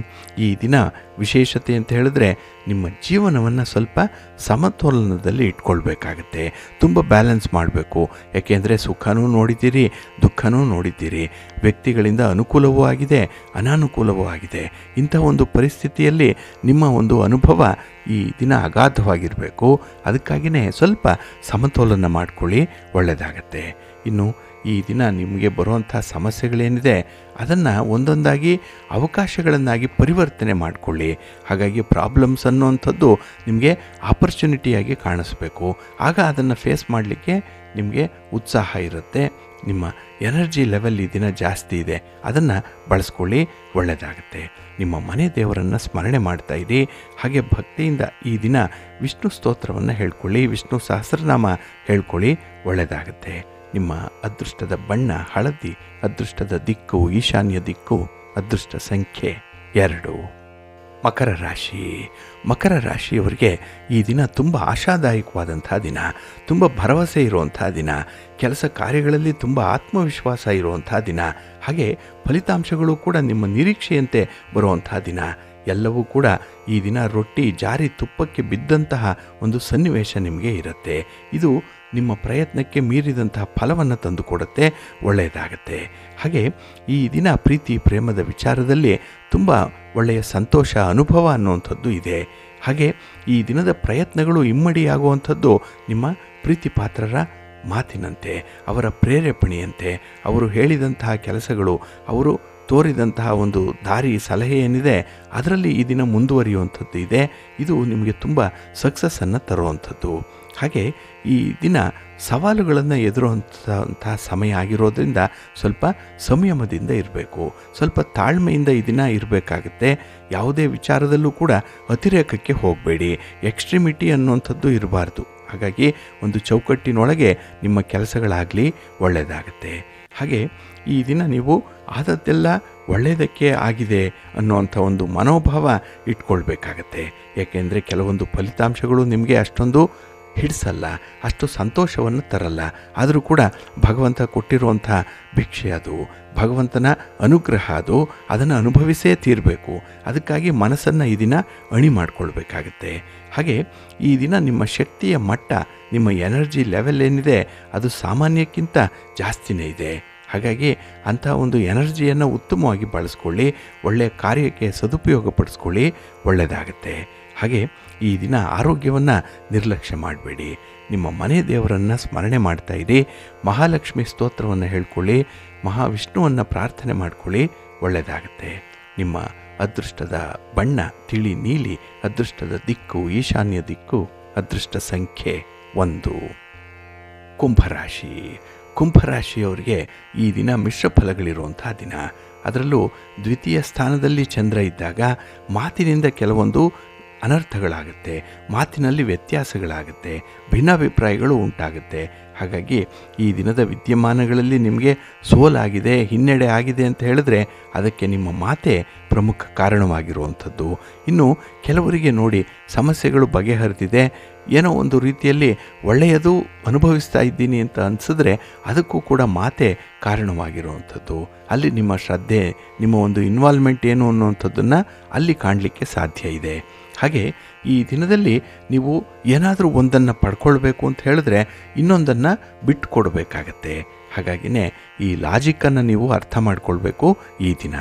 ಈ ದಿನ ವಿಶೇಷತೆ ಅಂತ ಹೇಳಿದ್ರೆ, ನಿಮ್ಮ ಜೀವನವನ್ನು ಸ್ವಲ್ಪ ಸಮತೋಲನದಲ್ಲಿ ಇಟ್ಕೊಳ್ಬೇಕಾಗತ್ತೆ. ತುಂಬ ಬ್ಯಾಲೆನ್ಸ್ ಮಾಡಬೇಕು. ಯಾಕೆಂದರೆ ಸುಖನೂ ನೋಡಿದ್ದೀರಿ, ದುಃಖನೂ ನೋಡಿದ್ದೀರಿ. ವ್ಯಕ್ತಿಗಳಿಂದ ಅನುಕೂಲವೂ ಆಗಿದೆ, ಅನಾನುಕೂಲವೂ ಆಗಿದೆ. ಇಂಥ ಒಂದು ಪರಿಸ್ಥಿತಿಯಲ್ಲಿ ನಿಮ್ಮ ಒಂದು ಅನುಭವ ಈ ದಿನ ಅಗಾಧವಾಗಿರಬೇಕು. ಅದಕ್ಕಾಗಿಯೇ ಸ್ವಲ್ಪ ಸಮತೋಲನ ಮಾಡಿಕೊಳ್ಳಿ, ಒಳ್ಳೆಯದಾಗತ್ತೆ. ಇನ್ನು ಈ ದಿನ ನಿಮಗೆ ಬರುವಂಥ ಸಮಸ್ಯೆಗಳೇನಿದೆ ಅದನ್ನು ಒಂದೊಂದಾಗಿ ಅವಕಾಶಗಳನ್ನಾಗಿ ಪರಿವರ್ತನೆ ಮಾಡಿಕೊಳ್ಳಿ. ಹಾಗಾಗಿ ಪ್ರಾಬ್ಲಮ್ಸ್ ಅನ್ನುವಂಥದ್ದು ನಿಮಗೆ ಆಪರ್ಚುನಿಟಿಯಾಗಿ ಕಾಣಿಸ್ಬೇಕು. ಆಗ ಅದನ್ನು ಫೇಸ್ ಮಾಡಲಿಕ್ಕೆ ನಿಮಗೆ ಉತ್ಸಾಹ ಇರುತ್ತೆ. ನಿಮ್ಮ ಎನರ್ಜಿ ಲೆವೆಲ್ ಈ ದಿನ ಜಾಸ್ತಿ ಇದೆ, ಅದನ್ನು ಬಳಸ್ಕೊಳ್ಳಿ, ಒಳ್ಳೆಯದಾಗುತ್ತೆ. ನಿಮ್ಮ ಮನೆ ದೇವರನ್ನು ಸ್ಮರಣೆ ಮಾಡ್ತಾ ಇರಿ. ಹಾಗೆ ಭಕ್ತಿಯಿಂದ ಈ ದಿನ ವಿಷ್ಣು ಸ್ತೋತ್ರವನ್ನು ಹೇಳ್ಕೊಳ್ಳಿ, ವಿಷ್ಣು ಸಹಸ್ರನಾಮ ಹೇಳ್ಕೊಳ್ಳಿ, ಒಳ್ಳೆಯದಾಗುತ್ತೆ. ನಿಮ್ಮ ಅದೃಷ್ಟದ ಬಣ್ಣ ಹಳದಿ, ಅದೃಷ್ಟದ ದಿಕ್ಕು ಈಶಾನ್ಯ ದಿಕ್ಕು, ಅದೃಷ್ಟ ಸಂಖ್ಯೆ 2. ಮಕರ ರಾಶಿ. ಮಕರ ರಾಶಿಯವರಿಗೆ ಈ ದಿನ ತುಂಬ ಆಶಾದಾಯಕವಾದಂಥ ದಿನ, ತುಂಬ ಭರವಸೆ ಇರುವಂಥ ದಿನ, ಕೆಲಸ ಕಾರ್ಯಗಳಲ್ಲಿ ತುಂಬ ಆತ್ಮವಿಶ್ವಾಸ ಇರುವಂಥ ದಿನ. ಹಾಗೆ ಫಲಿತಾಂಶಗಳು ಕೂಡ ನಿಮ್ಮ ನಿರೀಕ್ಷೆಯಂತೆ ಬರುವಂಥ ದಿನ. ಎಲ್ಲವೂ ಕೂಡ ಈ ದಿನ ರೊಟ್ಟಿ ಜಾರಿ ತುಪ್ಪಕ್ಕೆ ಬಿದ್ದಂತಹ ಒಂದು ಸನ್ನಿವೇಶ ನಿಮಗೆ ಇರುತ್ತೆ. ಇದು ನಿಮ್ಮ ಪ್ರಯತ್ನಕ್ಕೆ ಮೀರಿದಂತಹ ಫಲವನ್ನು ತಂದುಕೊಡುತ್ತೆ, ಒಳ್ಳೆಯದಾಗತ್ತೆ. ಹಾಗೆ ಈ ದಿನ ಪ್ರೀತಿ ಪ್ರೇಮದ ವಿಚಾರದಲ್ಲಿ ತುಂಬ ಒಳ್ಳೆಯ ಸಂತೋಷ ಅನುಭವ ಅನ್ನುವಂಥದ್ದು ಇದೆ. ಹಾಗೆ ಈ ದಿನದ ಪ್ರಯತ್ನಗಳು ಇಮ್ಮಡಿಯಾಗುವಂಥದ್ದು ನಿಮ್ಮ ಪ್ರೀತಿ ಪಾತ್ರರ ಮಾತಿನಂತೆ, ಅವರ ಪ್ರೇರೇಪಣೆಯಂತೆ, ಅವರು ಹೇಳಿದಂತಹ ಕೆಲಸಗಳು, ಅವರು ತೋರಿದಂತಹ ಒಂದು ದಾರಿ ಸಲಹೆ ಏನಿದೆ ಅದರಲ್ಲಿ ಈ ದಿನ ಮುಂದುವರಿಯುವಂಥದ್ದು ಇದೆ. ಇದು ನಿಮಗೆ ತುಂಬ ಸಕ್ಸಸ್ಸನ್ನು ತರುವಂಥದ್ದು. ಹಾಗೆ ಈ ದಿನ ಸವಾಲುಗಳನ್ನು ಎದುರುವಂಥ ಸಮಯ ಆಗಿರೋದ್ರಿಂದ ಸ್ವಲ್ಪ ಸಂಯಮದಿಂದ ಇರಬೇಕು, ಸ್ವಲ್ಪ ತಾಳ್ಮೆಯಿಂದ ಈ ದಿನ ಇರಬೇಕಾಗುತ್ತೆ. ಯಾವುದೇ ವಿಚಾರದಲ್ಲೂ ಕೂಡ ಅತಿರೇಕಕ್ಕೆ ಹೋಗಬೇಡಿ, ಎಕ್ಸ್ಟ್ರಿಮಿಟಿ ಅನ್ನುವಂಥದ್ದು ಇರಬಾರ್ದು. ಹಾಗಾಗಿ ಒಂದು ಚೌಕಟ್ಟಿನೊಳಗೆ ನಿಮ್ಮ ಕೆಲಸಗಳಾಗಲಿ, ಒಳ್ಳೆಯದಾಗುತ್ತೆ. ಹಾಗೆ ಈ ದಿನ ನೀವು ಆದದ್ದೆಲ್ಲ ಒಳ್ಳೆಯದಕ್ಕೆ ಆಗಿದೆ ಅನ್ನುವಂಥ ಒಂದು ಮನೋಭಾವ ಇಟ್ಕೊಳ್ಬೇಕಾಗತ್ತೆ. ಯಾಕೆಂದರೆ ಕೆಲವೊಂದು ಫಲಿತಾಂಶಗಳು ನಿಮಗೆ ಅಷ್ಟೊಂದು ಹಿಡಿಸಲ್ಲ, ಅಷ್ಟು ಸಂತೋಷವನ್ನು ತರಲ್ಲ. ಆದರೂ ಕೂಡ ಭಗವಂತ ಕೊಟ್ಟಿರುವಂಥ ಭಿಕ್ಷೆ ಅದು, ಭಗವಂತನ ಅನುಗ್ರಹ ಅದು, ಅದನ್ನು ಅನುಭವಿಸೇ ತೀರಬೇಕು. ಅದಕ್ಕಾಗಿ ಮನಸ್ಸನ್ನು ಈ ದಿನ ಅಣಿ ಮಾಡಿಕೊಳ್ಬೇಕಾಗತ್ತೆ. ಹಾಗೆ ಈ ದಿನ ನಿಮ್ಮ ಶಕ್ತಿಯ ಮಟ್ಟ, ನಿಮ್ಮ ಎನರ್ಜಿ ಲೆವೆಲ್ ಏನಿದೆ ಅದು ಸಾಮಾನ್ಯಕ್ಕಿಂತ ಜಾಸ್ತಿನೇ ಇದೆ. ಹಾಗಾಗಿ ಅಂಥ ಒಂದು ಎನರ್ಜಿಯನ್ನು ಉತ್ತಮವಾಗಿ ಬಳಸ್ಕೊಳ್ಳಿ, ಒಳ್ಳೆಯ ಕಾರ್ಯಕ್ಕೆ ಸದುಪಯೋಗಪಡಿಸ್ಕೊಳ್ಳಿ, ಒಳ್ಳೆಯದಾಗತ್ತೆ. ಹಾಗೆ ಈ ದಿನ ಆರೋಗ್ಯವನ್ನು ನಿರ್ಲಕ್ಷ್ಯ ಮಾಡಬೇಡಿ. ನಿಮ್ಮ ಮನೆ ದೇವರನ್ನು ಸ್ಮರಣೆ ಮಾಡ್ತಾ ಇರಿ, ಮಹಾಲಕ್ಷ್ಮಿ ಸ್ತೋತ್ರವನ್ನು ಹೇಳ್ಕೊಳ್ಳಿ, ಮಹಾವಿಷ್ಣುವನ್ನು ಪ್ರಾರ್ಥನೆ ಮಾಡ್ಕೊಳ್ಳಿ, ಒಳ್ಳೆಯದಾಗತ್ತೆ. ನಿಮ್ಮ ಅದೃಷ್ಟದ ಬಣ್ಣ ತಿಳಿ ನೀಲಿ, ಅದೃಷ್ಟದ ದಿಕ್ಕು ಈಶಾನ್ಯ ದಿಕ್ಕು, ಅದೃಷ್ಟ ಸಂಖ್ಯೆ 1. ಕುಂಭರಾಶಿ. ಕುಂಭರಾಶಿಯವರಿಗೆ ಈ ದಿನ ಮಿಶ್ರ ಫಲಗಳಿರುವಂಥ ದಿನ. ಅದರಲ್ಲೂ ದ್ವಿತೀಯ ಸ್ಥಾನದಲ್ಲಿ ಚಂದ್ರ ಇದ್ದಾಗ ಮಾತಿನಿಂದ ಕೆಲವೊಂದು ಅನರ್ಥಗಳಾಗುತ್ತೆ, ಮಾತಿನಲ್ಲಿ ವ್ಯತ್ಯಾಸಗಳಾಗುತ್ತೆ, ಭಿನ್ನಾಭಿಪ್ರಾಯಗಳು ಉಂಟಾಗುತ್ತೆ. ಹಾಗಾಗಿ ಈ ದಿನದ ವಿದ್ಯಮಾನಗಳಲ್ಲಿ ನಿಮಗೆ ಸೋಲಾಗಿದೆ, ಹಿನ್ನಡೆ ಆಗಿದೆ ಅಂತ ಹೇಳಿದ್ರೆ ಅದಕ್ಕೆ ನಿಮ್ಮ ಮಾತೇ ಪ್ರಮುಖ ಕಾರಣವಾಗಿರುವಂಥದ್ದು. ಇನ್ನು ಕೆಲವರಿಗೆ ನೋಡಿ ಸಮಸ್ಯೆಗಳು ಬಗೆಹರಿದಿದೆ, ಏನೋ ಒಂದು ರೀತಿಯಲ್ಲಿ ಒಳ್ಳೆಯದು ಅನುಭವಿಸ್ತಾ ಇದ್ದೀನಿ ಅಂತ ಅನಿಸಿದ್ರೆ ಅದಕ್ಕೂ ಕೂಡ ಮಾತೇ ಕಾರಣವಾಗಿರುವಂಥದ್ದು. ಅಲ್ಲಿ ನಿಮ್ಮ ಶ್ರದ್ಧೆ, ನಿಮ್ಮ ಒಂದು ಇನ್ವಾಲ್ವ್ಮೆಂಟ್ ಏನು ಅನ್ನುವಂಥದ್ದನ್ನು ಅಲ್ಲಿ ಕಾಣಲಿಕ್ಕೆ ಸಾಧ್ಯ ಇದೆ. ಹಾಗೆ ಈ ದಿನದಲ್ಲಿ ನೀವು ಏನಾದರೂ ಒಂದನ್ನು ಪಡ್ಕೊಳ್ಬೇಕು ಅಂತ ಹೇಳಿದ್ರೆ ಇನ್ನೊಂದನ್ನು ಬಿಟ್ಟು ಕೊಡಬೇಕಾಗತ್ತೆ. ಹಾಗಾಗಿನೇ ಈ ಲಾಜಿಕ್ಕನ್ನು ನೀವು ಅರ್ಥ ಮಾಡ್ಕೊಳ್ಬೇಕು ಈ ದಿನ.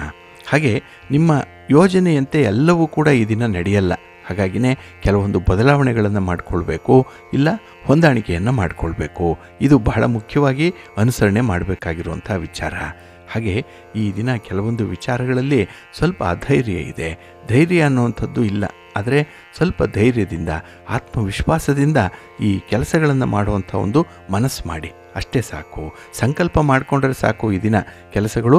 ಹಾಗೆ ನಿಮ್ಮ ಯೋಜನೆಯಂತೆ ಎಲ್ಲವೂ ಕೂಡ ಈ ದಿನ ನಡೆಯಲ್ಲ. ಹಾಗಾಗಿನೇ ಕೆಲವೊಂದು ಬದಲಾವಣೆಗಳನ್ನು ಮಾಡಿಕೊಳ್ಬೇಕು, ಇಲ್ಲ ಹೊಂದಾಣಿಕೆಯನ್ನು ಮಾಡಿಕೊಳ್ಬೇಕು. ಇದು ಬಹಳ ಮುಖ್ಯವಾಗಿ ಅನುಸರಣೆ ಮಾಡಬೇಕಾಗಿರುವಂಥ ವಿಚಾರ. ಹಾಗೆ ಈ ದಿನ ಕೆಲವೊಂದು ವಿಚಾರಗಳಲ್ಲಿ ಸ್ವಲ್ಪ ಅಧೈರ್ಯ ಇದೆ, ಧೈರ್ಯ ಅನ್ನುವಂಥದ್ದು ಇಲ್ಲ. ಆದರೆ ಸ್ವಲ್ಪ ಧೈರ್ಯದಿಂದ, ಆತ್ಮವಿಶ್ವಾಸದಿಂದ ಈ ಕೆಲಸಗಳನ್ನು ಮಾಡುವಂಥ ಒಂದು ಮನಸ್ಸು ಮಾಡಿ, ಅಷ್ಟೇ ಸಾಕು. ಸಂಕಲ್ಪ ಮಾಡಿಕೊಂಡ್ರೆ ಸಾಕು, ಈ ದಿನ ಕೆಲಸಗಳು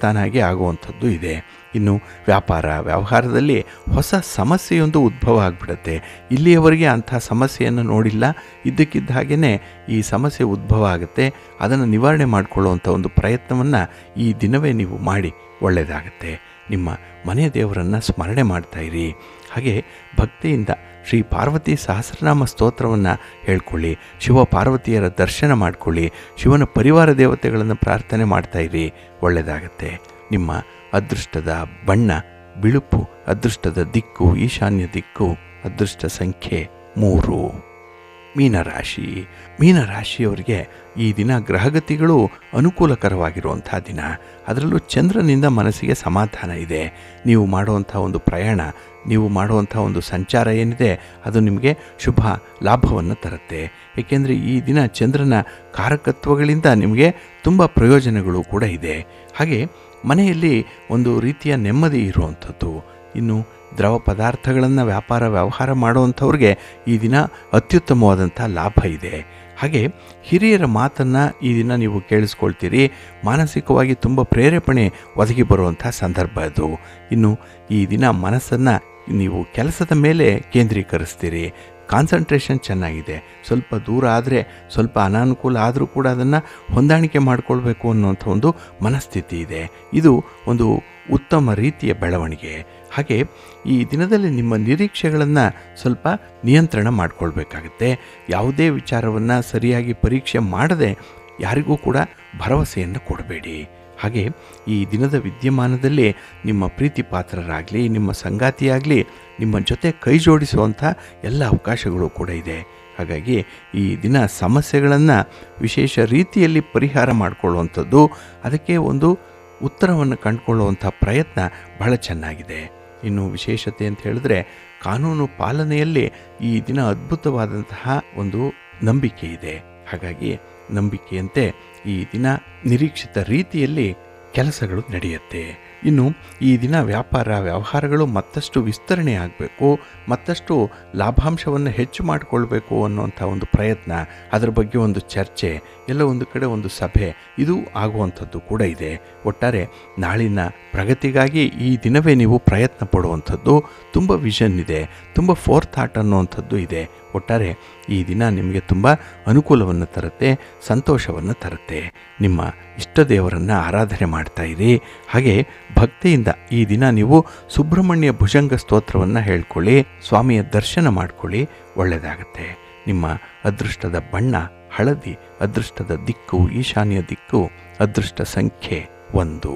ತಾನಾಗಿ ಆಗುವಂಥದ್ದು ಇದೆ. ಇನ್ನು ವ್ಯಾಪಾರ ವ್ಯವಹಾರದಲ್ಲಿ ಹೊಸ ಸಮಸ್ಯೆಯೊಂದು ಉದ್ಭವ ಆಗಿಬಿಡುತ್ತೆ. ಇಲ್ಲಿಯವರೆಗೆ ಅಂಥ ಸಮಸ್ಯೆಯನ್ನು ನೋಡಿಲ್ಲ, ಇದ್ದಕ್ಕಿದ್ದ ಹಾಗೆಯೇ ಈ ಸಮಸ್ಯೆ ಉದ್ಭವ ಆಗುತ್ತೆ. ಅದನ್ನು ನಿವಾರಣೆ ಮಾಡಿಕೊಳ್ಳುವಂಥ ಒಂದು ಪ್ರಯತ್ನವನ್ನು ಈ ದಿನವೇ ನೀವು ಮಾಡಿ, ಒಳ್ಳೆಯದಾಗತ್ತೆ. ನಿಮ್ಮ ಮನೆ ದೇವರನ್ನು ಸ್ಮರಣೆ ಮಾಡ್ತಾಯಿರಿ. ಹಾಗೆ ಭಕ್ತಿಯಿಂದ ಶ್ರೀ ಪಾರ್ವತಿ ಸಹಸ್ರನಾಮ ಸ್ತೋತ್ರವನ್ನು ಹೇಳ್ಕೊಳ್ಳಿ, ಶಿವ ಪಾರ್ವತಿಯರ ದರ್ಶನ ಮಾಡಿಕೊಳ್ಳಿ, ಶಿವನ ಪರಿವಾರ ದೇವತೆಗಳನ್ನು ಪ್ರಾರ್ಥನೆ ಮಾಡ್ತಾಯಿರಿ, ಒಳ್ಳೆಯದಾಗತ್ತೆ. ನಿಮ್ಮ ಅದೃಷ್ಟದ ಬಣ್ಣ ಬಿಳುಪು, ಅದೃಷ್ಟದ ದಿಕ್ಕು ಈಶಾನ್ಯ ದಿಕ್ಕು, ಅದೃಷ್ಟ ಸಂಖ್ಯೆ 3. ಮೀನರಾಶಿ. ಮೀನರಾಶಿಯವರಿಗೆ ಈ ದಿನ ಗ್ರಹಗತಿಗಳು ಅನುಕೂಲಕರವಾಗಿರುವಂಥ ದಿನ. ಅದರಲ್ಲೂ ಚಂದ್ರನಿಂದ ಮನಸ್ಸಿಗೆ ಸಮಾಧಾನ ಇದೆ. ನೀವು ಮಾಡುವಂಥ ಒಂದು ಪ್ರಯಾಣ, ನೀವು ಮಾಡುವಂಥ ಒಂದು ಸಂಚಾರ ಏನಿದೆ ಅದು ನಿಮಗೆ ಶುಭ ಲಾಭವನ್ನು ತರುತ್ತೆ. ಏಕೆಂದರೆ ಈ ದಿನ ಚಂದ್ರನ ಕಾರಕತ್ವಗಳಿಂದ ನಿಮಗೆ ತುಂಬ ಪ್ರಯೋಜನಗಳು ಕೂಡ ಇದೆ. ಹಾಗೆ ಮನೆಯಲ್ಲಿ ಒಂದು ರೀತಿಯ ನೆಮ್ಮದಿ ಇರುವಂಥದ್ದು. ಇನ್ನು ದ್ರವ ಪದಾರ್ಥಗಳನ್ನು ವ್ಯಾಪಾರ ವ್ಯವಹಾರ ಮಾಡುವಂಥವ್ರಿಗೆ ಈ ದಿನ ಅತ್ಯುತ್ತಮವಾದಂಥ ಲಾಭ ಇದೆ. ಹಾಗೆ ಹಿರಿಯರ ಮಾತನ್ನು ಈ ದಿನ ನೀವು ಕೇಳಿಸ್ಕೊಳ್ತೀರಿ, ಮಾನಸಿಕವಾಗಿ ತುಂಬ ಪ್ರೇರೇಪಣೆ ಒದಗಿ ಬರುವಂಥ ಸಂದರ್ಭ ಅದು. ಇನ್ನು ಈ ದಿನ ಮನಸ್ಸನ್ನು ನೀವು ಕೆಲಸದ ಮೇಲೆ ಕೇಂದ್ರೀಕರಿಸ್ತೀರಿ, ಕಾನ್ಸಂಟ್ರೇಷನ್ ಚೆನ್ನಾಗಿದೆ. ಸ್ವಲ್ಪ ದೂರ ಆದರೆ, ಸ್ವಲ್ಪ ಅನಾನುಕೂಲ ಆದರೂ ಕೂಡ ಅದನ್ನು ಹೊಂದಾಣಿಕೆ ಮಾಡಿಕೊಳ್ಬೇಕು ಅನ್ನುವಂಥ ಒಂದು ಮನಸ್ಥಿತಿ ಇದೆ. ಇದು ಒಂದು ಉತ್ತಮ ರೀತಿಯ ಬೆಳವಣಿಗೆ. ಹಾಗೆ ಈ ದಿನದಲ್ಲಿ ನಿಮ್ಮ ನಿರೀಕ್ಷೆಗಳನ್ನು ಸ್ವಲ್ಪ ನಿಯಂತ್ರಣ ಮಾಡಿಕೊಳ್ಬೇಕಾಗತ್ತೆ. ಯಾವುದೇ ವಿಚಾರವನ್ನು ಸರಿಯಾಗಿ ಪರೀಕ್ಷೆ ಮಾಡದೆ ಯಾರಿಗೂ ಕೂಡ ಭರವಸೆಯನ್ನು ಕೊಡಬೇಡಿ. ಹಾಗೆ ಈ ದಿನದ ವಿದ್ಯಮಾನದಲ್ಲಿ ನಿಮ್ಮ ಪ್ರೀತಿ ಪಾತ್ರರಾಗಲಿ, ನಿಮ್ಮ ಸಂಗಾತಿಯಾಗಲಿ ನಿಮ್ಮ ಜೊತೆ ಕೈ ಜೋಡಿಸುವಂಥ ಎಲ್ಲ ಅವಕಾಶಗಳು ಕೂಡ ಇದೆ. ಹಾಗಾಗಿ ಈ ದಿನ ಸಮಸ್ಯೆಗಳನ್ನು ವಿಶೇಷ ರೀತಿಯಲ್ಲಿ ಪರಿಹಾರ ಮಾಡಿಕೊಳ್ಳುವಂಥದ್ದು, ಅದಕ್ಕೆ ಒಂದು ಉತ್ತರವನ್ನು ಕಂಡುಕೊಳ್ಳುವಂಥ ಪ್ರಯತ್ನ ಬಹಳ ಚೆನ್ನಾಗಿದೆ. ಇನ್ನು ವಿಶೇಷತೆ ಅಂತ ಹೇಳಿದ್ರೆ ಕಾನೂನು ಪಾಲನೆಯಲ್ಲಿ ಈ ದಿನ ಅದ್ಭುತವಾದಂತಹ ಒಂದು ನಂಬಿಕೆ ಇದೆ. ಹಾಗಾಗಿ ನಂಬಿಕೆಯಂತೆ ಈ ದಿನ ನಿರೀಕ್ಷಿತ ರೀತಿಯಲ್ಲಿ ಕೆಲಸಗಳು ನಡೆಯುತ್ತೆ. ಇನ್ನು ಈ ದಿನ ವ್ಯಾಪಾರ ವ್ಯವಹಾರಗಳು ಮತ್ತಷ್ಟು ವಿಸ್ತರಣೆ ಆಗಬೇಕು, ಮತ್ತಷ್ಟು ಲಾಭಾಂಶವನ್ನು ಹೆಚ್ಚು ಮಾಡಿಕೊಳ್ಬೇಕು ಅನ್ನುವಂಥ ಒಂದು ಪ್ರಯತ್ನ, ಅದರ ಬಗ್ಗೆ ಒಂದು ಚರ್ಚೆ, ಎಲ್ಲ ಒಂದು ಕಡೆ ಒಂದು ಸಭೆ, ಇದು ಆಗುವಂಥದ್ದು ಕೂಡ ಇದೆ. ಒಟ್ಟಾರೆ ನಾಳಿನ ಪ್ರಗತಿಗಾಗಿ ಈ ದಿನವೇ ನೀವು ಪ್ರಯತ್ನ ಪಡುವಂಥದ್ದು, ತುಂಬ ವಿಷನ್ ಇದೆ, ತುಂಬ ಫೋರ್ಥಾಟ್ ಅನ್ನುವಂಥದ್ದು ಇದೆ. ಒಟ್ಟಾರೆ ಈ ದಿನ ನಿಮಗೆ ತುಂಬ ಅನುಕೂಲವನ್ನು ತರುತ್ತೆ, ಸಂತೋಷವನ್ನು ತರುತ್ತೆ. ನಿಮ್ಮ ಇಷ್ಟ ದೇವರನ್ನು ಆರಾಧನೆ ಮಾಡ್ತಾ ಇರಿ. ಹಾಗೆ ಭಕ್ತಿಯಿಂದ ಈ ದಿನ ನೀವು ಸುಬ್ರಹ್ಮಣ್ಯ ಭುಜಂಗ ಸ್ತೋತ್ರವನ್ನು ಹೇಳ್ಕೊಳ್ಳಿ, ಸ್ವಾಮಿಯ ದರ್ಶನ ಮಾಡ್ಕೊಳ್ಳಿ, ಒಳ್ಳೆಯದಾಗತ್ತೆ. ನಿಮ್ಮ ಅದೃಷ್ಟದ ಬಣ್ಣ ಹಳದಿ, ಅದೃಷ್ಟದ ದಿಕ್ಕು ಈಶಾನ್ಯ ದಿಕ್ಕು, ಅದೃಷ್ಟ ಸಂಖ್ಯೆ 1.